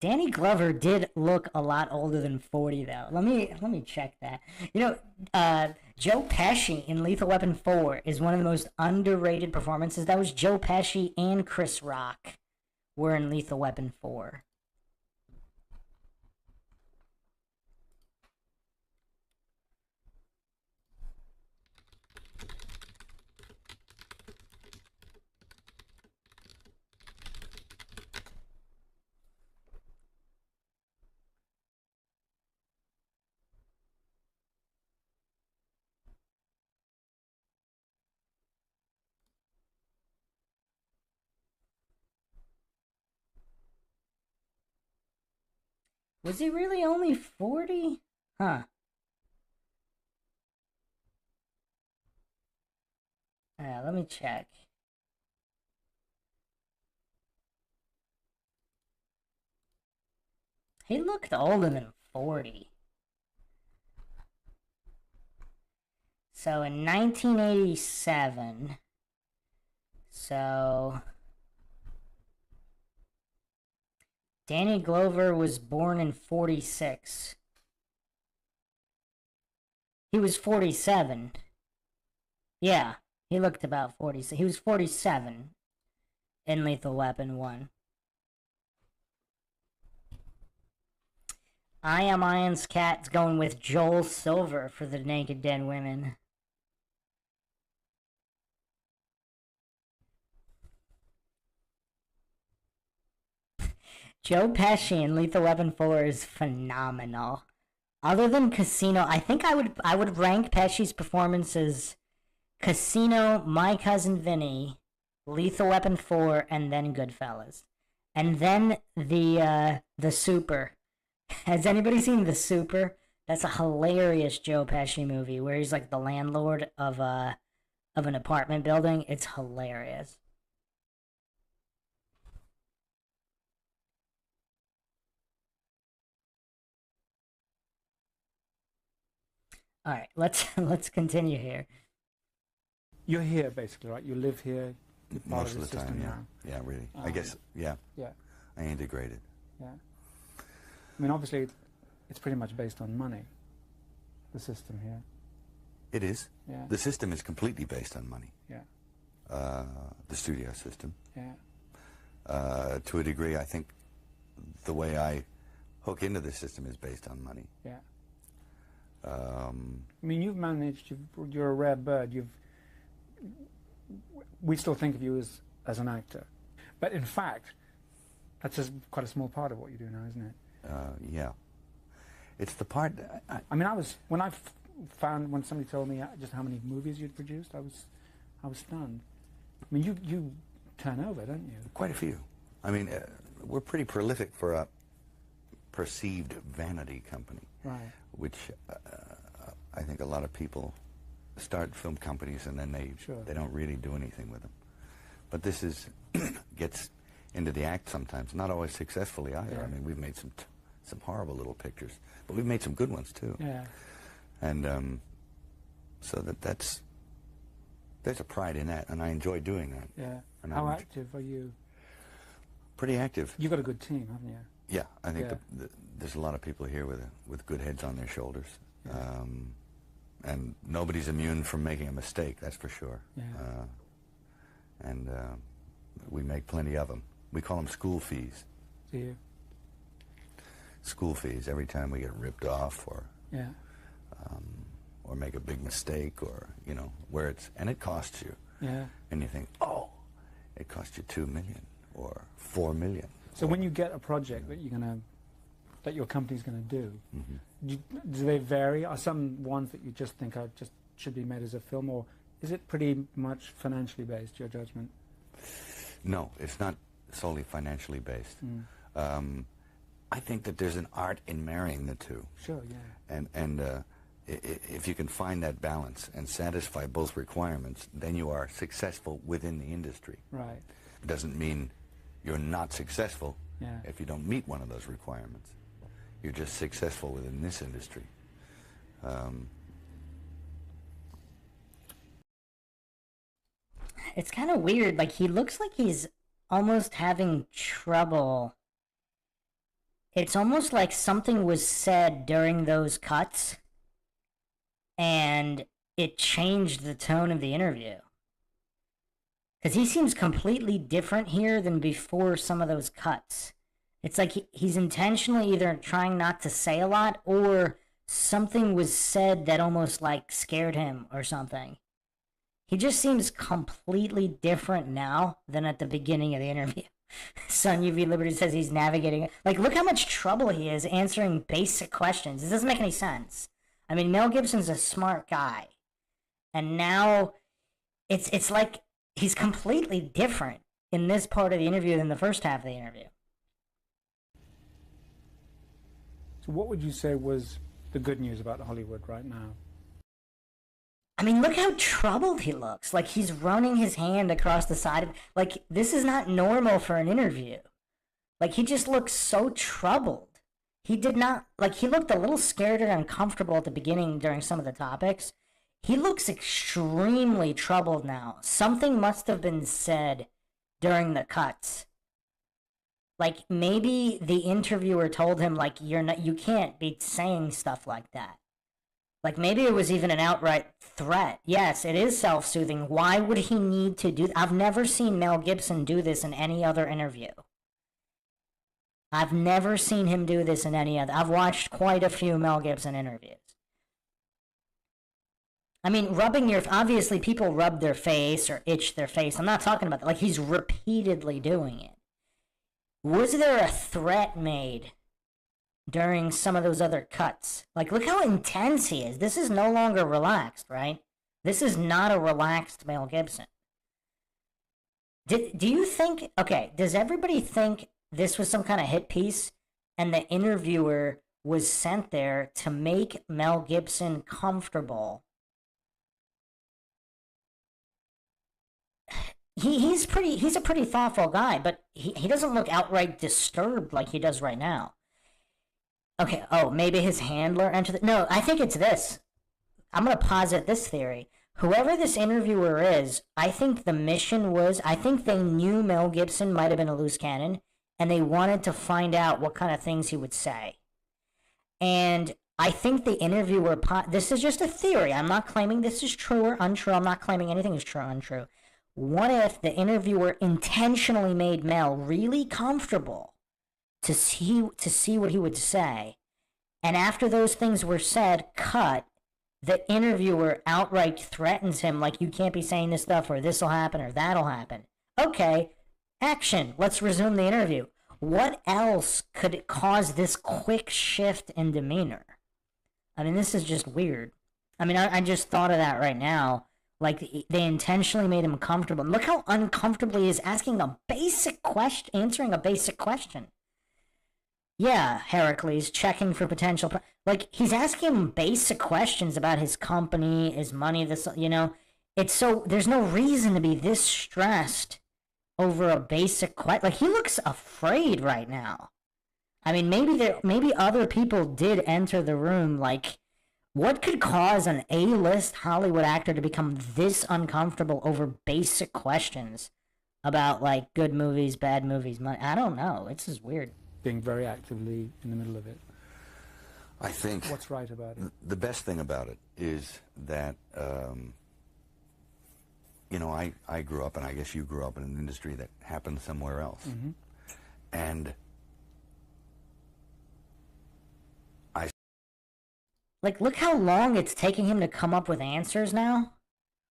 Danny Glover did look a lot older than 40 though. Let me check that. You know, Joe Pesci in Lethal Weapon 4 is one of the most underrated performances. That was Joe Pesci and Chris Rock were in Lethal Weapon 4. Was he really only 40? Huh. Let me check. He looked older than 40. So in 1987, so Danny Glover was born in 46. He was 47. Yeah, he looked about 40. He was 47 in Lethal Weapon 1. I Am Iron's Cat's going with Joel Silver for the Naked Dead Women. Joe Pesci in Lethal Weapon 4 is phenomenal. Other than Casino, I think I would rank Pesci's performances Casino, My Cousin Vinny, Lethal Weapon 4, and then Goodfellas. And then the Super. Has anybody seen The Super? That's a hilarious Joe Pesci movie where he's like the landlord of an apartment building. It's hilarious. All right, let's let's continue here. You're here, basically, right? You live here. You're part Most of the time, system yeah. now. Yeah, really. I guess, yeah. Yeah. I integrated. Yeah. I mean, obviously, it's pretty much based on money, the system here. It is. Yeah. The system is completely based on money. Yeah. The studio system. Yeah. To a degree, I think the way I hook into the system is based on money. Yeah. I mean, you've managed. You're a rare bird. We still think of you as an actor, but in fact, that's quite a small part of what you do now, isn't it? Yeah. It's the part. I mean, when somebody told me just how many movies you'd produced, I was stunned. I mean, you turn over, don't you? Quite a few. I mean, we're pretty prolific for a perceived vanity company, Right. which I think a lot of people start film companies and then they don't really do anything with them. But this gets into the act sometimes, not always successfully either. Yeah. I mean, we've made some horrible little pictures, but we've made some good ones too. Yeah. And so there's a pride in that, and I enjoy doing that. Yeah. And How active are you? Pretty active. You've got a good team, haven't you? Yeah, I think Yeah. there's a lot of people here with good heads on their shoulders, Yeah. and nobody's immune from making a mistake. That's for sure. Yeah. And we make plenty of them. We call them school fees. Do you? School fees every time we get ripped off or Yeah. make a big mistake, or where and it costs you. Yeah. And you think, oh, it cost you $2 million or $4 million. So when you get a project that your company's gonna do, Mm-hmm. do they vary? Are some ones that you just think should be made as a film, or is it pretty much financially based, your judgment? No, it's not solely financially based. I think that there's an art in marrying the two. Sure, yeah. And if you can find that balance and satisfy both requirements, then you are successful within the industry. Right. It doesn't mean you're not successful Yeah. if you don't meet one of those requirements. You're just successful within this industry. It's kind of weird. Like, he looks like he's almost having trouble. It's almost like something was said during those cuts, and it changed the tone of the interview. Because he seems completely different here than before some of those cuts. It's like he's intentionally either trying not to say a lot, or something was said that almost like scared him or something. He just seems completely different now than at the beginning of the interview. Son UV Liberty says he's navigating. Like, look how much trouble he is answering basic questions. This doesn't make any sense. I mean, Mel Gibson's a smart guy. And now it's like he's completely different in this part of the interview than the first half of the interview. So what would you say was the good news about Hollywood right now? I mean, look how troubled he looks. Like, he's running his hand across the side of... Like, this is not normal for an interview. Like, he just looks so troubled. He did not... Like, he looked a little scared and uncomfortable at the beginning during some of the topics. He looks extremely troubled now. Something must have been said during the cuts. Like, maybe the interviewer told him, like, you can't be saying stuff like that. Like, maybe it was even an outright threat. Yes, it is self-soothing. Why would he need to do... I've never seen Mel Gibson do this in any other interview. I've never seen him do this in any other... I've watched quite a few Mel Gibson interviews. I mean, rubbing your... Obviously, people rub their face or itch their face. I'm not talking about that. Like, he's repeatedly doing it. Was there a threat made during some of those other cuts? Like, look how intense he is. This is no longer relaxed, right? This is not a relaxed Mel Gibson. Do you think... Okay, does everybody think this was some kind of hit piece and the interviewer was sent there to make Mel Gibson comfortable? He's a pretty thoughtful guy, but he doesn't look outright disturbed like he does right now. Okay, maybe his handler entered... No, I think it's this. I'm going to posit this theory. whoever this interviewer is, I think the mission was, I think they knew Mel Gibson might have been a loose cannon, and they wanted to find out what kind of things he would say. And I think the interviewer, this is just a theory. I'm not claiming this is true or untrue. I'm not claiming anything is true or untrue. What if the interviewer intentionally made Mel really comfortable to see what he would say, and after those things were said, cut, the interviewer outright threatens him, like, you can't be saying this stuff, or this'll happen, or that'll happen. Okay, action. Let's resume the interview. What else could cause this quick shift in demeanor? I mean, this is just weird. I mean, I just thought of that right now. Like, they intentionally made him comfortable. Look how uncomfortable he is asking a basic question, answering a basic question. Yeah, Heracles, checking for potential... Like, he's asking him basic questions about his company, his money, this, you know. It's so... There's no reason to be this stressed over a basic question. Like, he looks afraid right now. I mean, maybe other people did enter the room, like... What could cause an A-list Hollywood actor to become this uncomfortable over basic questions about, like, good movies, bad movies, money? I don't know. It's just weird. Being very actively in the middle of it. I think... What's right about it? The best thing about it is that, you know, I grew up, and I guess you grew up in an industry that happened somewhere else. Mm-hmm. And... Like, look how long it's taking him to come up with answers now.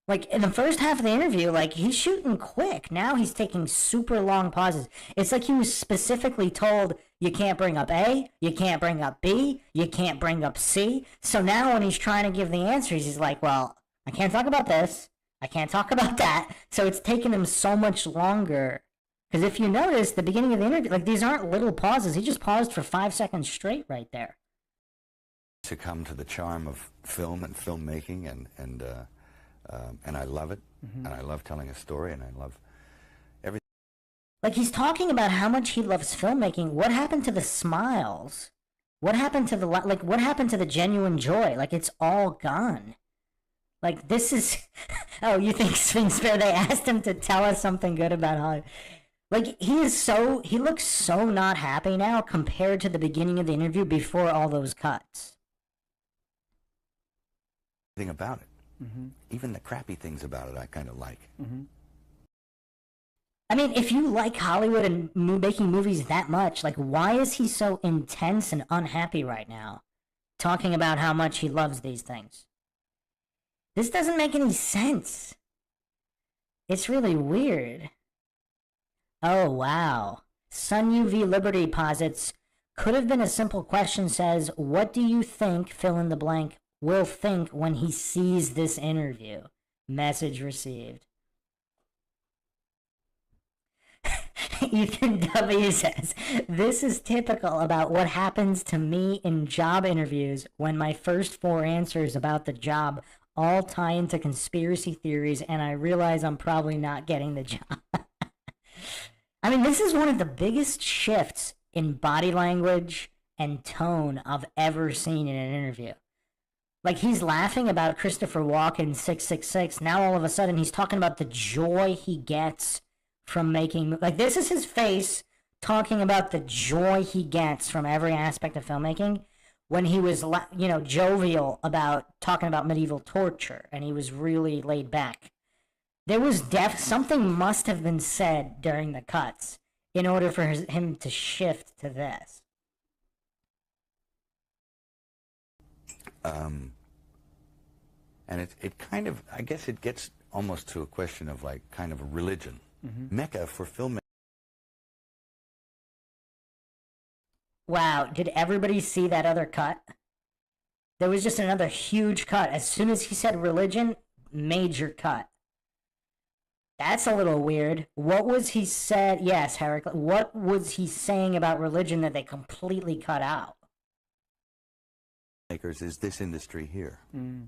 Like, in the first half of the interview, like, he's shooting quick. Now he's taking super long pauses. It's like he was specifically told, you can't bring up A, you can't bring up B, you can't bring up C. So now when he's trying to give the answers, he's like, well, I can't talk about this, I can't talk about that. So it's taking him so much longer. Because if you notice, the beginning of the interview, like, these aren't little pauses. He just paused for 5 seconds straight right there. Succumb to the charm of film and filmmaking, and I love it, and I love telling a story, and I love everything. Like, he's talking about how much he loves filmmaking. What happened to the smiles? What happened to what happened to the genuine joy? Like, it's all gone. Like, this is... Oh, you think Sphinx Bear, they asked him to tell us something good about Hollywood. Like, he looks so not happy now compared to the beginning of the interview before all those cuts. Thing about it. Mm-hmm. Even the crappy things about it I kind of like. Mm-hmm. I mean, if you like Hollywood and making movies that much, like, why is he so intense and unhappy right now, talking about how much he loves these things? This doesn't make any sense. It's really weird. Oh, wow. Sun UV Liberty posits, could have been a simple question, says, what do you think, fill in the blank, will think when he sees this interview? Message received. Ethan W. says, this is typical about what happens to me in job interviews when my first 4 answers about the job all tie into conspiracy theories and I realize I'm probably not getting the job. I mean, this is one of the biggest shifts in body language and tone I've ever seen in an interview. Like, he's laughing about Christopher Walken 666. Now all of a sudden he's talking about the joy he gets from making... Like, this is his face talking about the joy he gets from every aspect of filmmaking when he was, you know, jovial about talking about medieval torture, and he was really laid back. There was something must have been said during the cuts in order for him to shift to this. And it kind of, I guess it gets almost to a question of, like, kind of a religion. Mm-hmm. Mecca for filmmaking. Wow, did everybody see that other cut? There was just another huge cut. As soon as he said religion, major cut. That's a little weird. What was he said? Yes, Heracles. What was he saying about religion that they completely cut out? Is this industry here? Mm.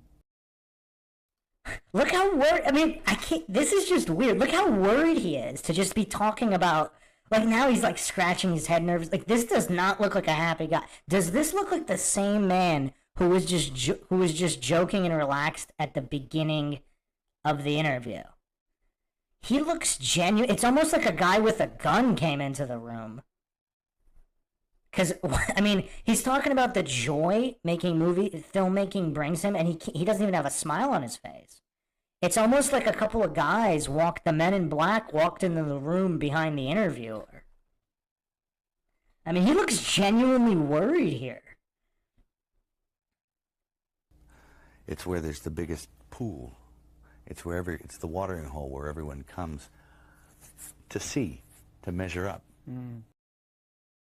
Look how worried. I mean, I can't. This is just weird. Look how worried he is to just be talking about. Like, now he's like scratching his head nervous. Like, this does not look like a happy guy. Does this look like the same man who was just joking and relaxed at the beginning of the interview. He looks genuine. It's almost like a guy with a gun came into the room. Because, I mean, he's talking about the joy filmmaking brings him, and he doesn't even have a smile on his face. It's almost like a couple of guys the men in black walked into the room behind the interviewer. I mean, he looks genuinely worried here. It's where there's the biggest pool. It's the watering hole where everyone comes to see, to measure up. Mm.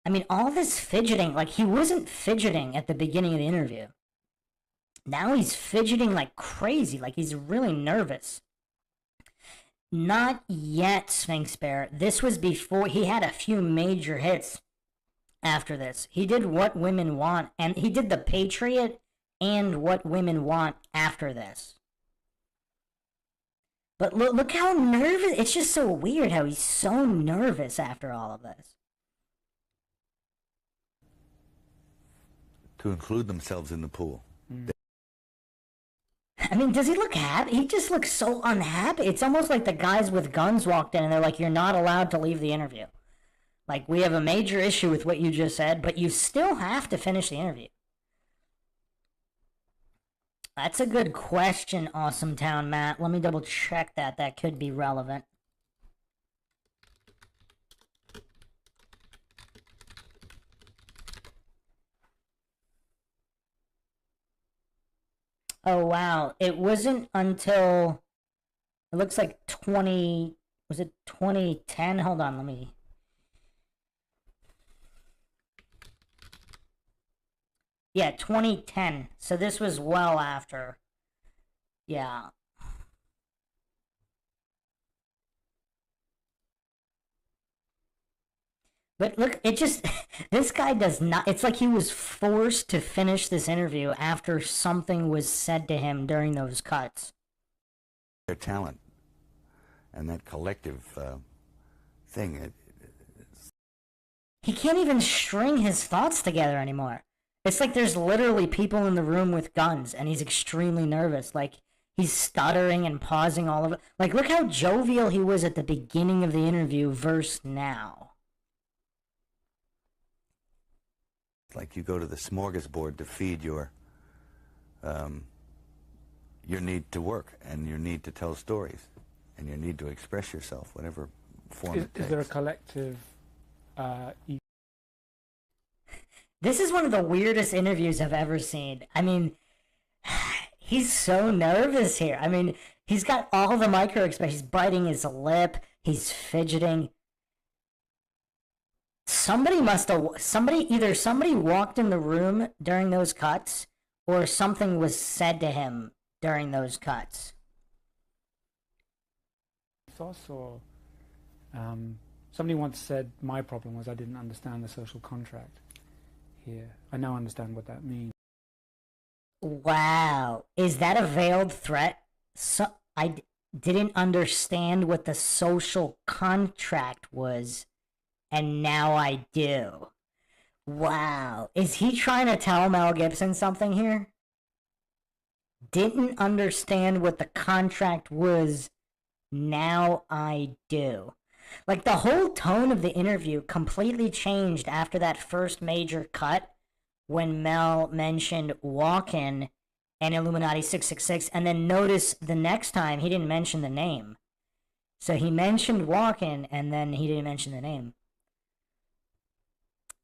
I mean, all this fidgeting, like he wasn't fidgeting at the beginning of the interview. Now he's fidgeting like crazy, like he's really nervous. Not yet, Sphinx Bear. This was before he had a few major hits after this. He did What Women Want, and he did The Patriot and What Women Want after this. But look how nervous. It's just so weird how he's so nervous after all of this. To include themselves in the pool. Mm. I mean, does he look happy? He just looks so unhappy. It's almost like the guys with guns walked in and they're like, you're not allowed to leave the interview. Like, we have a major issue with what you just said, but you still have to finish the interview. That's a good question, Awesome Town Matt. Let me double check that. That could be relevant. Oh, wow. It wasn't until, it looks like 2010? Hold on, let me. Yeah, 2010. So this was well after. Yeah. But look, it just, this guy does not, it's like he was forced to finish this interview after something was said to him during those cuts. Their talent and that collective thing. He can't even string his thoughts together anymore. It's like there's literally people in the room with guns, and he's extremely nervous. Like, he's stuttering and pausing all of it. Like, look how jovial he was at the beginning of the interview versus now. Like you go to the smorgasbord to feed your need to work and your need to tell stories and your need to express yourself, whatever form it takes. Is there a collective... This is one of the weirdest interviews I've ever seen. I mean, he's so nervous here. I mean, he's got all the micro expressions. He's biting his lip. He's fidgeting. Either somebody walked in the room during those cuts, or something was said to him during those cuts. It's also, somebody once said my problem was I didn't understand the social contract here. I now understand what that means. Wow. Is that a veiled threat? I didn't understand what the social contract was, and now I do. Wow. Is he trying to tell Mel Gibson something here? Didn't understand what the contract was, now I do. Like, the whole tone of the interview completely changed after that first major cut when Mel mentioned Walken and Illuminati 666, and then notice the next time he didn't mention the name. So he mentioned Walken, and then he didn't mention the name.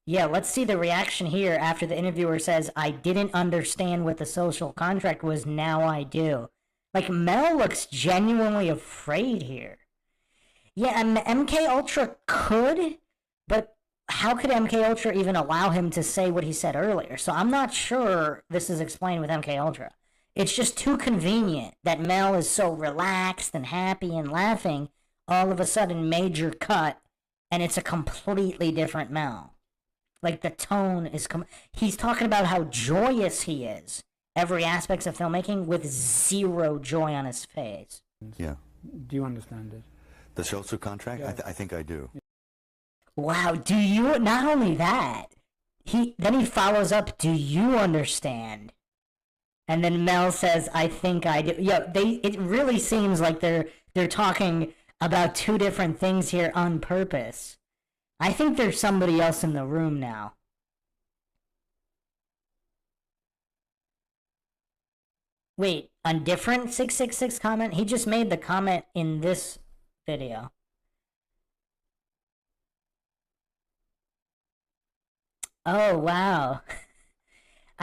Yeah, let's see the reaction here after the interviewer says, I didn't understand what the social contract was, now I do. Like, Mel looks genuinely afraid here. Yeah, MK Ultra could, but how could MK Ultra even allow him to say what he said earlier? So I'm not sure this is explained with MK Ultra. It's just too convenient that Mel is so relaxed and happy and laughing, all of a sudden major cut, and it's a completely different Mel. Like, the tone is... he's talking about how joyous he is. Every aspect of filmmaking with zero joy on his face. Yeah. Do you understand it? The social contract? Yeah. I think I do. Wow, do you... Not only that, then he follows up, do you understand? And then Mel says, I think I do. Yo, it really seems like they're talking about two different things here on purpose. I think there's somebody else in the room now. Wait, a different 666 comment? He just made the comment in this video. Oh, wow.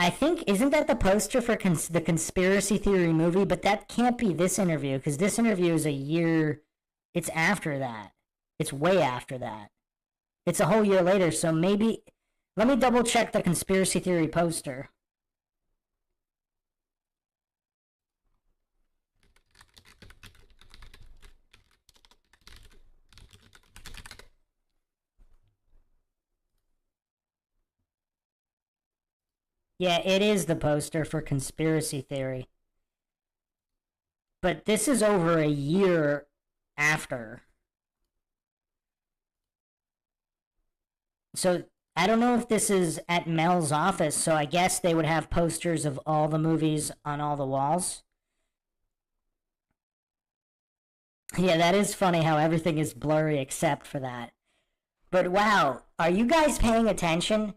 I think, isn't that the poster for the conspiracy theory movie? But that can't be this interview, because this interview is a year, it's after that. It's way after that. It's a whole year later, so maybe, let me double check the conspiracy theory poster. Yeah, it is the poster for conspiracy theory. But this is over a year after. So I don't know if this is at Mel's office, so I guess they would have posters of all the movies on all the walls. Yeah, that is funny how everything is blurry except for that. But wow, are you guys paying attention?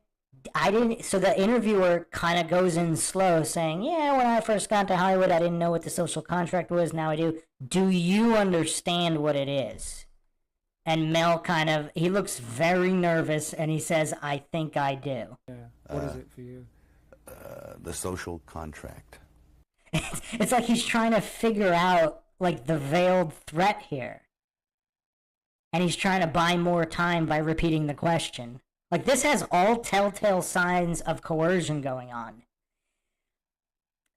So the interviewer kind of goes in slow saying, yeah, when I first got to Hollywood, I didn't know what the social contract was. Now I do. Do you understand what it is? And Mel he looks very nervous and he says, I think I do. Yeah. What is it for you? The social contract. It's like he's trying to figure out, like, the veiled threat here. And he's trying to buy more time by repeating the question. Like, this has all telltale signs of coercion going on.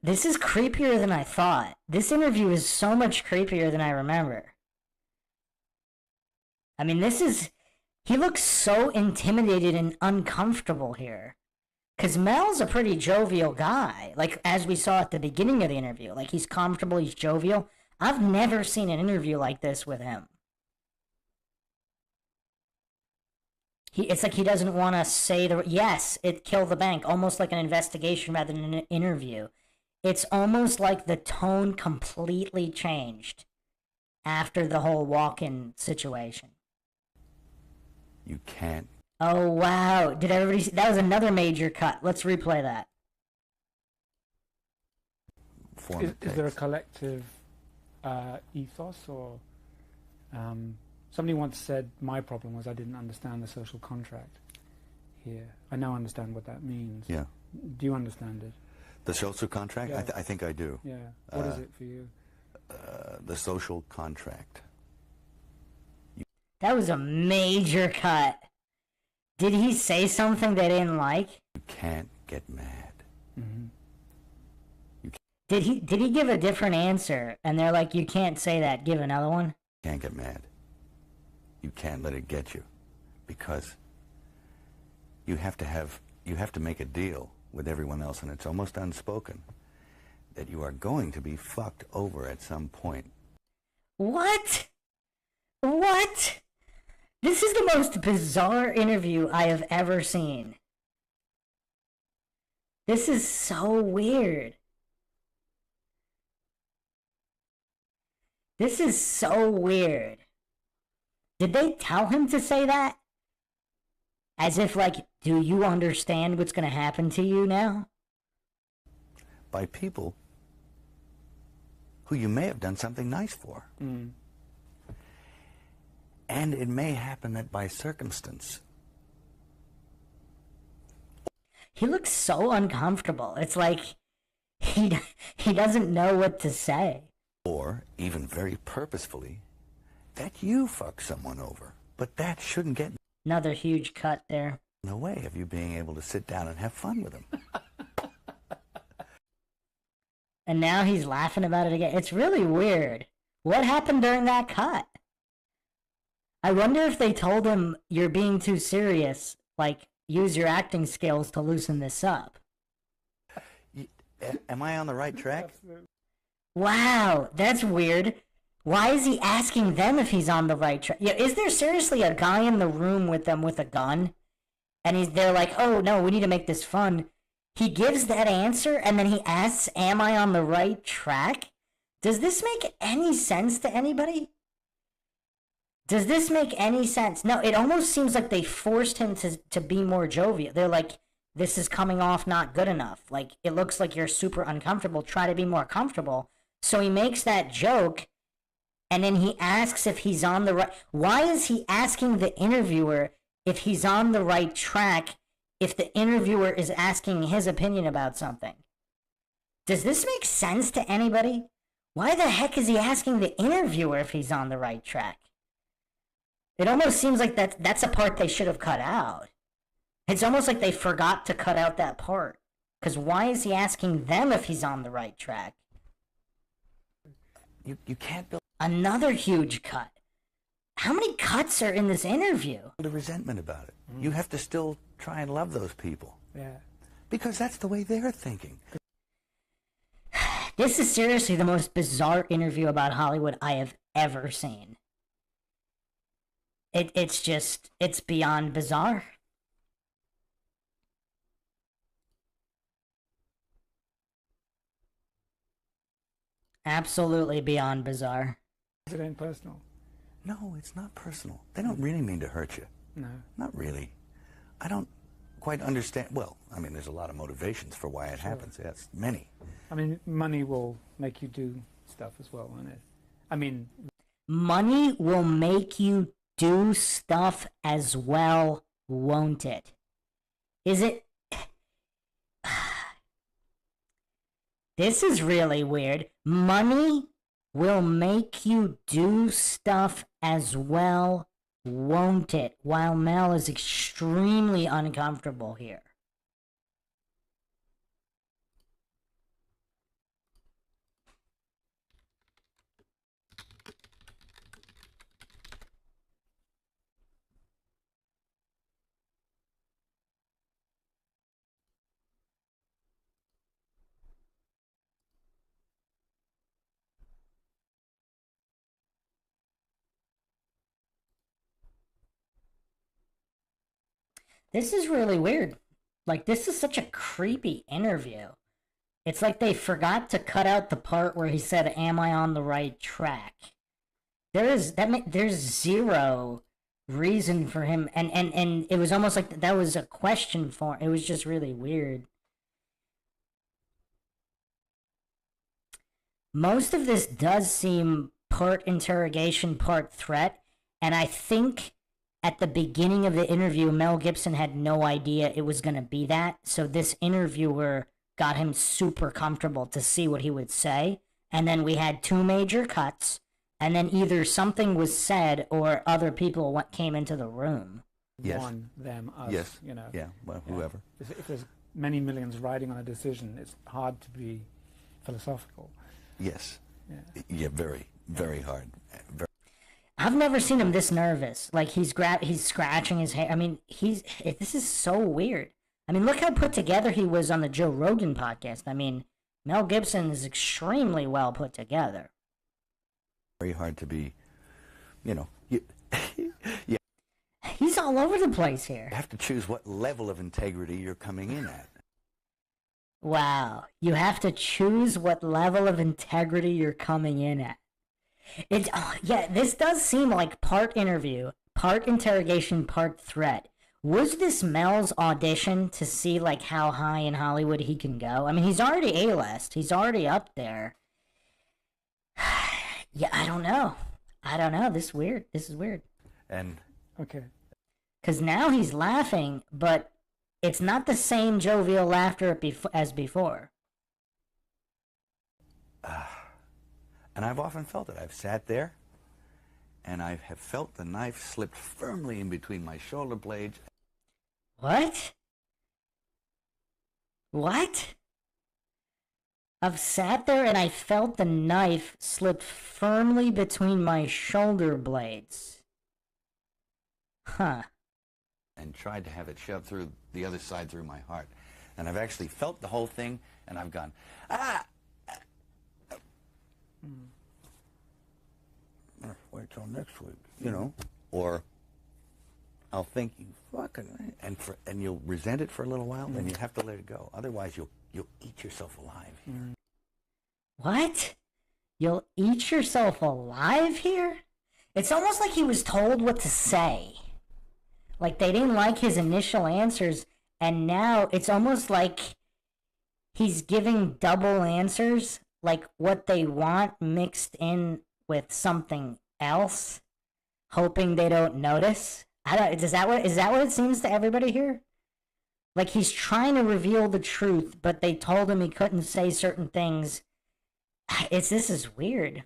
This is creepier than I thought. This interview is so much creepier than I remember. I mean, he looks so intimidated and uncomfortable here. Because Mel's a pretty jovial guy. Like, as we saw at the beginning of the interview. Like, he's comfortable, he's jovial. I've never seen an interview like this with him. It's like he doesn't want to say yes, it killed the bank, almost like an investigation rather than an interview. It's almost like the tone completely changed after the whole walk-in situation. You can't. Oh, wow. Did everybody see? That was another major cut. Let's replay that. Is there a collective ethos or... somebody once said my problem was I didn't understand the social contract here. I now understand what that means. Yeah. Do you understand it? The social contract? Yeah. I think I do. Yeah. What is it for you? The social contract. That was a major cut. Did he say something they didn't like? You can't get mad. Mm-hmm. Did he give a different answer? And they're like, you can't say that. Give another one. You can't get mad. You can't let it get you, because you have to make a deal with everyone else, and it's almost unspoken that you are going to be fucked over at some point. What? What? This is the most bizarre interview I have ever seen. This is so weird. This is so weird. Did they tell him to say that? As if, like, do you understand what's going to happen to you now? By people who you may have done something nice for. Mm. And it may happen that by circumstance. He looks so uncomfortable. It's like he doesn't know what to say. Or, even very purposefully, that you fuck someone over. But that shouldn't get Another huge cut there. in the way of you being able to sit down and have fun with them. And now he's laughing about it again. It's really weird. What happened during that cut? I wonder if they told him, you're being too serious. Like, use your acting skills to loosen this up. Am I on the right track? Wow, that's weird. Why is he asking them if he's on the right track? Yeah, is there seriously a guy in the room with them with a gun? And they're like, oh no, we need to make this fun. He gives that answer and then he asks, am I on the right track? Does this make any sense to anybody? Does this make any sense? No, it almost seems like they forced him to be more jovial. They're like, this is coming off not good enough. Like, it looks like you're super uncomfortable. Try to be more comfortable. So he makes that joke, and then he asks if he's on the right... Why is he asking the interviewer if he's on the right track if the interviewer is asking his opinion about something? Does this make sense to anybody? Why the heck is he asking the interviewer if he's on the right track? It almost seems like that's a part they should have cut out. It's almost like they forgot to cut out that part. Because why is he asking them if he's on the right track? You can't build Another huge cut. How many cuts are in this interview? a resentment about it. You have to still try and love those people. Yeah. Because that's the way they're thinking. This is seriously the most bizarre interview about Hollywood I have ever seen. It's beyond bizarre. Absolutely beyond bizarre. It ain't personal. No, it's not personal. They don't really mean to hurt you. No. Not really. I don't quite understand. Well, I mean, there's a lot of motivations for why it happens. Yes, many. I mean, money will make you do stuff as well, won't it? I mean... Money will make you do stuff as well, won't it? Is it... This is really weird. Money will make you do stuff as well, won't it? While Mel is extremely uncomfortable here. This is really weird. Like, this is such a creepy interview. It's like they forgot to cut out the part where he said, am I on the right track? There's zero reason for him, and it was almost like that was a question for him. It was just really weird. Most of this does seem part interrogation, part threat, and I think at the beginning of the interview, Mel Gibson had no idea it was going to be that, so this interviewer got him super comfortable to see what he would say, and then we had two major cuts, and then either something was said or other people came into the room. Yes. One, them, us, Yes. you know. Yeah, well, whoever. If there's many millions riding on a decision, it's hard to be philosophical. Yes. Yeah. Yeah, very, very hard. Very. I've never seen him this nervous. Like, he's scratching his hair. I mean, this is so weird. I mean, look how put together he was on the Joe Rogan podcast. I mean, Mel Gibson is extremely well put together. Very hard to be, yeah. He's all over the place here. You have to choose what level of integrity you're coming in at. Wow. You have to choose what level of integrity you're coming in at. This does seem like part interview, part interrogation, part threat. Was this Mel's audition to see, like, how high in Hollywood he can go? I mean, he's already A-list. He's already up there. Yeah, I don't know. This is weird. And Okay. Because now he's laughing, but it's not the same jovial laughter as before. and I've often felt it. I've sat there, and I have felt the knife slipped firmly in between my shoulder blades. What? What? I've sat there and I felt the knife slip firmly between my shoulder blades. Huh. And tried to have it shoved through the other side through my heart. And I've actually felt the whole thing, and I've gone, ah! Wait till next week, Or I'll think you fucking, and you'll resent it for a little while, then you have to let it go. Otherwise, you'll eat yourself alive here. What? You'll eat yourself alive here? It's almost like he was told what to say. Like they didn't like his initial answers, and now it's almost like he's giving double answers, like what they want mixed in with something else, hoping they don't notice. Is that what it seems to everybody here? Like he's trying to reveal the truth, but they told him he couldn't say certain things. This is weird.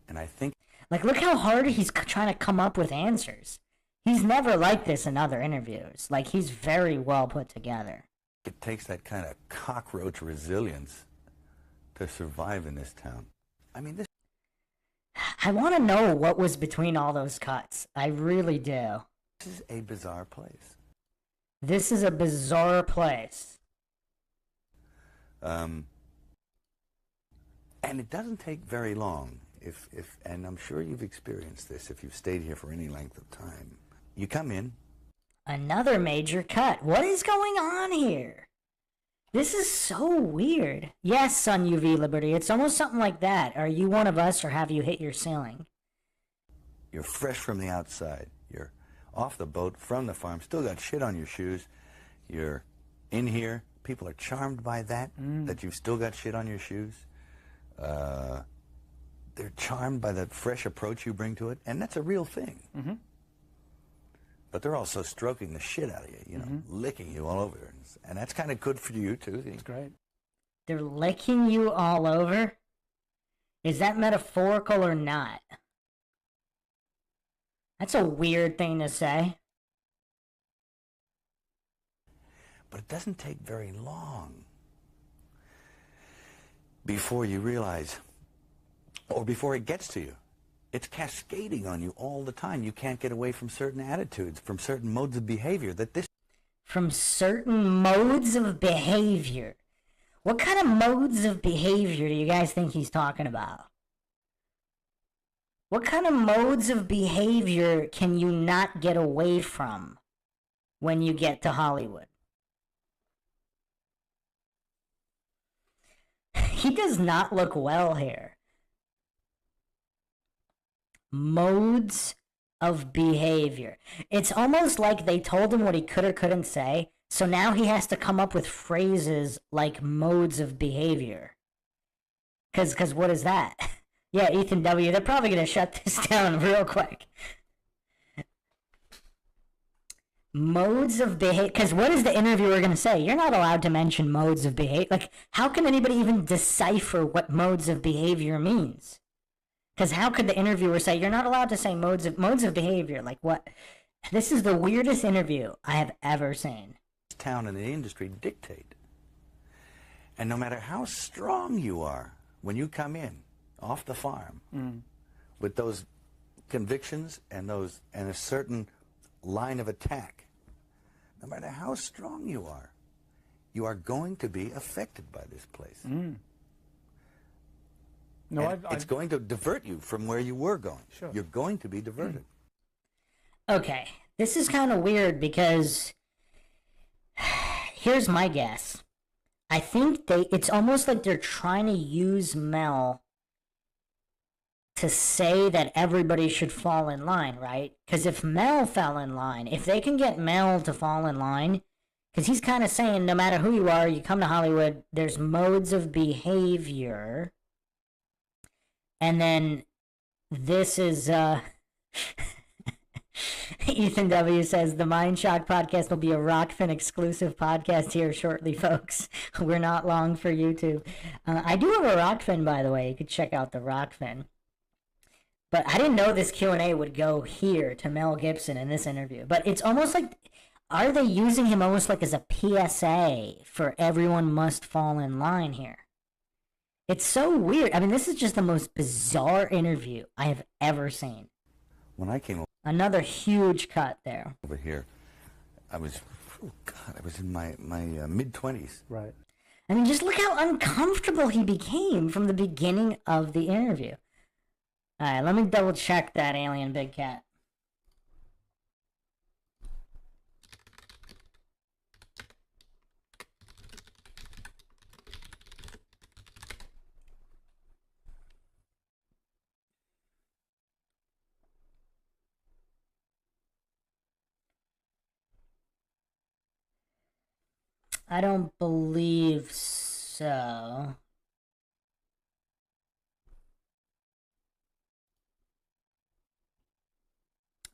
And I think, like, look how hard he's trying to come up with answers. He's never like this in other interviews. Like, he's very well put together. it takes that kind of cockroach resilience to survive in this town. I mean, this... I want to know what was between all those cuts. I really do. This is a bizarre place. This is a bizarre place. And it doesn't take very long, and I'm sure you've experienced this if you've stayed here for any length of time. You come in. Another major cut. What is going on here? This is so weird. Yes, Sun UV Liberty. It's almost something like that. Are you one of us or have you hit your ceiling? You're fresh from the outside. You're off the boat, from the farm, still got shit on your shoes. You're in here. People are charmed by that, that you've still got shit on your shoes. They're charmed by the fresh approach you bring to it, and that's a real thing. Mm-hmm. But they're also stroking the shit out of you, you know, licking you all over. And that's kind of good for you, too. It's great. They're licking you all over? Is that metaphorical or not? That's a weird thing to say. But it doesn't take very long before you realize, or before it gets to you. It's cascading on you all the time. You can't get away from certain attitudes, from certain modes of behavior that this... From certain modes of behavior. What kind of modes of behavior do you guys think he's talking about? What kind of modes of behavior can you not get away from when you get to Hollywood? He does not look well here. Modes of behavior. It's almost like they told him what he could or couldn't say, so now he has to come up with phrases like modes of behavior. Cause what is that? Yeah, Ethan W., they're probably gonna shut this down real quick. Modes of behavior. Because what is the interviewer going to say? You're not allowed to mention modes of behavior. Like, how can anybody even decipher what modes of behavior means? Because how could the interviewer say, you're not allowed to say modes of behavior? Like, what? This is the weirdest interview I have ever seen. This town and the industry dictate. And no matter how strong you are when you come in off the farm with those convictions and a certain line of attack, no matter how strong you are going to be affected by this place. No, it's going to divert you from where you were going. Sure. You're going to be diverted. Okay, this is kind of weird because here's my guess. I think it's almost like they're trying to use Mel to say that everybody should fall in line, right? Because if Mel fell in line, if they can get Mel to fall in line, because he's kind of saying no matter who you are, you come to Hollywood, there's modes of behavior. And then this is, Ethan W. says, the Mindshock podcast will be a Rockfin exclusive podcast here shortly, folks. We're not long for YouTube. I do have a Rockfin, by the way. You could check out the Rockfin. But I didn't know this Q&A would go here to Mel Gibson in this interview. But it's almost like, are they using him almost like as a PSA for everyone must fall in line here? It's so weird. I mean, this is just the most bizarre interview I have ever seen. When I came Another huge cut there. over here, I was in my mid-20s. right. I mean, just look how uncomfortable he became from the beginning of the interview. Alright, let me double check that alien big cat. I don't believe so.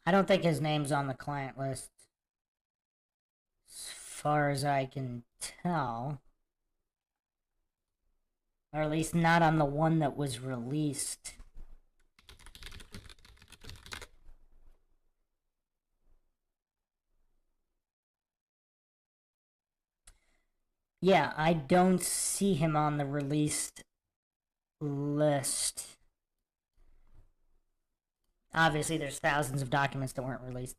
I don't think his name's on the client list, as far as I can tell. Or at least not on the one that was released. Yeah, I don't see him on the released list. Obviously, there's thousands of documents that weren't released.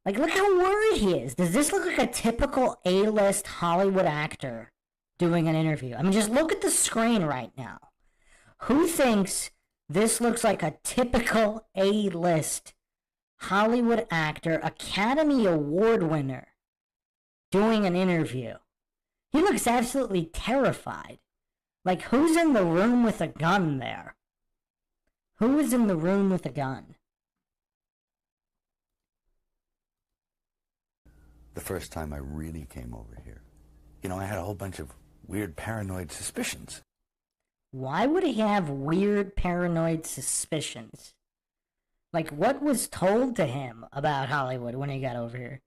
Like, look how worried he is. Does this look like a typical A-list Hollywood actor doing an interview? I mean, just look at the screen right now. Who thinks this looks like a typical A-list Hollywood actor, Academy Award winner, doing an interview? He looks absolutely terrified. Like, who's in the room with a gun there? Who is in the room with a gun? The first time I really came over here, you know, I had a whole bunch of weird paranoid suspicions. Why would he have weird paranoid suspicions? Like, what was told to him about Hollywood when he got over here?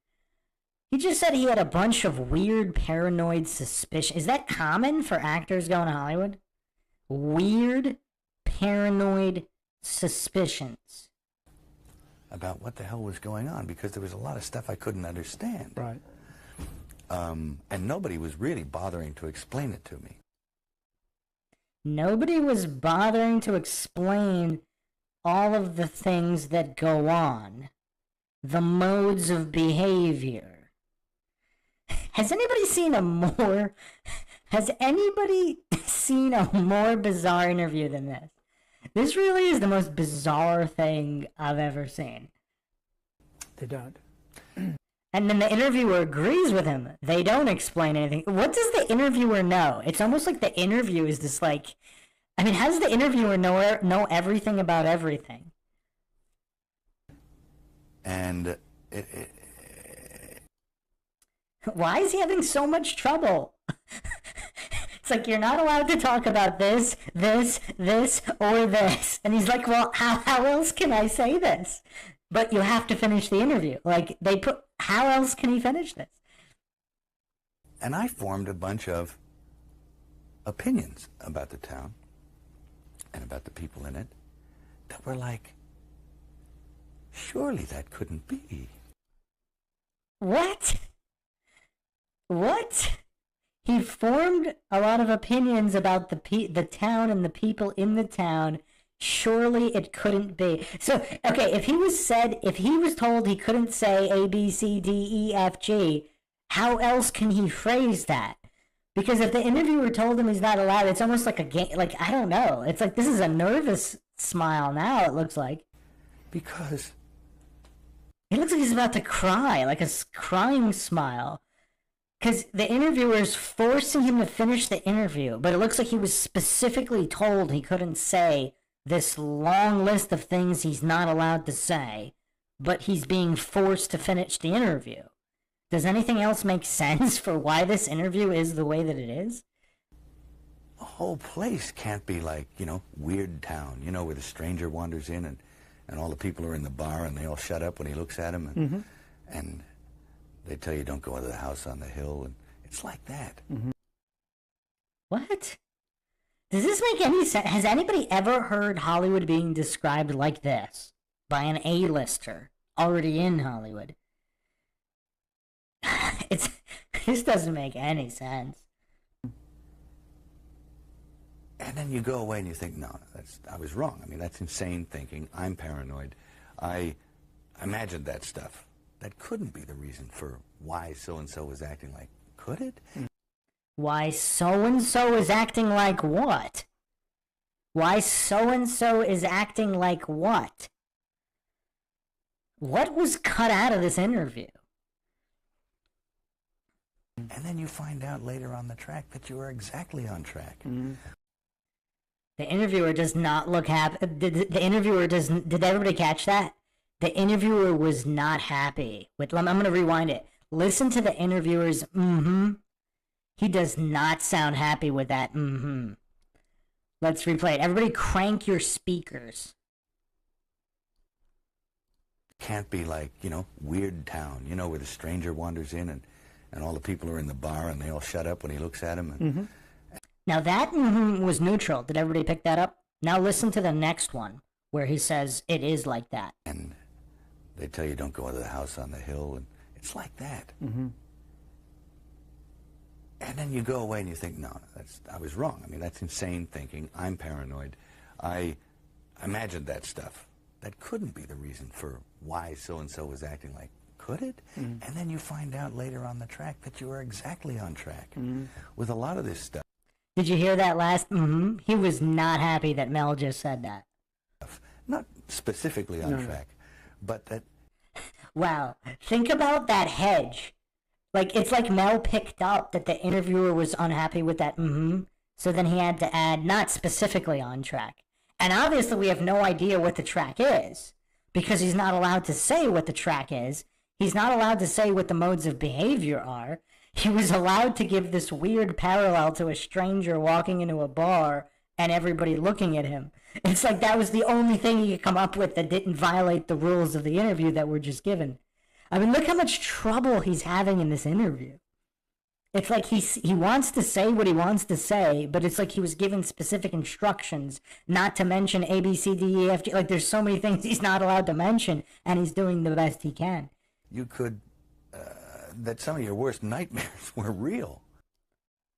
He just said he had a bunch of weird paranoid suspicions. Is that common for actors going to Hollywood? Weird paranoid suspicions. About what the hell was going on, because there was a lot of stuff I couldn't understand. Right. And nobody was really bothering to explain it to me. Nobody was bothering to explain all of the things that go on. The modes of behavior. Has anybody seen a more bizarre interview than this? This really is the most bizarre thing I've ever seen. They don't. And then the interviewer agrees with him. They don't explain anything. What does the interviewer know? It's almost like the interview is just like... I mean, how does the interviewer know everything about everything? And Why is he having so much trouble? It's like, you're not allowed to talk about this, or this. And he's like, well, how else can I say this? But you have to finish the interview. Like, how else can he finish this? And I formed a bunch of opinions about the town and about the people in it that were like, surely that couldn't be. What? He formed a lot of opinions about the town and the people in the town. Surely it couldn't be. So, okay, if he was told he couldn't say A, B, C, D, E, F, G, how else can he phrase that? Because if the interviewer told him he's not allowed, it's almost like a game. Like, I don't know. It's like, this is a nervous smile now, it looks like. Because It looks like he's about to cry, like a crying smile. Because the interviewer is forcing him to finish the interview, but it looks like he was specifically told he couldn't say this long list of things he's not allowed to say, but he's being forced to finish the interview. Does anything else make sense for why this interview is the way that it is? the whole place can't be like, you know, Weird Town, you know, where the stranger wanders in and all the people are in the bar and they all shut up when he looks at them. And they tell you don't go into the house on the hill. And it's like that. What? Does this make any sense? Has anybody ever heard Hollywood being described like this by an A-lister already in Hollywood? This doesn't make any sense. And then you go away and you think, no, I was wrong. I mean, that's insane thinking. I'm paranoid. I imagined that stuff. That couldn't be the reason for why so-and-so was acting like, could it? Why so-and-so is acting like what? Why so-and-so is acting like what? What was cut out of this interview? And then you find out later on the track that you were exactly on track. The interviewer does not look happy. Did everybody catch that? The interviewer was not happy. I'm going to rewind it. Listen to the interviewer's He does not sound happy with that. Let's replay it. Everybody crank your speakers. Can't be like, Weird Town, where the stranger wanders in and all the people are in the bar and they all shut up when he looks at them. And Now that was neutral. Did everybody pick that up? Now listen to the next one where he says it is like that. And they tell you don't go into the house on the hill, and it's like that. And then you go away and you think, no, I was wrong. I mean, that's insane thinking. I'm paranoid. I imagined that stuff. That couldn't be the reason for why so-and-so was acting like, could it? And then you find out later on the track that you were exactly on track with a lot of this stuff. Did you hear that last He was not happy that Mel just said that. Not specifically on track, but that... Wow. Think about that hedge. Like, it's like Mel picked up that the interviewer was unhappy with that so then he had to add not specifically on track. And obviously we have no idea what the track is, because he's not allowed to say what the track is. He's not allowed to say what the modes of behavior are. He was allowed to give this weird parallel to a stranger walking into a bar and everybody looking at him. It's like that was the only thing he could come up with that didn't violate the rules of the interview that were just given. I mean, look how much trouble he's having in this interview. It's like he wants to say what he wants to say, but it's like he was given specific instructions not to mention A, B, C, D, E, F, G. Like, there's so many things he's not allowed to mention, and he's doing the best he can. You could... that some of your worst nightmares were real.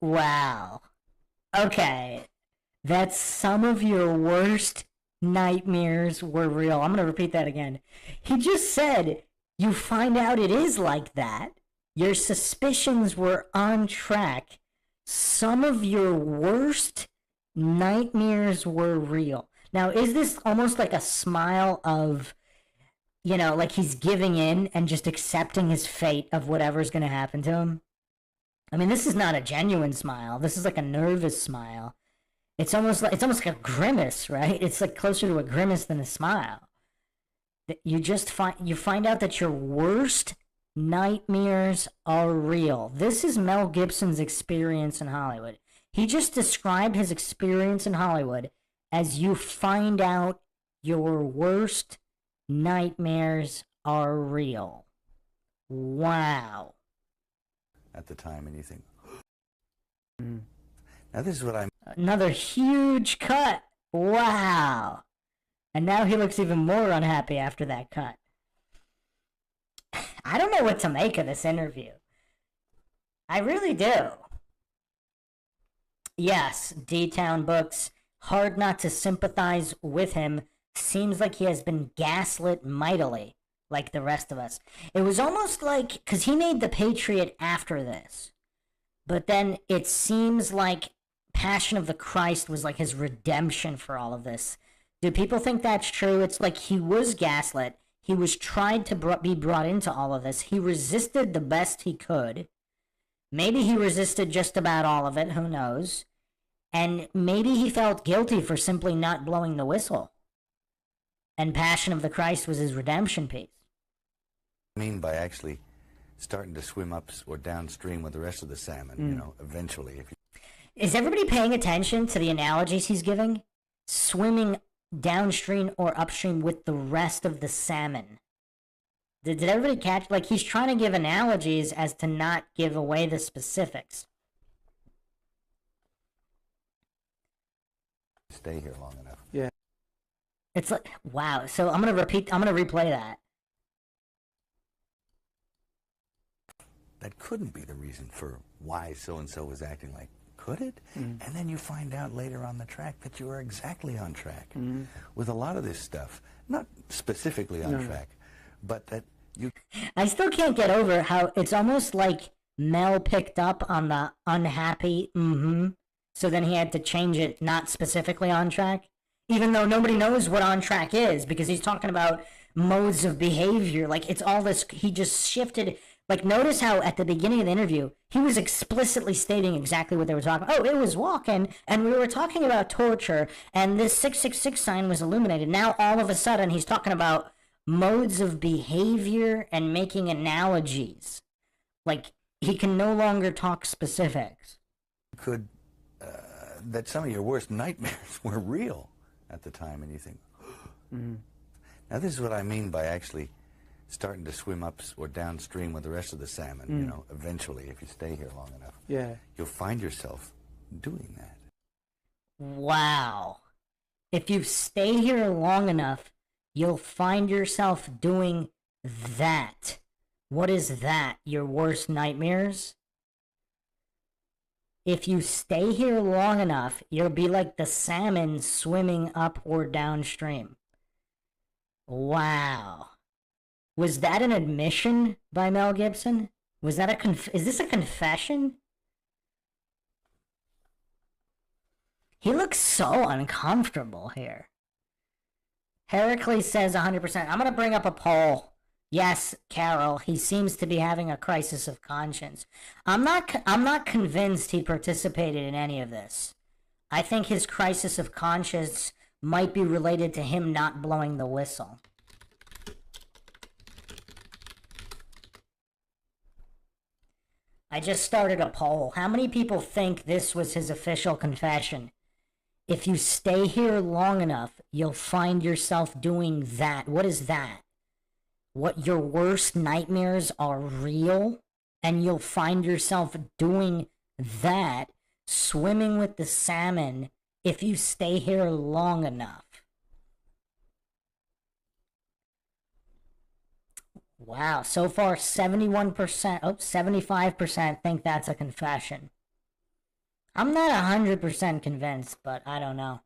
Wow. Okay. That some of your worst nightmares were real. I'm going to repeat that again. He just said, you find out it is like that. Your suspicions were on track. Some of your worst nightmares were real. Now, is this almost like a smile of, like he's giving in and just accepting his fate of whatever's going to happen to him? I mean, this is not a genuine smile. This is like a nervous smile. It's almost like a grimace, right? It's like closer to a grimace than a smile. You just find out that your worst nightmares are real. This is Mel Gibson's experience in Hollywood. He just described his experience in Hollywood as you find out your worst nightmares are real. Wow. At the time, and you think, now this is what I'm... Another huge cut. Wow. And now he looks even more unhappy after that cut. I don't know what to make of this interview. I really do. Yes, D-Town Books. Hard not to sympathize with him. Seems like he has been gaslit mightily, like the rest of us. It was almost like, because he made The Patriot after this. But then it seems like Passion of the Christ was like his redemption for all of this. Do people think that's true? It's like he was gaslit. He was tried to be brought into all of this. He resisted the best he could. Maybe he resisted just about all of it. Who knows? And maybe he felt guilty for simply not blowing the whistle. And Passion of the Christ was his redemption piece. I mean by actually starting to swim up or downstream with the rest of the salmon, eventually. Is everybody paying attention to the analogies he's giving? Swimming downstream or upstream with the rest of the salmon. Did everybody catch? Like, he's trying to give analogies as to not give away the specifics. Stay here long enough. Yeah. It's like, wow. So I'm going to replay that. That couldn't be the reason for why so-and-so was acting like, could it? And then you find out later on the track that you were exactly on track with a lot of this stuff. Not specifically on track, but that you... I still can't get over how it's almost like Mel picked up on the unhappy so then he had to change it not specifically on track, even though nobody knows what on track is, because he's talking about modes of behavior. Like, it's all this, he just shifted. Like, notice how at the beginning of the interview, he was explicitly stating exactly what they were talking about. Oh, it was walking, and we were talking about torture, and this 666 sign was illuminated. Now, all of a sudden, he's talking about modes of behavior and making analogies. Like, he can no longer talk specifics. Could that some of your worst nightmares were real at the time, and you think, now this is what I mean by actually starting to swim up or downstream with the rest of the salmon. You know, eventually, if you stay here long enough, you'll find yourself doing that. Wow. If you stay here long enough, you'll find yourself doing that. What is that? Your worst nightmares? If you stay here long enough, you'll be like the salmon swimming up or downstream. Wow. Was that an admission by Mel Gibson? Was that is this a confession? He looks so uncomfortable here. Heracles says 100%. I'm going to bring up a poll. Yes, Carol, he seems to be having a crisis of conscience. I'm not convinced he participated in any of this. I think his crisis of conscience might be related to him not blowing the whistle. I just started a poll. How many people think this was his official confession? If you stay here long enough, you'll find yourself doing that. What is that? What, your worst nightmares are real? And you'll find yourself doing that, swimming with the salmon, if you stay here long enough. Wow, so far 71%, 75% think that's a confession. I'm not 100% convinced, but I don't know.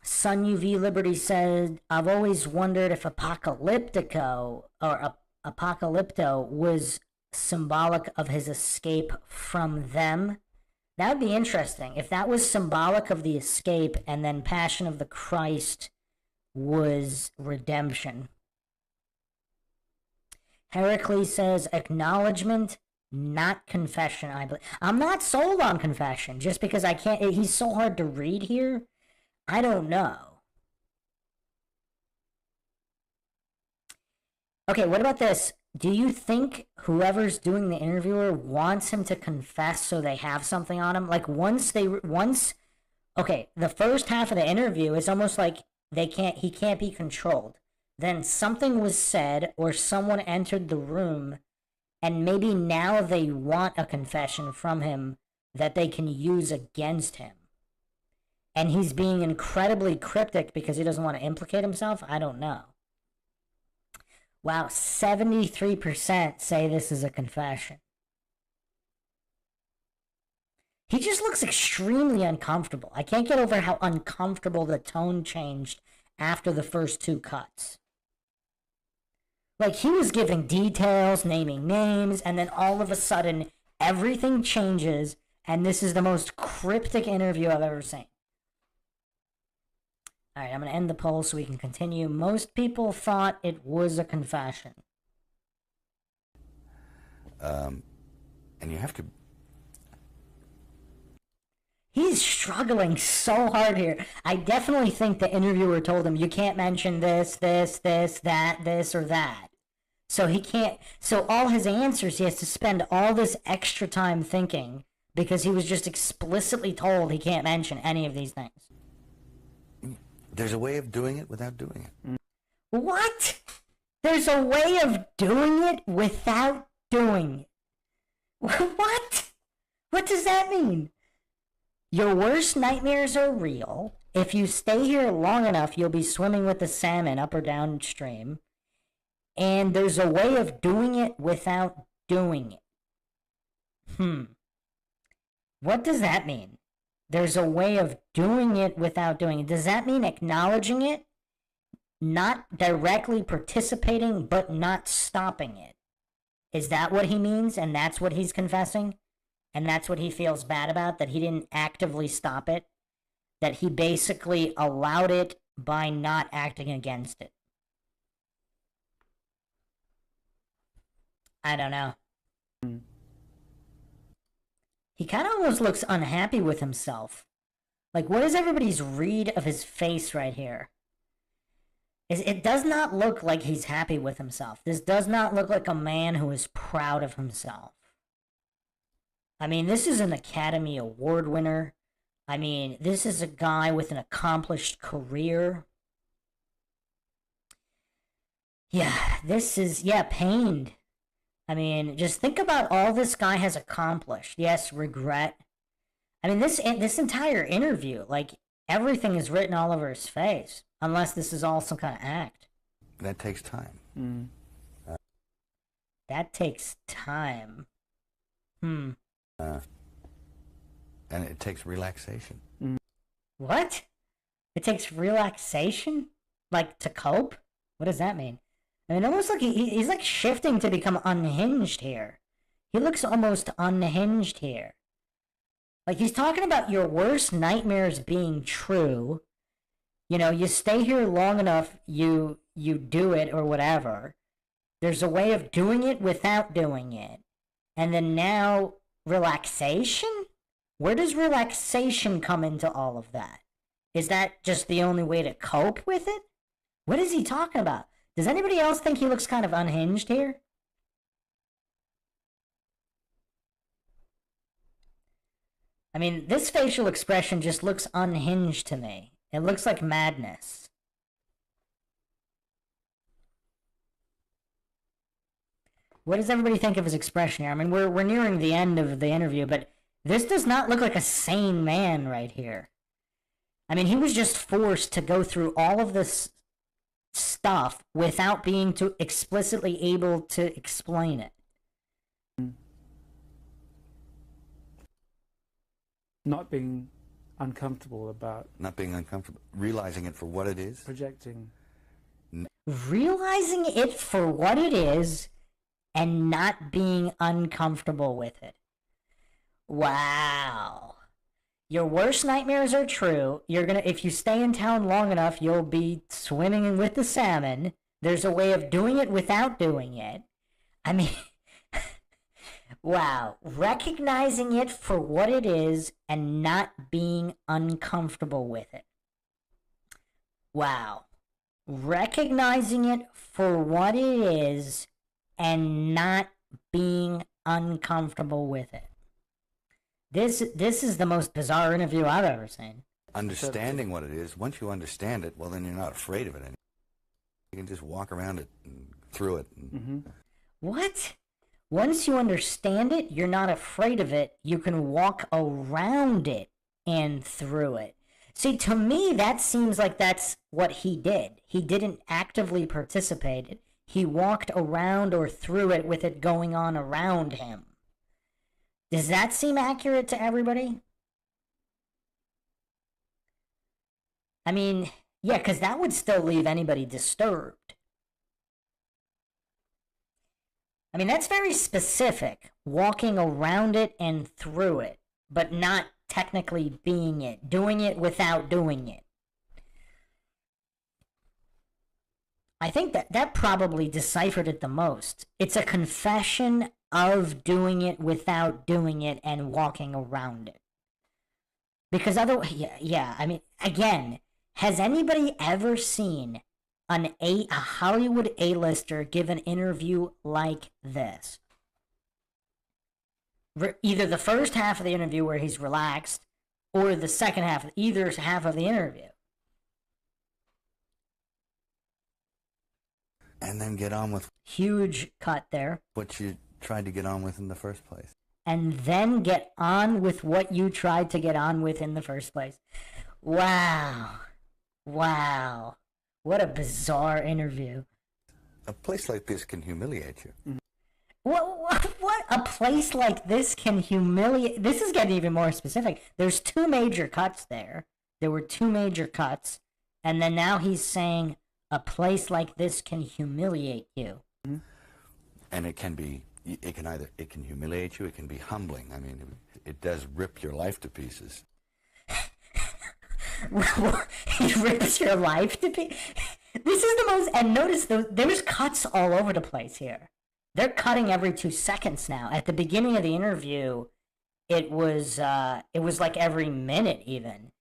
Sun UV Liberty said, I've always wondered if Apocalypto was symbolic of his escape from them. That would be interesting. If that was symbolic of the escape and then Passion of the Christ was redemption. Heracles says, acknowledgement, not confession. I'm not sold on confession just because I can't. He's so hard to read here. I don't know. Okay, what about this? Do you think whoever's doing the interviewer wants him to confess so they have something on him? Like okay, the first half of the interview is almost like he can't be controlled. Then something was said or someone entered the room and maybe now they want a confession from him that they can use against him. And he's being incredibly cryptic because he doesn't want to implicate himself? I don't know. Wow, 73% say this is a confession. He just looks extremely uncomfortable. I can't get over how uncomfortable the tone changed after the first two cuts. Like, he was giving details, naming names, and then all of a sudden, everything changes, and this is the most cryptic interview I've ever seen. Alright, I'm going to end the poll so we can continue. Most people thought it was a confession. And you have to... He's struggling so hard here. I definitely think the interviewer told him, you can't mention this, that, this, or that. So he can't... So all his answers, he has to spend all this extra time thinking because he was just explicitly told he can't mention any of these things. There's a way of doing it without doing it. What? There's a way of doing it without doing it. What? What does that mean? Your worst nightmares are real. If you stay here long enough, you'll be swimming with the salmon up or downstream. And there's a way of doing it without doing it. What does that mean? There's a way of doing it without doing it. Does that mean acknowledging it? Not directly participating, but not stopping it? Is that what he means? And that's what he's confessing? And that's what he feels bad about? That he didn't actively stop it? That he basically allowed it by not acting against it? I don't know. He kind of almost looks unhappy with himself. Like, what is everybody's read of his face right here? It does not look like he's happy with himself. This does not look like a man who is proud of himself. I mean, this is an Academy Award winner. I mean, this is a guy with an accomplished career. Yeah, this is, pained. I mean, just think about all this guy has accomplished. Yes, regret. I mean, this entire interview, like, everything is written all over his face. Unless this is all some kind of act. That takes time. Mm. That takes time. And it takes relaxation. What? It takes relaxation? Like, to cope? What does that mean? I mean, almost like he's like shifting to become unhinged here. He looks almost unhinged here. Like, he's talking about your worst nightmares being true. You know, you stay here long enough, you do it or whatever. There's a way of doing it without doing it. And then now, relaxation? Where does relaxation come into all of that? Is that just the only way to cope with it? What is he talking about? Does anybody else think he looks kind of unhinged here? I mean, this facial expression just looks unhinged to me. It looks like madness. What does everybody think of his expression here? I mean, we're nearing the end of the interview, but this does not look like a sane man right here. I mean, he was just forced to go through all of this stuff without being too explicitly able to explain it. Not being uncomfortable about... Not being uncomfortable. Realizing it for what it is. Projecting. Realizing it for what it is and not being uncomfortable with it. Wow. Your worst nightmares are true. If you stay in town long enough, you'll be swimming with the salmon. There's a way of doing it without doing it. I mean, wow. Recognizing it for what it is and not being uncomfortable with it. Wow. Recognizing it for what it is and not being uncomfortable with it. This is the most bizarre interview I've ever seen. Understanding what it is, once you understand it, well, then you're not afraid of it anymore. You can just walk around it and through it. And... What? Once you understand it, you're not afraid of it. You can walk around it and through it. See, to me, that seems like that's what he did. He didn't actively participate. He walked around or through it with it going on around him. Does that seem accurate to everybody? I mean, yeah, because that would still leave anybody disturbed. I mean, that's very specific, walking around it and through it, but not technically being it, doing it without doing it. I think that probably deciphered it the most. It's a confession of doing it without doing it and walking around it. Because otherwise, I mean, again, has anybody ever seen a Hollywood A-lister give an interview like this? Either the first half of the interview where he's relaxed, or the second half, either half of the interview. And then get on with... Huge cut there. What you tried to get on with in the first place. And then get on with what you tried to get on with in the first place. Wow. Wow. What a bizarre interview. A place like this can humiliate you. What? A place like this can humiliate... This is getting even more specific. There's two major cuts there. There were two major cuts. And then now he's saying a place like this can humiliate you. And it can humiliate you, it can be humbling. I mean, it does rip your life to pieces. It rips your life to pieces? This is the most... And notice, there's cuts all over the place here. They're cutting every 2 seconds now. At the beginning of the interview, it was like every minute even.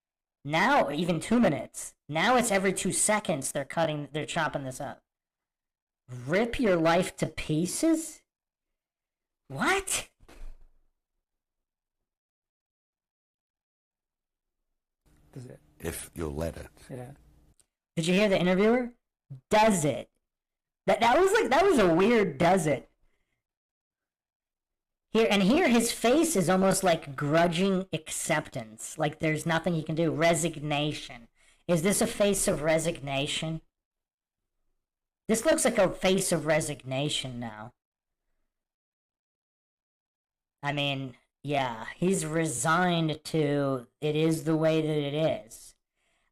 Now, even 2 minutes. Now it's every 2 seconds they're chopping this up. Rip your life to pieces? What? Does it? If you'll let it. Yeah. Did you hear the interviewer? Does it? That was a weird does it. Here his face is almost like grudging acceptance. Like there's nothing he can do. Resignation. Is this a face of resignation? This looks like a face of resignation now. I mean, yeah, he's resigned to it is the way that it is.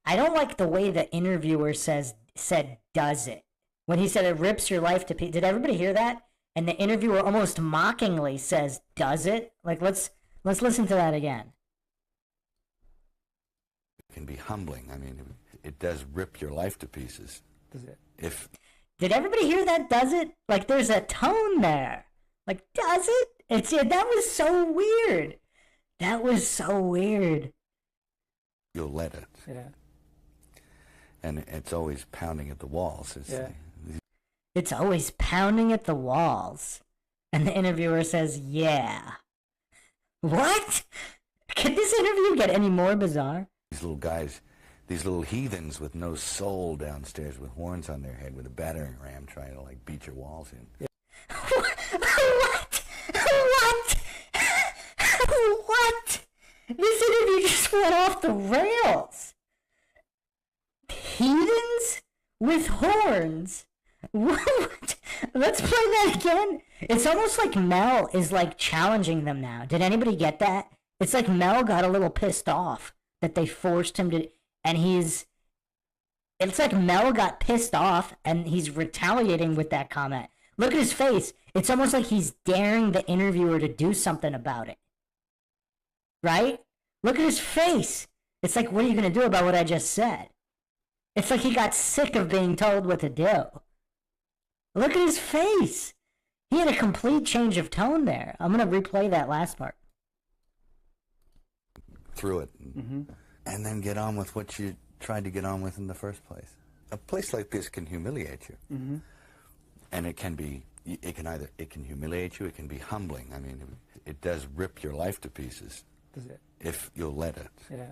I don't like the way the interviewer said does it. When he said it rips your life to pieces. Did everybody hear that? And the interviewer almost mockingly says, does it? Like, let's listen to that again. It can be humbling. I mean, it does rip your life to pieces. Does it? Did everybody hear that, does it? Like, there's a tone there. Like, does it? That was so weird. That was so weird. You'll let it. Yeah. And it's always pounding at the walls. It's always pounding at the walls. And the interviewer says, yeah. What? Could this interview get any more bizarre? These little guys, these little heathens with no soul downstairs with horns on their head with a battering ram trying to like beat your walls in. Yeah. What? What? This interview just went off the rails. Heathens with horns? What? Let's play that again. It's almost like Mel is like challenging them now. Did anybody get that? It's like Mel got a little pissed off that they forced him to, and it's like Mel got pissed off and he's retaliating with that comment. Look at his face. It's almost like he's daring the interviewer to do something about it. Right? Look at his face. It's like, what are you going to do about what I just said? It's like he got sick of being told what to do. Look at his face. He had a complete change of tone there. I'm going to replay that last part. Through it. And then get on with what you tried to get on with in the first place. A place like this can humiliate you. And it can humiliate you, it can be humbling. I mean, it does rip your life to pieces. Does it? If you'll let it. Yeah.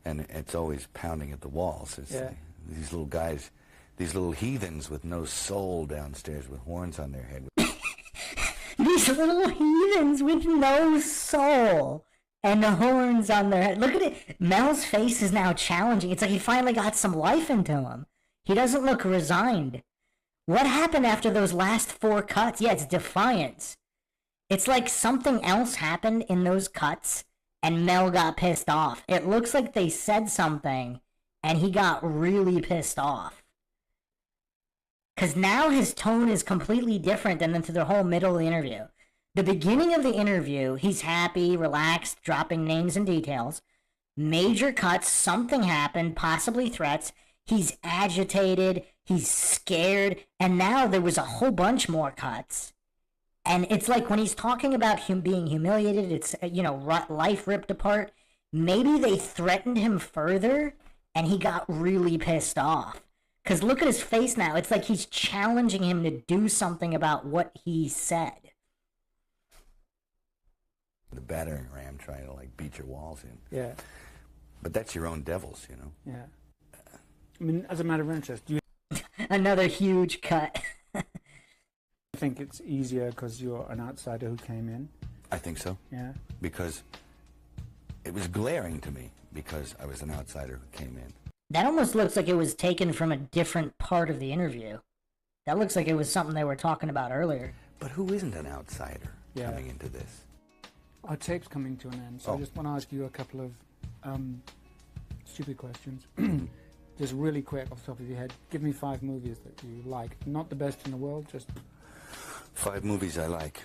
And it's always pounding at the walls. These little guys, these little heathens with no soul downstairs with horns on their head. These little heathens with no soul and the horns on their head. Look at it. Mel's face is now challenging. It's like he finally got some life into him. He doesn't look resigned. What happened after those last 4 cuts? Yeah, it's defiance. It's like something else happened in those cuts and Mel got pissed off. It looks like they said something and he got really pissed off. Because now his tone is completely different than through the whole middle of the interview. The beginning of the interview, he's happy, relaxed, dropping names and details. Major cuts, something happened, possibly threats. He's agitated, he's scared, and now there was a whole bunch more cuts. And it's like when he's talking about him being humiliated, it's, life ripped apart. Maybe they threatened him further, and he got really pissed off. Because look at his face now. It's like he's challenging him to do something about what he said. The battering ram trying to like beat your walls in. Yeah. But that's your own devils, Yeah. I mean, as a matter of interest, do you Another huge cut. think it's easier because you're an outsider who came in? I think so. Yeah. Because it was glaring to me because I was an outsider who came in. That almost looks like it was taken from a different part of the interview. That looks like it was something they were talking about earlier. But who isn't an outsider coming into this? Our tape's coming to an end, so I just want to ask you a couple of stupid questions. Just really quick off the top of your head. Give me 5 movies that you like. Not the best in the world, just... 5 movies I like.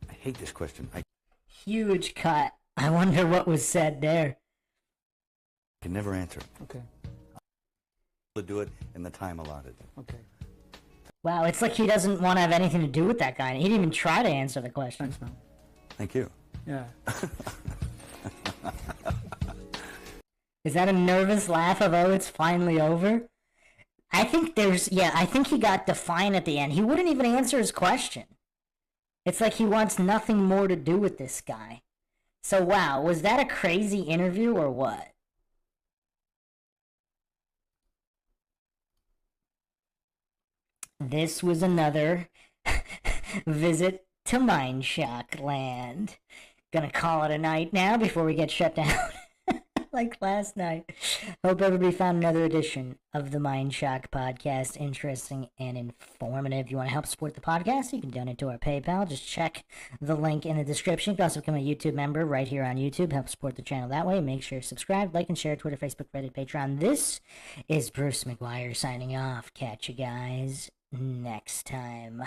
I hate this question. I Huge cut. I wonder what was said there. can never answer it. Okay. To do it in the time allotted. Okay. Wow, it's like he doesn't want to have anything to do with that guy. He didn't even try to answer the question. Thanks, man. Thank you. Yeah. Is that a nervous laugh of, oh, it's finally over? I think I think he got defiant at the end. He wouldn't even answer his question. It's like he wants nothing more to do with this guy. So, wow, was that a crazy interview or what? This was another visit to Mindshock land. Gonna call it a night now before we get shut down. Like last night. Hope everybody found another edition of the Mindshock podcast interesting and informative. If you want to help support the podcast, you can donate to our PayPal. Just check the link in the description. You can also become a YouTube member right here on YouTube. Help support the channel that way. Make sure you're subscribed, like, and share Twitter, Facebook, Reddit, Patreon. This is Bruce McGuire signing off. Catch you guys next time.